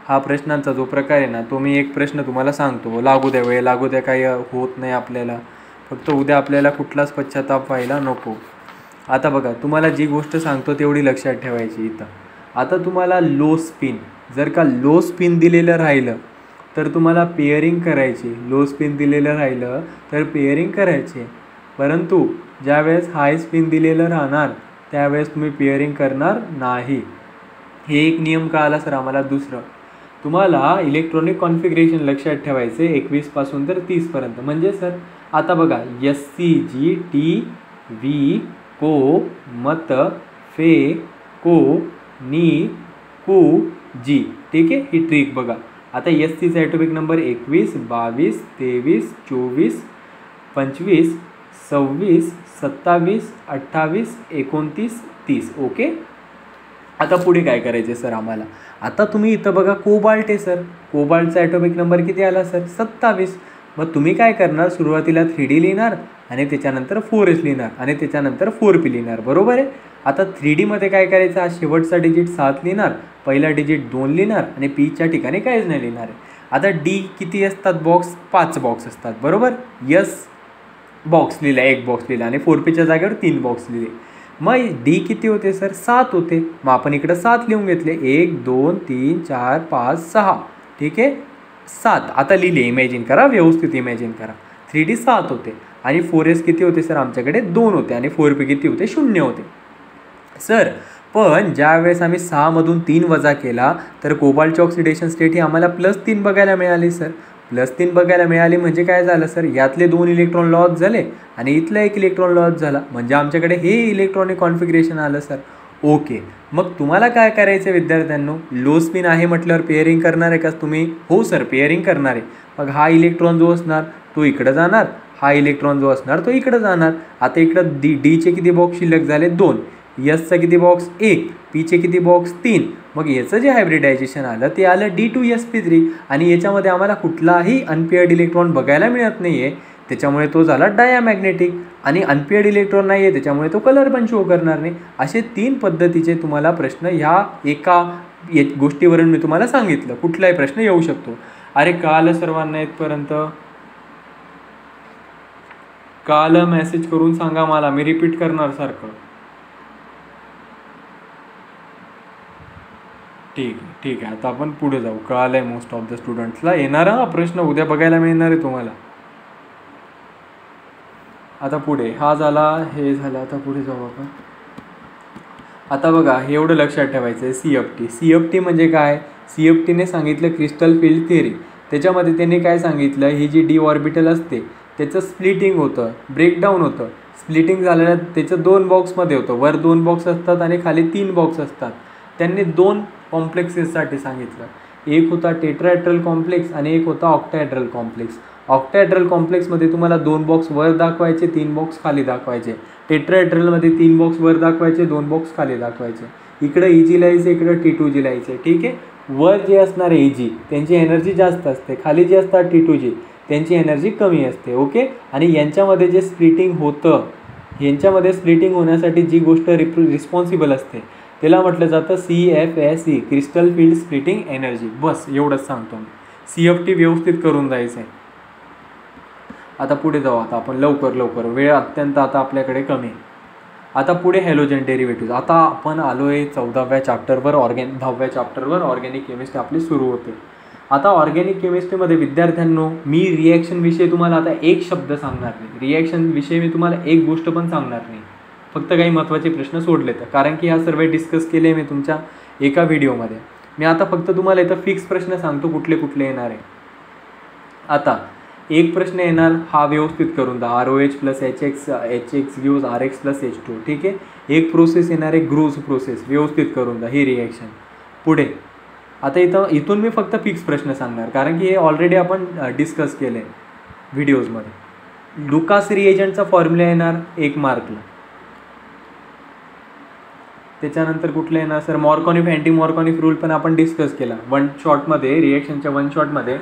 हा प्रश्नांचा जो प्रकार आहे ना तो मी एक प्रश्न तुम्हाला सांगतो, लागू द्या वेळ लागू द्या, काही होत नाही आपल्याला, फक्त उद्या आपल्याला कुठलाच पश्चाताप व्हायला नको. आता बघा तुम्हाला जी गोष्ट सांगतो तेवढी लक्षात ठेवायची इथं. आता तुम्हाला लो स्पिन, जर का लो स्पिन दिलेलं राहिलं तर तुम्हाला पेअरिंग करायची. लो स्पिन दिलेलं राहिलं तर पेअरिंग करायचे, परंतु ज्यावेळेस हाय स्पिन दिलेलं राहणार त्यावेळेस तुम्ही पेअरिंग करणार नाही. हे एक नियम का आला सर आम्हाला. दुसरं तुम्हाला इलेक्ट्रॉनिक कॉन्फिगरेशन लक्षात ठेवायचे 21 पासून तर 30 पर्यंत. म्हणजे सर आता बघा SCGTV को मत फे को नी कू जी, ठीक आहे. ही ट्रिक बघा. आता SCचा ॲटॉमिक नंबर 21, 22, 23, 24, 25, 26, 27, 28, 29, 30. ओके. आता पुढे काय करायचे सर आम्हाला. आता तुम्ही इथं बघा कोबाल्ट आहे सर, कोबाल्टचा ॲटॉमिक नंबर किती आला सर 27. मग तुम्ही काय करणार, सुरुवातीला 3D लिहिणार आणि त्याच्यानंतर 4S लिहिणार आणि त्याच्यानंतर 4P लिहिणार, बरोबर आहे. आता 3Dमध्ये काय करायचं, हा शेवटचा डिजिट 7 लिहिणार, पहिला डिजिट 2 लिहिणार आणि Pच्या ठिकाणी काहीच नाही लिहिणार आहे. आता D किती असतात बॉक्स, 5 बॉक्स असतात, बरोबर. S बॉक्स लिहिला, 1 बॉक्स लिहिला आणि 4Pच्या जागेवर 3 बॉक्स लिहिले. मग D किती होते सर 7 होते. मग आपण इकडं 7 लिहून घेतले, 1 2 3 4 5 6, ठीक आहे 7. आता लिहिले, इमॅजिन करा, व्यवस्थित इमॅजिन करा. 3D 7 होते आणि 4S किती होते सर आमच्याकडे 2 होते आणि 4P किती होते 0 होते सर. पण ज्यावेळेस आम्ही 6मधून 3 वजा केला तर कोबाल्टची ऑक्सिडेशन स्टेट ही आम्हाला +3 बघायला मिळाली सर. +3 बघायला मिळाली म्हणजे काय झालं सर, यातले 2 इलेक्ट्रॉन लॉस झाले आणि इथला 1 इलेक्ट्रॉन लॉस झाला, म्हणजे आमच्याकडे हे इलेक्ट्रॉनिक कॉन्फिगरेशन आलं सर. ओके. मग तुम्हाला काय करायचं विद्यार्थ्यांनो, लो स्पिन आहे म्हटल्यावर पेअरिंग करणार आहे का तुम्ही. हो सर पेअरिंग करणार आहे. मग हा इलेक्ट्रॉन जो असणार तो इकडं जाणार, हा इलेक्ट्रॉन जो असणार तो इकडं जाणार. आता इकडं Dचे किती बॉक्स शिल्लक झाले 2, Sचा किती बॉक्स 1, Pचे किती बॉक्स 3. मग याचं जे हायब्रिडायझेशन आलं ते आलं D2sp3 आणि याच्यामध्ये आम्हाला कुठलाही अनपेअर्ड इलेक्ट्रॉन बघायला मिळत नाही आहे, त्याच्यामुळे तो झाला डायामॅग्नेटिक. आणि अनपेअर्ड इलेक्ट्रॉन नाही आहे त्याच्यामुळे तो कलर पण शो करणार नाही. असे 3 पद्धतीचे तुम्हाला प्रश्न ह्या एका गोष्टीवरून मी तुम्हाला सांगितलं, कुठलाही प्रश्न येऊ शकतो. अरे काल सर्वांना इथपर्यंत, काल मेसेज करून सांगा मला, मी रिपीट करणार सारखं. ठीक आहे. आता आपण पुढे जाऊ. कळालं आहे मोस्ट ऑफ द स्टुडंट्सला. येणार हा प्रश्न उद्या बघायला मिळणार आहे तुम्हाला. आता पुढे हा झाला, हे झालं. आता पुढे जाऊ आपण. आता बघा हे एवढं लक्षात ठेवायचं आहे CFT म्हणजे काय? CFTने सांगितलं क्रिस्टल फील्ड थिअरी. त्याच्यामध्ये त्याने काय सांगितलं, ही जी डी ऑर्बिटल असते त्याचं स्प्लिटिंग होतं, ब्रेकडाऊन होतं. स्प्लिटिंग झालेलं त्याचं 2 बॉक्समध्ये होतं, वर 2 बॉक्स असतात आणि खाली 3 बॉक्स असतात. त्यांनी 2 कॉम्प्लेक्सेससाठी सांगितलं. एक होता टेट्राहेड्रल कॉम्प्लेक्स आणि एक होता ऑक्टाहेड्रल कॉम्प्लेक्स. ऑक्टाहेड्रल कॉम्प्लेक्समध्ये तुम्हाला 2 बॉक्स वर दाखवायचे, 3 बॉक्स खाली दाखवायचे. टेट्राहेड्रलमध्ये 3 बॉक्स वर दाखवायचे, 2 बॉक्स खाली दाखवायचे. इकडं EG लिहायचं, इकडं T2G लिहायचं. ठीक आहे. वर जे असणार EG त्यांची एनर्जी जास्त असते, खाली जे असतात T2G त्यांची एनर्जी कमी असते. ओके. आणि यांच्यामध्ये जे स्प्लिटिंग होतं, यांच्यामध्ये स्प्लिटिंग होण्यासाठी जी गोष्ट रिस्पॉन्सिबल असते त्याला म्हटलं जातं CFSE, crystal field splitting energy. बस एवढंच सांगतो मी. CFT व्यवस्थित करून जायचं आहे. आता पुढे जाऊ. आता आपण लवकर वेळ अत्यंत आता आपल्याकडे कमी आहे. आता पुढे हॅलोजन डेरिव्हेटिव्ह. आता आपण आलो आहे 14व्या चॅप्टरवर, 10व्या चॅप्टरवर ऑर्गॅनिक केमिस्ट्री आपली सुरू होते. आता ऑर्गॅनिक केमिस्ट्रीमध्ये विद्यार्थ्यांनो मी रिॲक्शनविषयी तुम्हाला आता एक शब्द सांगणार नाही. रिॲक्शनविषयी मी तुम्हाला एक गोष्ट पण सांगणार नाही. फक्त काही महत्त्वाचे प्रश्न सोडले तर, कारण की ह्या सर्व डिस्कस केले मी तुमच्या एका व्हिडिओमध्ये. मी आता फक्त तुम्हाला इथं फिक्स प्रश्न सांगतो कुठले कुठले येणार आहे. आता एक प्रश्न येणार, हा व्यवस्थित करून द्या. ROH + HX gives RX + H2. ठीक आहे. एक प्रोसेस येणार आहे ग्रूज प्रोसेस, व्यवस्थित करून द्या ही रिॲक्शन. पुढे आता इथून मी फक्त फिक्स प्रश्न सांगणार, कारण की हे ऑलरेडी आपण डिस्कस केलं आहे व्हिडिओजमध्ये. लुकास रिएजंटचा फॉर्म्युला येणार 1 मार्कला. त्याच्यानंतर कुठलं येणार सर? मॉर्कोनिफ अँटी मॉर्कोनिफ रूल पण आपण डिस्कस केला 1 शॉटमध्ये, रिॲक्शनच्या 1 शॉटमध्ये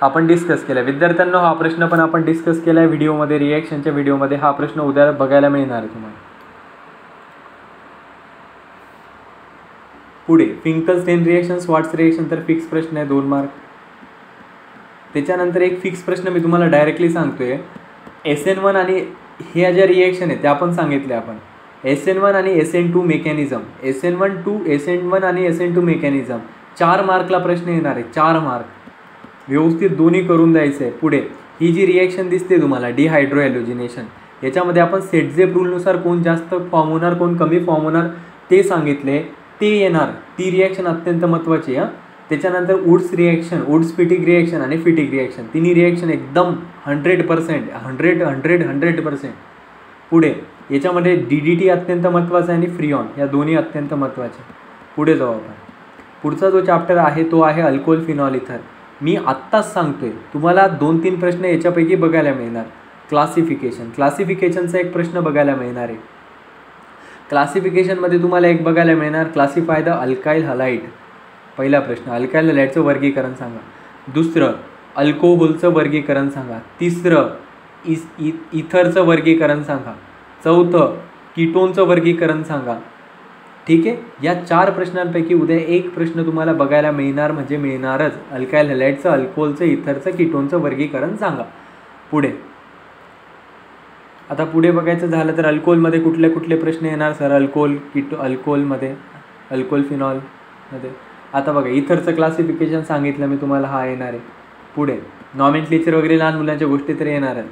आपण डिस्कस केला. विद्यार्थ्यांना हा प्रश्न पण आपण डिस्कस केला आहे व्हिडिओमध्ये, रिॲक्शनच्या व्हिडिओमध्ये. हा प्रश्न उद्या बघायला मिळणार आहे तुम्हाला. पुढे फिंकल्स्टेन रिॲक्शन, स्वार्ट्स रिॲक्शन तर फिक्स प्रश्न आहे 2 मार्क. त्याच्यानंतर एक फिक्स प्रश्न मी तुम्हाला डायरेक्टली सांगतोय. SN1 आणि ह्या ज्या रिॲक्शन आहेत त्या आपण सांगितल्या आपण. SN1 आणि SN2 मेकॅनिझम, SN1 आणि SN2 मेकॅनिझम 4 मार्कला प्रश्न येणार आहे. 4 मार्क व्यवस्थित दोन्ही करून द्यायचं आहे. पुढे ही जी रिॲक्शन दिसते तुम्हाला डिहायड्रोहॅलोजिनेशन, याच्यामध्ये आपण सेटझेप रूलनुसार कोण जास्त फॉर्म होणार कोण कमी फॉर्म होणार ते सांगितले, ते येणार. ती रिॲक्शन अत्यंत महत्त्वाची आहे. त्याच्यानंतर Wurtz reaction, Wurtz Fittig reaction आणि फिटिक रिॲक्शन, तिन्ही रिॲक्शन एकदम 100%. पुढे याच्यामध्ये DDT अत्यंत महत्त्वाचा आहे आणि फ्रिऑन, या दोन्ही अत्यंत महत्त्वाचे. पुढे जाऊ आपण. पुढचा जो चॅप्टर आहे तो आहे अल्कोहोल फिनॉल इथर. मी आत्ताच सांगतोय तुम्हाला 2-3 प्रश्न याच्यापैकी बघायला मिळणार. क्लासिफिकेशनचा एक प्रश्न बघायला मिळणार आहे. क्लासिफिकेशनमध्ये तुम्हाला एक बघायला मिळणार, क्लासिफाय द अल्काइल हलाइड. पहिला प्रश्न, अल्काइल हलाइडचं वर्गीकरण सांगा. दुसरं, अल्कोहोलचं वर्गीकरण सांगा. तिसरं, इथरचं वर्गीकरण सांगा. चौथं, कीटोनचं वर्गीकरण सांगा. ठीक आहे. या 4 प्रश्नांपैकी उद्या एक प्रश्न तुम्हाला बघायला मिळणार म्हणजे मिळणारच. अल्काइल हलाइडचं, अल्कोहोलचं, इथरचं, कीटोनचं वर्गीकरण सांगा. पुढे आता पुढे बघायचं झालं तर अल्कोहोलमध्ये कुठले कुठले प्रश्न येणार सर? अल्कोहोलमध्ये, अल्कोहोल फिनॉलमध्ये. आता बघा इथरचं क्लासिफिकेशन सांगितलं मी तुम्हाला, हा येणार आहे. पुढे नॉमेनक्लेचर वगैरे लहान मुलांच्या गोष्टी तर येणार आहेत.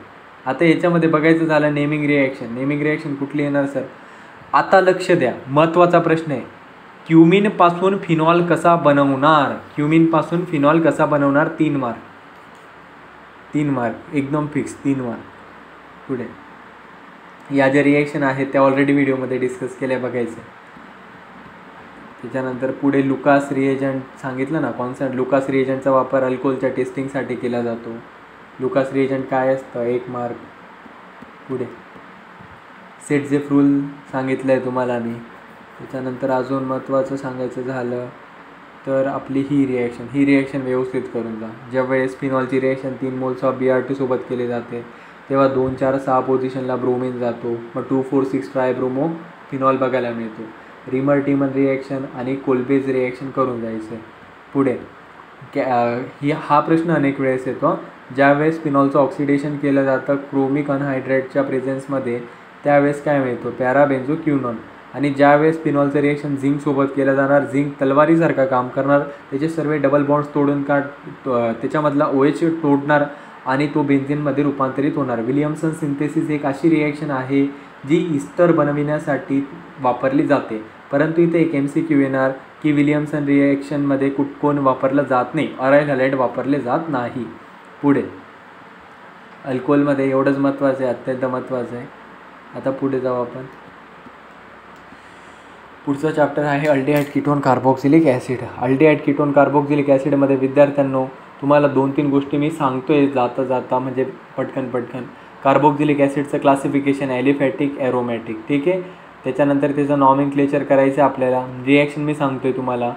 आता याच्यामध्ये बघायचं झालं नेमिंग रिॲक्शन कुठली येणार सर? आता लक्ष द्या, महत्त्वाचा प्रश्न आहे. क्युमिनपासून फिनॉल कसा बनवणार? 3 मार्क एकदम फिक्स 3 मार्क. पुढे या ज्या रिॲक्शन आहेत त्या ऑलरेडी व्हिडिओमध्ये डिस्कस केल्या, बघायचं. त्याच्यानंतर पुढे लुकास रिएजंट सांगितलं ना कॉन्सेप्ट. लुकास रिएजंटचा वापर अल्कोहोलच्या टेस्टिंगसाठी केला जातो. लुकास रिएजंट काय असतं? 1 मार्क. पुढे सेटझेप रूल सांगितलं आहे तुम्हाला मी. त्याच्यानंतर अजून महत्त्वाचं सांगायचं झालं तर आपली ही रिॲक्शन व्यवस्थित करून जा. ज्यावेळेस फिनॉलची रिॲक्शन 3 मोल्स ऑफ Br2 सोबत केली जाते तेव्हा 2, 4, 6 पोझिशनला ब्रोमिन जातो, मग 2, 4, 6 ट्रायब्रोमो फिनॉल बघायला मिळतो. रिमर-टिमन रिॲक्शन आणि कोल्बेज रिॲक्शन करून जायचं. पुढे हा प्रश्न अनेक वेळेस येतो. ज्यावेळेस फिनॉलचं ऑक्सिडेशन केलं जातं क्रोमिक अनहायड्रेटच्या प्रेझेन्समध्ये त्यावेळेस काय मिळतो? पॅराबेन्झोक्विनोन. आणि ज्यावेळेस फिनॉलचं रिॲक्शन झिंकसोबत केलं जाणार, झिंक तलवारीसारखं काम करणार, त्याचे सर्व डबल बॉन्ड्स तोडून त्याच्यामधला OH तोडणार आणि तो बेन्झिनमध्ये रूपांतरित होणार. विलियमसन सिंथेसिस एक अशी रिॲक्शन आहे जी इस्टर बनविण्यासाठी वापरली जाते. परंतु इथे एक MCQ येणार की विलियम्सन रिॲक्शनमध्ये कोण वापरलं जात नाही, अराईल हॅलाइड वापरले जात नाही. पुढे अल्कोहोलमध्ये एवढंच महत्त्वाचं आहे, अत्यंत महत्त्वाचं आहे. आता पुढे जाऊ आपण. पुढचा चॅप्टर आहे aldehyde ketone carboxylic acid. Aldehyde ketone carboxylic ॲसिडमध्ये विद्यार्थ्यांनो तुम्हाला 2-3 गोष्टी मी सांगतोय जाता म्हणजे पटकन. कार्बोक्सिलिक ॲसिडचं क्लासिफिकेशन ॲलिफॅटिक, ॲरोमॅटिक, ठीक आहे. त्याच्यानंतर त्याचं नॉमेनक्लेचर करायचं आपल्याला. रिॲक्शन मी सांगतोय तुम्हाला.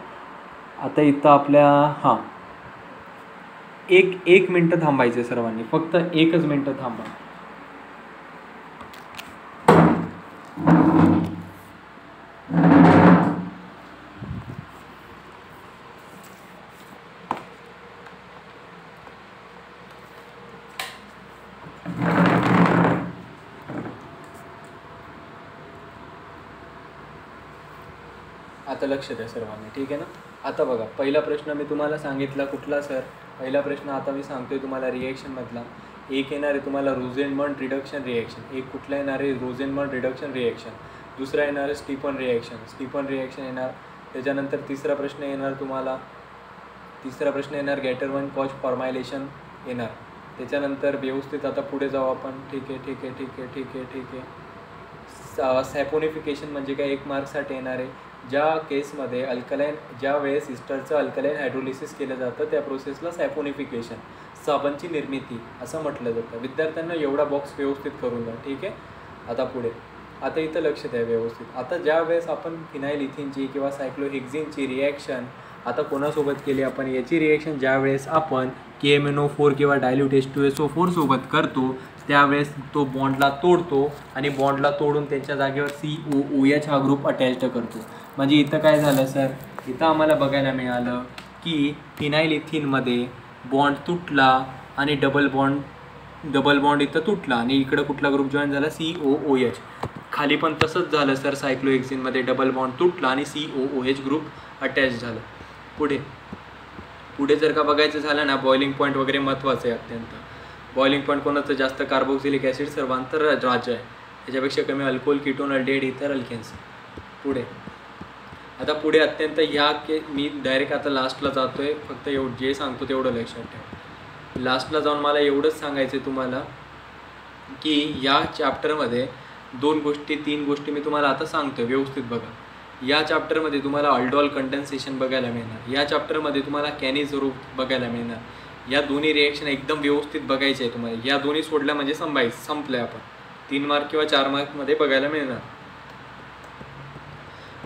आता इथं आपल्या एक मिनटं थांबायचं सर्वांनी, फक्त 1 मिनटं थांबा. आता लक्ष द्या सर्वांनी, ठीक आहे ना. आता बघा, पहिला प्रश्न मी तुम्हाला सांगितला कुठला सर? पहिला प्रश्न आता मी सांगतोय तुम्हाला रिॲक्शनमधला. एक येणार आहे तुम्हाला रोझेनबर्ग रिडक्शन रिॲक्शन. एक कुठला येणार आहे? Rosenberg reduction reaction. दुसरा येणार आहे स्टीफन रिॲक्शन येणार. त्याच्यानंतर तिसरा प्रश्न येणार तुम्हाला, गॅटरवन कॉज फॉर्मायलेशन येणार. त्याच्यानंतर व्यवस्थित आता पुढे जाऊ आपण. ठीक आहे. सॅपोनिफिकेशन म्हणजे काय? 1 मार्कसाठी येणार आहे. ज्या केसमध्ये ज्या वेळेस इस्टरचं अल्कलाईन हायड्रोलिसिस केलं जातं त्या प्रोसेसला सॅपोनिफिकेशन, साबणची निर्मिती असं म्हटलं जातं. विद्यार्थ्यांना एवढा बॉक्स व्यवस्थित करून द्या, ठीक आहे. आता पुढे, आता इथं लक्ष द्या व्यवस्थित. आता ज्या वेळेस आपण फिनाईल इथिनची किंवा सायक्लोहेक्झिनची रिॲक्शन आता कोणासोबत केली आपण? याची रिॲक्शन ज्या वेळेस आपण KMnO4 किंवा डायल्यूट H2SO4 सोबत करतो त्यावेळेस तो बॉन्डला तोडतो आणि बॉन्डला तोडून त्यांच्या जागेवर COOH हा ग्रुप अटॅच्ड करतो. म्हणजे इथं काय झालं सर? इथं आम्हाला बघायला मिळालं की फिनाईल इथिनमध्ये बॉन्ड तुटला आणि डबल बॉन्ड इथं तुटला आणि इकडं कुठला ग्रुप जॉईन झाला? COOH. खाली पण तसंच झालं सर, सायक्लोहेक्झिनमध्ये डबल बॉन्ड तुटला आणि COOH ग्रुप अटॅच झालं. पुढे जर का बघायचं झालं ना, बॉइलिंग पॉईंट वगैरे महत्त्वाचं आहे अत्यंत. बॉइलिंग पॉईंट कोणाचं जास्त? कार्बोक्सिलिक ॲसिड सर्वांतर राज्य आहे. त्याच्यापेक्षा कमी अल्कोहोल, कीटोन, अल्डिहाइड, इथर अल्केन्स. पुढे अत्यंत मी डायरेक्ट आता लास्टला जातो आहे. फक्त जे सांगतो तेवढं लक्षात ठेवा. लास्टला जाऊन मला एवढंच सांगायचं आहे तुम्हाला की या चॅप्टरमध्ये 3 गोष्टी मी तुम्हाला आता सांगतो, व्यवस्थित बघा. या चॅप्टरमध्ये तुम्हाला अल्डोल कंडेन्सेशन बघायला मिळणार. या चॅप्टरमध्ये तुम्हाला कॅनिज रूप बघायला मिळणार. या दोन्ही रिॲक्शन एकदम व्यवस्थित बघायचे आहे तुम्हाला. या दोन्ही सोडल्या म्हणजे संपलं आपण. 3 मार्क किंवा 4 मार्कमध्ये बघायला मिळणार.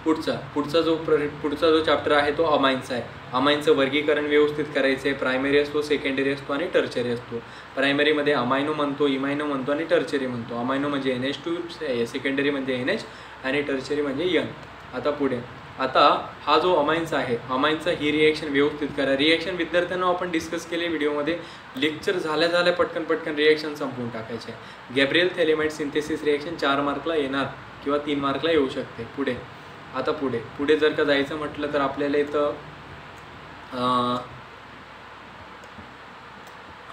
पुढचा जो चॅप्टर आहे तो अमाइन्स आहे. अमाइनचं वर्गीकरण व्यवस्थित करायचं आहे. प्रायमरी असतो, सेकंडरी असतो आणि टर्चरी असतो. प्रायमरीमध्ये अमायनो म्हणतो, इमायनो म्हणतो आणि टर्चरी म्हणतो. अमायनो म्हणजे NH2, सेकंडरी म्हणजे NH आणि टर्चरी म्हणजे N. आता हा जो अमाइन्स आहे, अमाइन्सचा ही रिॲक्शन व्यवस्थित करा. रिॲक्शन विद्यार्थ्यांना आपण डिस्कस केले व्हिडिओमध्ये. लेक्चर झाल्या पटकन रिॲक्शन संपवून टाकायचे. गॅब्रियल थॅलेमाइड सिंथेसिस रिॲक्शन 4 मार्कला येणार किंवा 3 मार्कला येऊ शकते. पुढे जर का जायचं म्हटलं तर आपल्याला इथं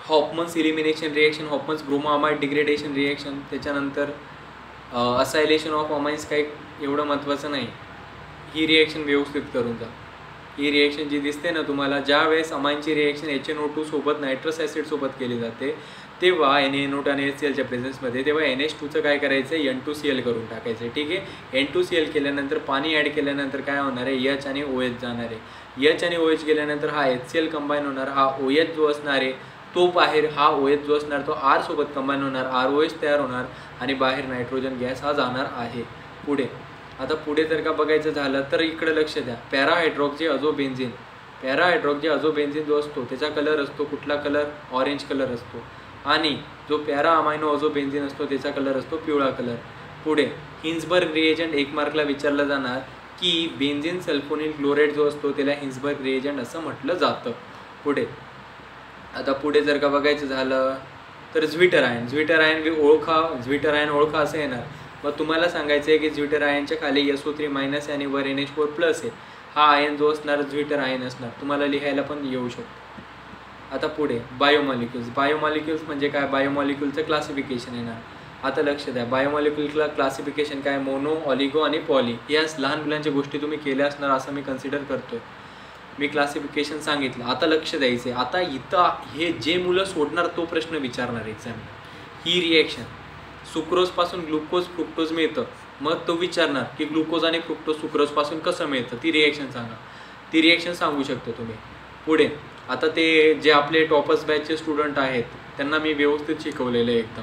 हॉफमन्स इलिमिनेशन रिॲक्शन, हॉफमन्स ब्रोमोअमाइड डिग्रेडेशन रिॲक्शन, त्याच्यानंतर असायलेशन ऑफ अमाइन्स काही एवढं महत्त्वाचं नाही. ही रिॲक्शन व्यवस्थित करून जा. ही रिॲक्शन जी दिसते ना तुम्हाला, ज्या वेळेस अमाइनची रिॲक्शन HNO2 सोबत नायट्रस ॲसिड सोबत केली जाते तेव्हा NaNO2 आणि HClच्या प्रेझेन्समध्ये, तेव्हा NH2चं काय करायचं आहे? N2Cl करून टाकायचं आहे. ठीक आहे. N2Cl केल्यानंतर पाणी ॲड केल्यानंतर काय होणार आहे? H आणि OH जाणार आहे. H आणि OH गेल्यानंतर हा HCl कंबाईन होणार. हा OH जो असणार आहे तो बाहेर, हा OH जो असणार तो R सोबत कंबाईन होणार, ROH तयार होणार आणि बाहेर नायट्रोजन गॅस हा जाणार आहे. पुढे जर का बघायचं झालं तर इकडे लक्ष द्या. पॅराहायड्रॉक्सी अझोबेन्झिन जो असतो त्याचा कलर असतो कुठला कलर? ऑरेंज कलर असतो. आणि जो पॅरा अमायनो अझोबेन्झिन असतो त्याचा कलर असतो पिवळा कलर. पुढे हिन्सबर्ग रिएजंट 1 मार्कला विचारलं जाणार की बेन्झिन सल्फोनिल क्लोराईड जो असतो त्याला हिन्सबर्ग रिएजंट असं म्हटलं जातं. पुढे जर का बघायचं झालं तर झ्विटर आयन ओळखा असं येणार. मग तुम्हाला सांगायचं आहे की झ्विटर आयनच्या खाली SO3- आणि वर NH4+ आहे. हा आयन जो असणार झ्विटर आयन असणार. तुम्हाला लिहायला पण येऊ शकतो. आता पुढे बायोमॉलिक्युल्स म्हणजे काय? बायोमॉलिक्युलचं क्लासिफिकेशन येणार. आता लक्ष द्या, बायोमॉलिक्युलर क्लासिफिकेशन काय, मोनो, ऑलिगो आणि पॉली, या लहान मुलांच्या गोष्टी तुम्ही केल्या असणार असं मी कन्सिडर करतोय. मी क्लासिफिकेशन सांगितलं. आता लक्ष द्यायचं आहे. आता इथं हे जे मुलं सोडणार तो प्रश्न विचारणार एक्झामला. ही रिॲक्शन सुक्रोजपासून ग्लुकोज फ्रुक्टोज मिळतं, मग तो विचारणार की ग्लुकोज आणि फ्रुक्टोज सुक्रोजपासून कसं मिळतं, ती रिॲक्शन सांगा. ती रिॲक्शन सांगू शकतो तुम्ही. पुढे आता ते जे आपले टॉपर्स बॅचचे स्टुडंट आहेत त्यांना मी व्यवस्थित शिकवलेलं आहे एकदम.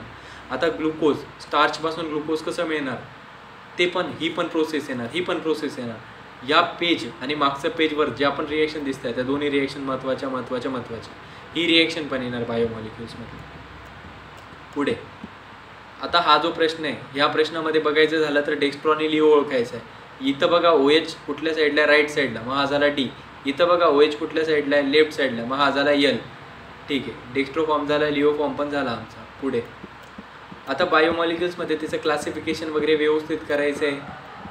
आता ग्लुकोज, स्टार्चपासून ग्लुकोज कसं मिळणार ते पण, ही पण प्रोसेस येणार, ही पण प्रोसेस येणार. या पेज आणि मागचं पेजवर जे आपण रिॲक्शन दिसत आहे त्या दोन्ही रिॲक्शन महत्त्वाच्या. ही रिॲक्शन पण येणार बायोमॉलिक्युल्समध्ये. पुढे आता हा जो प्रश्न आहे, ह्या प्रश्नामध्ये बघायचं झालं तर डेक्स्ट्रो आणि लिओ ओळखायचं आहे. इथं बघा OH कुठल्या साईडला, राईट साईडला, मग हा झाला D. इथं बघा OH कुठल्या साईडला आहे, लेफ्ट साईडला, मग हा झाला L. ठीक आहे, डेक्स्ट्रो फॉर्म झाला, लिओ फॉर्म पण झाला आमचा. पुढे आता बायोमॉलिक्युल्समध्ये त्याचं क्लासिफिकेशन वगैरे व्यवस्थित करायचं आहे.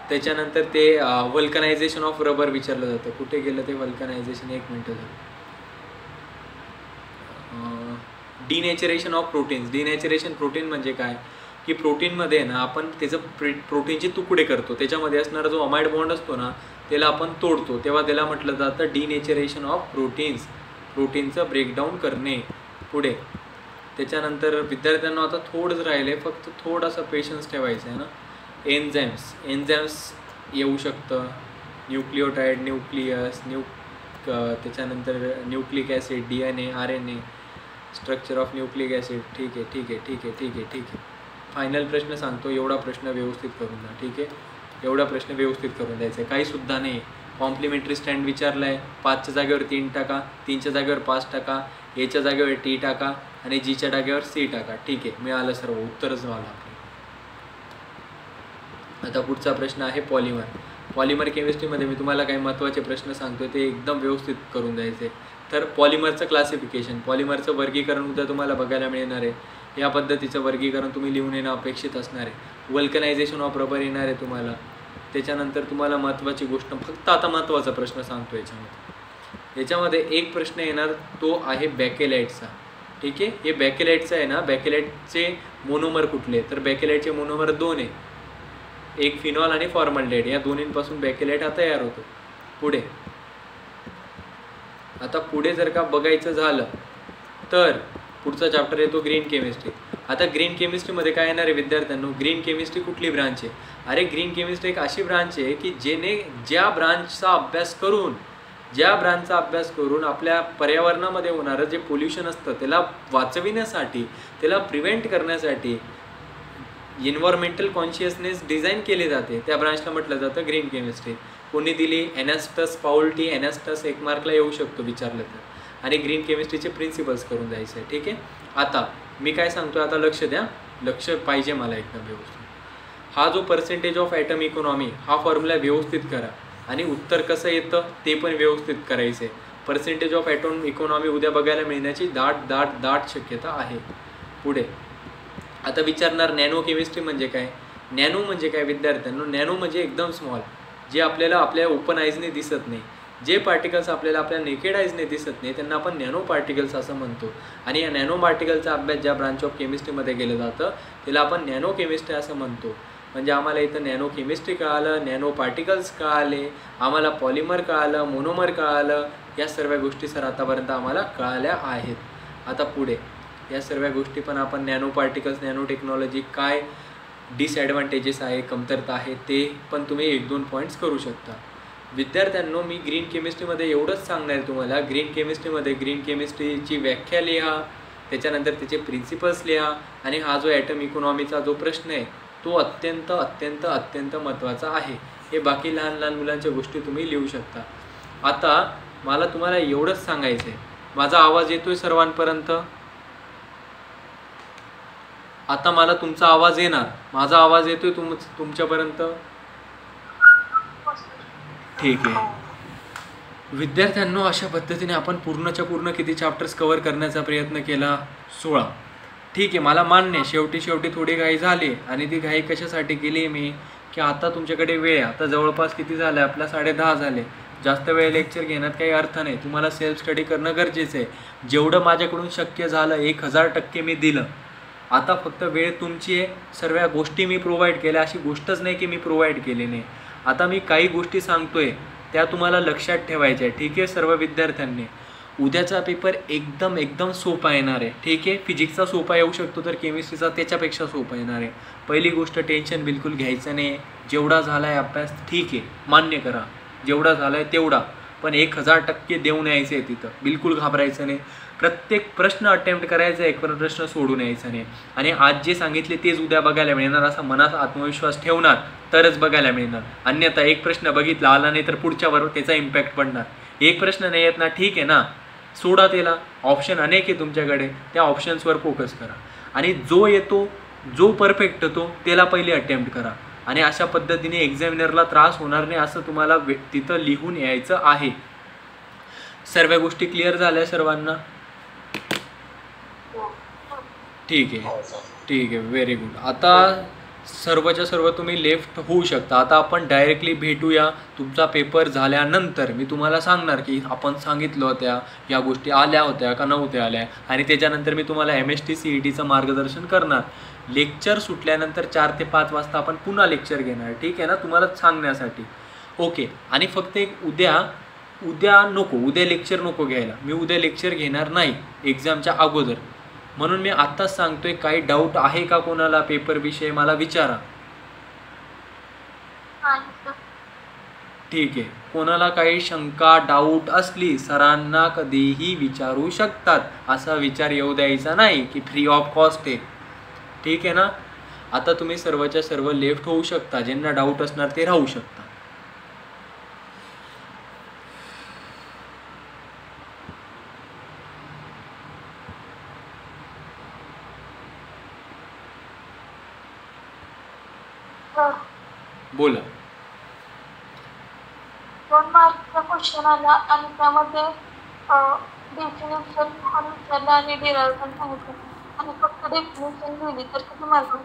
त्याच्यानंतर ते वल्कनायझेशन ऑफ रबर विचारलं जातं. कुठे गेलं ते वल्कनायझेशन, 1 मिनटं झालं. डिनॅचरेशन ऑफ प्रोटीन्स. डिनॅचरेशन प्रोटीन म्हणजे काय की प्रोटीनमध्ये ना आपण त्याचं प्रोटीनचे तुकडे करतो, त्याच्यामध्ये असणारा जो अमाइड बॉन्ड असतो ना त्याला आपण तोडतो, तेव्हा त्याला म्हटलं जातं डिनॅचरेशन ऑफ प्रोटीन्स, प्रोटीनचं ब्रेकडाऊन करणे. पुढे त्याच्यानंतर विद्यार्थ्यांना आता थोडंच राहिलं आहे, फक्त थोडासा पेशन्स ठेवायचं आहे ना. एन्झाइम्स येऊ शकतं, न्यूक्लिओटाईड, न्यूक्लियस, त्याच्यानंतर nucleic acid, DNA, RNA, structure of nucleic acid. ठीक आहे. फायनल प्रश्न सांगतो, एवढा प्रश्न व्यवस्थित करून द्या. ठीक आहे, एवढा प्रश्न व्यवस्थित करून द्यायचा आहे, काहीसुद्धा नाही. कॉम्प्लिमेंटरी स्टँड विचारला आहे, 5च्या जागेवर 3 टाका, 3च्या जागेवर 5 टाका, Aच्या जागेवर T टाका आणि Gच्या जागेवर C टाका. ठीक आहे, मिळालं सर्व, उत्तरच झालं आपलं. आता पुढचा प्रश्न आहे पॉलिमर. पॉलिमर केमिस्ट्रीमध्ये मी तुम्हाला काही महत्त्वाचे प्रश्न सांगतो, ते एकदम व्यवस्थित करून द्यायचे. तर पॉलिमरचं क्लासिफिकेशन, पॉलिमरचं वर्गीकरण उद्या तुम्हाला बघायला मिळणार आहे. या पद्धतीचं वर्गीकरण तुम्ही लिहून येणं अपेक्षित असणार आहे. वल्कनायझेशन ऑफ रबर येणार आहे तुम्हाला. त्याच्यानंतर तुम्हाला महत्त्वाची गोष्ट, फक्त आता महत्त्वाचा प्रश्न सांगतो याच्यामध्ये एक प्रश्न येणार, तो आहे बॅकेलाइटचा. ठीक आहे, हे बॅकेलाइटचं आहे ना, बॅकेलाइटचे मोनोमर कुठले, तर बॅकेलाइटचे मोनोमर 2 आहे, एक फिनॉल आणि फॉर्मल्डेहाइड, या दोन्हींपासून बॅकेलाइट हा तयार होतो. पुढे आता पुढे जर का बघायचं झालं तर पुढचा चॅप्टर येतो ग्रीन केमिस्ट्री. आता ग्रीन केमिस्ट्रीमध्ये काय येणार आहे विद्यार्थ्यांनो, ग्रीन केमिस्ट्री कुठली ब्रांच आहे? अरे ग्रीन केमिस्ट्री एक अशी ब्रांच आहे की ज्या ब्रांचचा अभ्यास करून आपल्या पर्यावरणामध्ये होणारं जे पोल्युशन असतं त्याला वाचविण्यासाठी, त्याला प्रिव्हेंट करण्यासाठी एन्व्हायरमेंटल कॉन्शियसनेस डिझाईन केले जाते, त्या ब्रांचला म्हटलं जातं ग्रीन केमिस्ट्री. कोणी दिली? एनास्टस पाऊल्टी. एनास्टस 1 मार्कला येऊ शकतो विचारलं तर. आणि ग्रीन केमिस्ट्रीचे प्रिन्सिपल्स करून द्यायचं आहे. ठीक आहे, आता मी काय सांगतो, आता लक्ष द्या, लक्ष पाहिजे मला एकदम व्यवस्थित. हा जो पर्सेंटेज ऑफ ॲटम इकॉनॉमी हा फॉर्म्युला व्यवस्थित करा आणि उत्तर कसं येतं ते पण व्यवस्थित करायचं आहे. पर्सेंटेज ऑफ ॲटम इकॉनॉमी उद्या बघायला मिळण्याची दाट शक्यता आहे. पुढे आता विचारणार नॅनो केमिस्ट्री म्हणजे काय? नॅनो म्हणजे काय विद्यार्थ्यांनो? नॅनो म्हणजे एकदम स्मॉल, जे आपल्याला आपल्या ओपन आईजने दिसत नाही, जे पार्टिकल्स आपल्याला आपल्या नेकेड आईजने दिसत नाही त्यांना आपण नॅनो पार्टिकल्स असं म्हणतो. आणि या नॅनो पार्टिकलचा अभ्यास ज्या ब्रांच ऑफ केमिस्ट्रीमध्ये केलं जातं त्याला आपण नॅनो केमिस्ट्री असं म्हणतो. म्हणजे आम्हाला इथं नॅनो केमिस्ट्री कळालं, नॅनो पार्टिकल्स कळाले, आम्हाला पॉलिमर कळालं, मोनोमर कळालं, या सर्व गोष्टी सर आतापर्यंत आम्हाला कळाल्या आहेत. आता पुढे या सर्व गोष्टी पण आपण नॅनो पार्टिकल्स, नॅनो टेक्नॉलॉजी काय डिसॲडव्हान्टेजेस आहे, कमतरता आहे, ते पण तुम्ही 1-2 पॉईंट्स करू शकता. विद्यार्थ्यांनो मी ग्रीन केमिस्ट्रीमध्ये एवढंच सांगणार आहे तुम्हाला. ग्रीन केमिस्ट्रीमध्ये ग्रीन केमिस्ट्रीची व्याख्या लिहा, त्याच्यानंतर त्याचे प्रिन्सिपल्स लिहा आणि हा जो ॲटम इकॉनॉमीचा जो प्रश्न आहे तो अत्यंत अत्यंत अत्यंत महत्त्वाचा आहे. हे बाकी लहान लहान मुलांच्या गोष्टी तुम्ही लिहू शकता. आता मला तुम्हाला एवढंच सांगायचं आहे, माझा आवाज येतोय सर्वांपर्यंत? आता मला तुमचा आवाज येणार, माझा आवाज येतोय तुमच्यापर्यंत? ठीक आहे विद्यार्थ्यांनो, अशा पद्धतीने आपण पूर्णच्या पूर्ण किती चॅप्टर्स कव्हर करण्याचा प्रयत्न केला? 16. ठीक आहे, मला मान्य आहे शेवटी थोडी घाई झाली. आणि ती घाई कशासाठी केली मी की आता तुमच्याकडे वेळ आहे. आता जवळपास किती झालं आपला? 10:30 झाले. जास्त वेळ लेक्चर घेण्यात काही अर्थ नाही. तुम्हाला सेल्फ स्टडी करणं गरजेचं आहे. जेवढं माझ्याकडून शक्य झालं 1000% मी दिलं. आता फक्त वेळ तुमची आहे. सर्व गोष्टी मी प्रोव्हाइड केल्या, अशी गोष्टच नाही की मी प्रोव्हाइड केली नाही. आता मी काही गोष्टी सांगतोय त्या तुम्हाला लक्षात ठेवायच्या आहे. ठीक आहे सर्व विद्यार्थ्यांनी. उद्याचा पेपर एकदम सोपा येणार आहे. ठीक आहे, फिजिक्सचा सोपा येऊ शकतो तर केमिस्ट्रीचा त्याच्यापेक्षा सोपा येणार आहे. पहिली गोष्ट, टेन्शन बिलकुल घ्यायचं नाही. जेवढा झाला आहे अभ्यास ठीक आहे, मान्य करा जेवढा झाला आहे तेवढा, पण 1000% देऊन यायचं आहे तिथं. बिलकुल घाबरायचं नाही. प्रत्येक प्रश्न अटेम्प्ट करायचा, एक प्रश्न सोडून यायचा नाही. आणि आज जे सांगितले तेच उद्या बघायला मिळणार असा मनात आत्मविश्वास ठेवणार तरच बघायला मिळणार. अन्यथा एक प्रश्न बघितला आला नाही तर पुढच्यावर त्याचा इम्पॅक्ट पडणार. एक प्रश्न नाही येत ना, ठीक आहे ना, सोडा त्याला. ऑप्शन अनेक आहे तुमच्याकडे, त्या ऑप्शन्सवर फोकस करा. आणि जो येतो, जो परफेक्ट येतो त्याला पहिले अटेम्प्ट करा. आणि अशा पद्धतीने एक्झामिनरला त्रास होणार नाही असं तुम्हाला तिथं लिहून यायचं आहे. सर्व गोष्टी क्लिअर झाल्या सर्वांना? ठीक आहे, व्हेरी गुड. आता सर्वच्या सर्व तुम्ही लेफ्ट होऊ शकता. आता आपण डायरेक्टली भेटूया तुमचा पेपर झाल्यानंतर. मी तुम्हाला सांगणार की आपण सांगितलं होत्या या गोष्टी आल्या होत्या का नव्हत्या आल्या, आणि त्याच्यानंतर मी तुम्हाला MST CETचं मार्गदर्शन करणार. लेक्चर सुटल्यानंतर 4 ते 5 वाजता आपण पुन्हा लेक्चर घेणार. ठीक आहे ना, तुम्हाला सांगण्यासाठी. ओके. आणि फक्त एक उद्या लेक्चर नको घ्यायला. मी उद्या लेक्चर घेणार नाही एक्झामच्या अगोदर. म्हणून मी आत्ताच सांगतोय, काही डाऊट आहे का कोणाला पेपरविषयी मला विचारा. ठीक आहे, कोणाला काही शंका डाऊट असली सरांना कधीही विचारू शकतात. असा विचार येऊ द्यायचा नाही की फ्री ऑफ कॉस्ट आहे. ठीक आहे ना. आता तुम्ही सर्वच्या सर्व लेफ्ट होऊ शकता. ज्यांना डाऊट असणार ते राहू शकता. बोला. 2 मार्कचा क्वेश्चन आला आणि त्यामध्ये डेफिनेशन विचारलं आणि डिरायव्हेशन सांगितलं आणि फक्त डेफिनेशन लिहिली तर किती मार्क?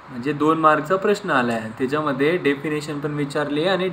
म्हणजे 2 मार्कचा प्रश्न आला आहे, त्याच्यामध्ये डेफिनेशन पण विचारली आणि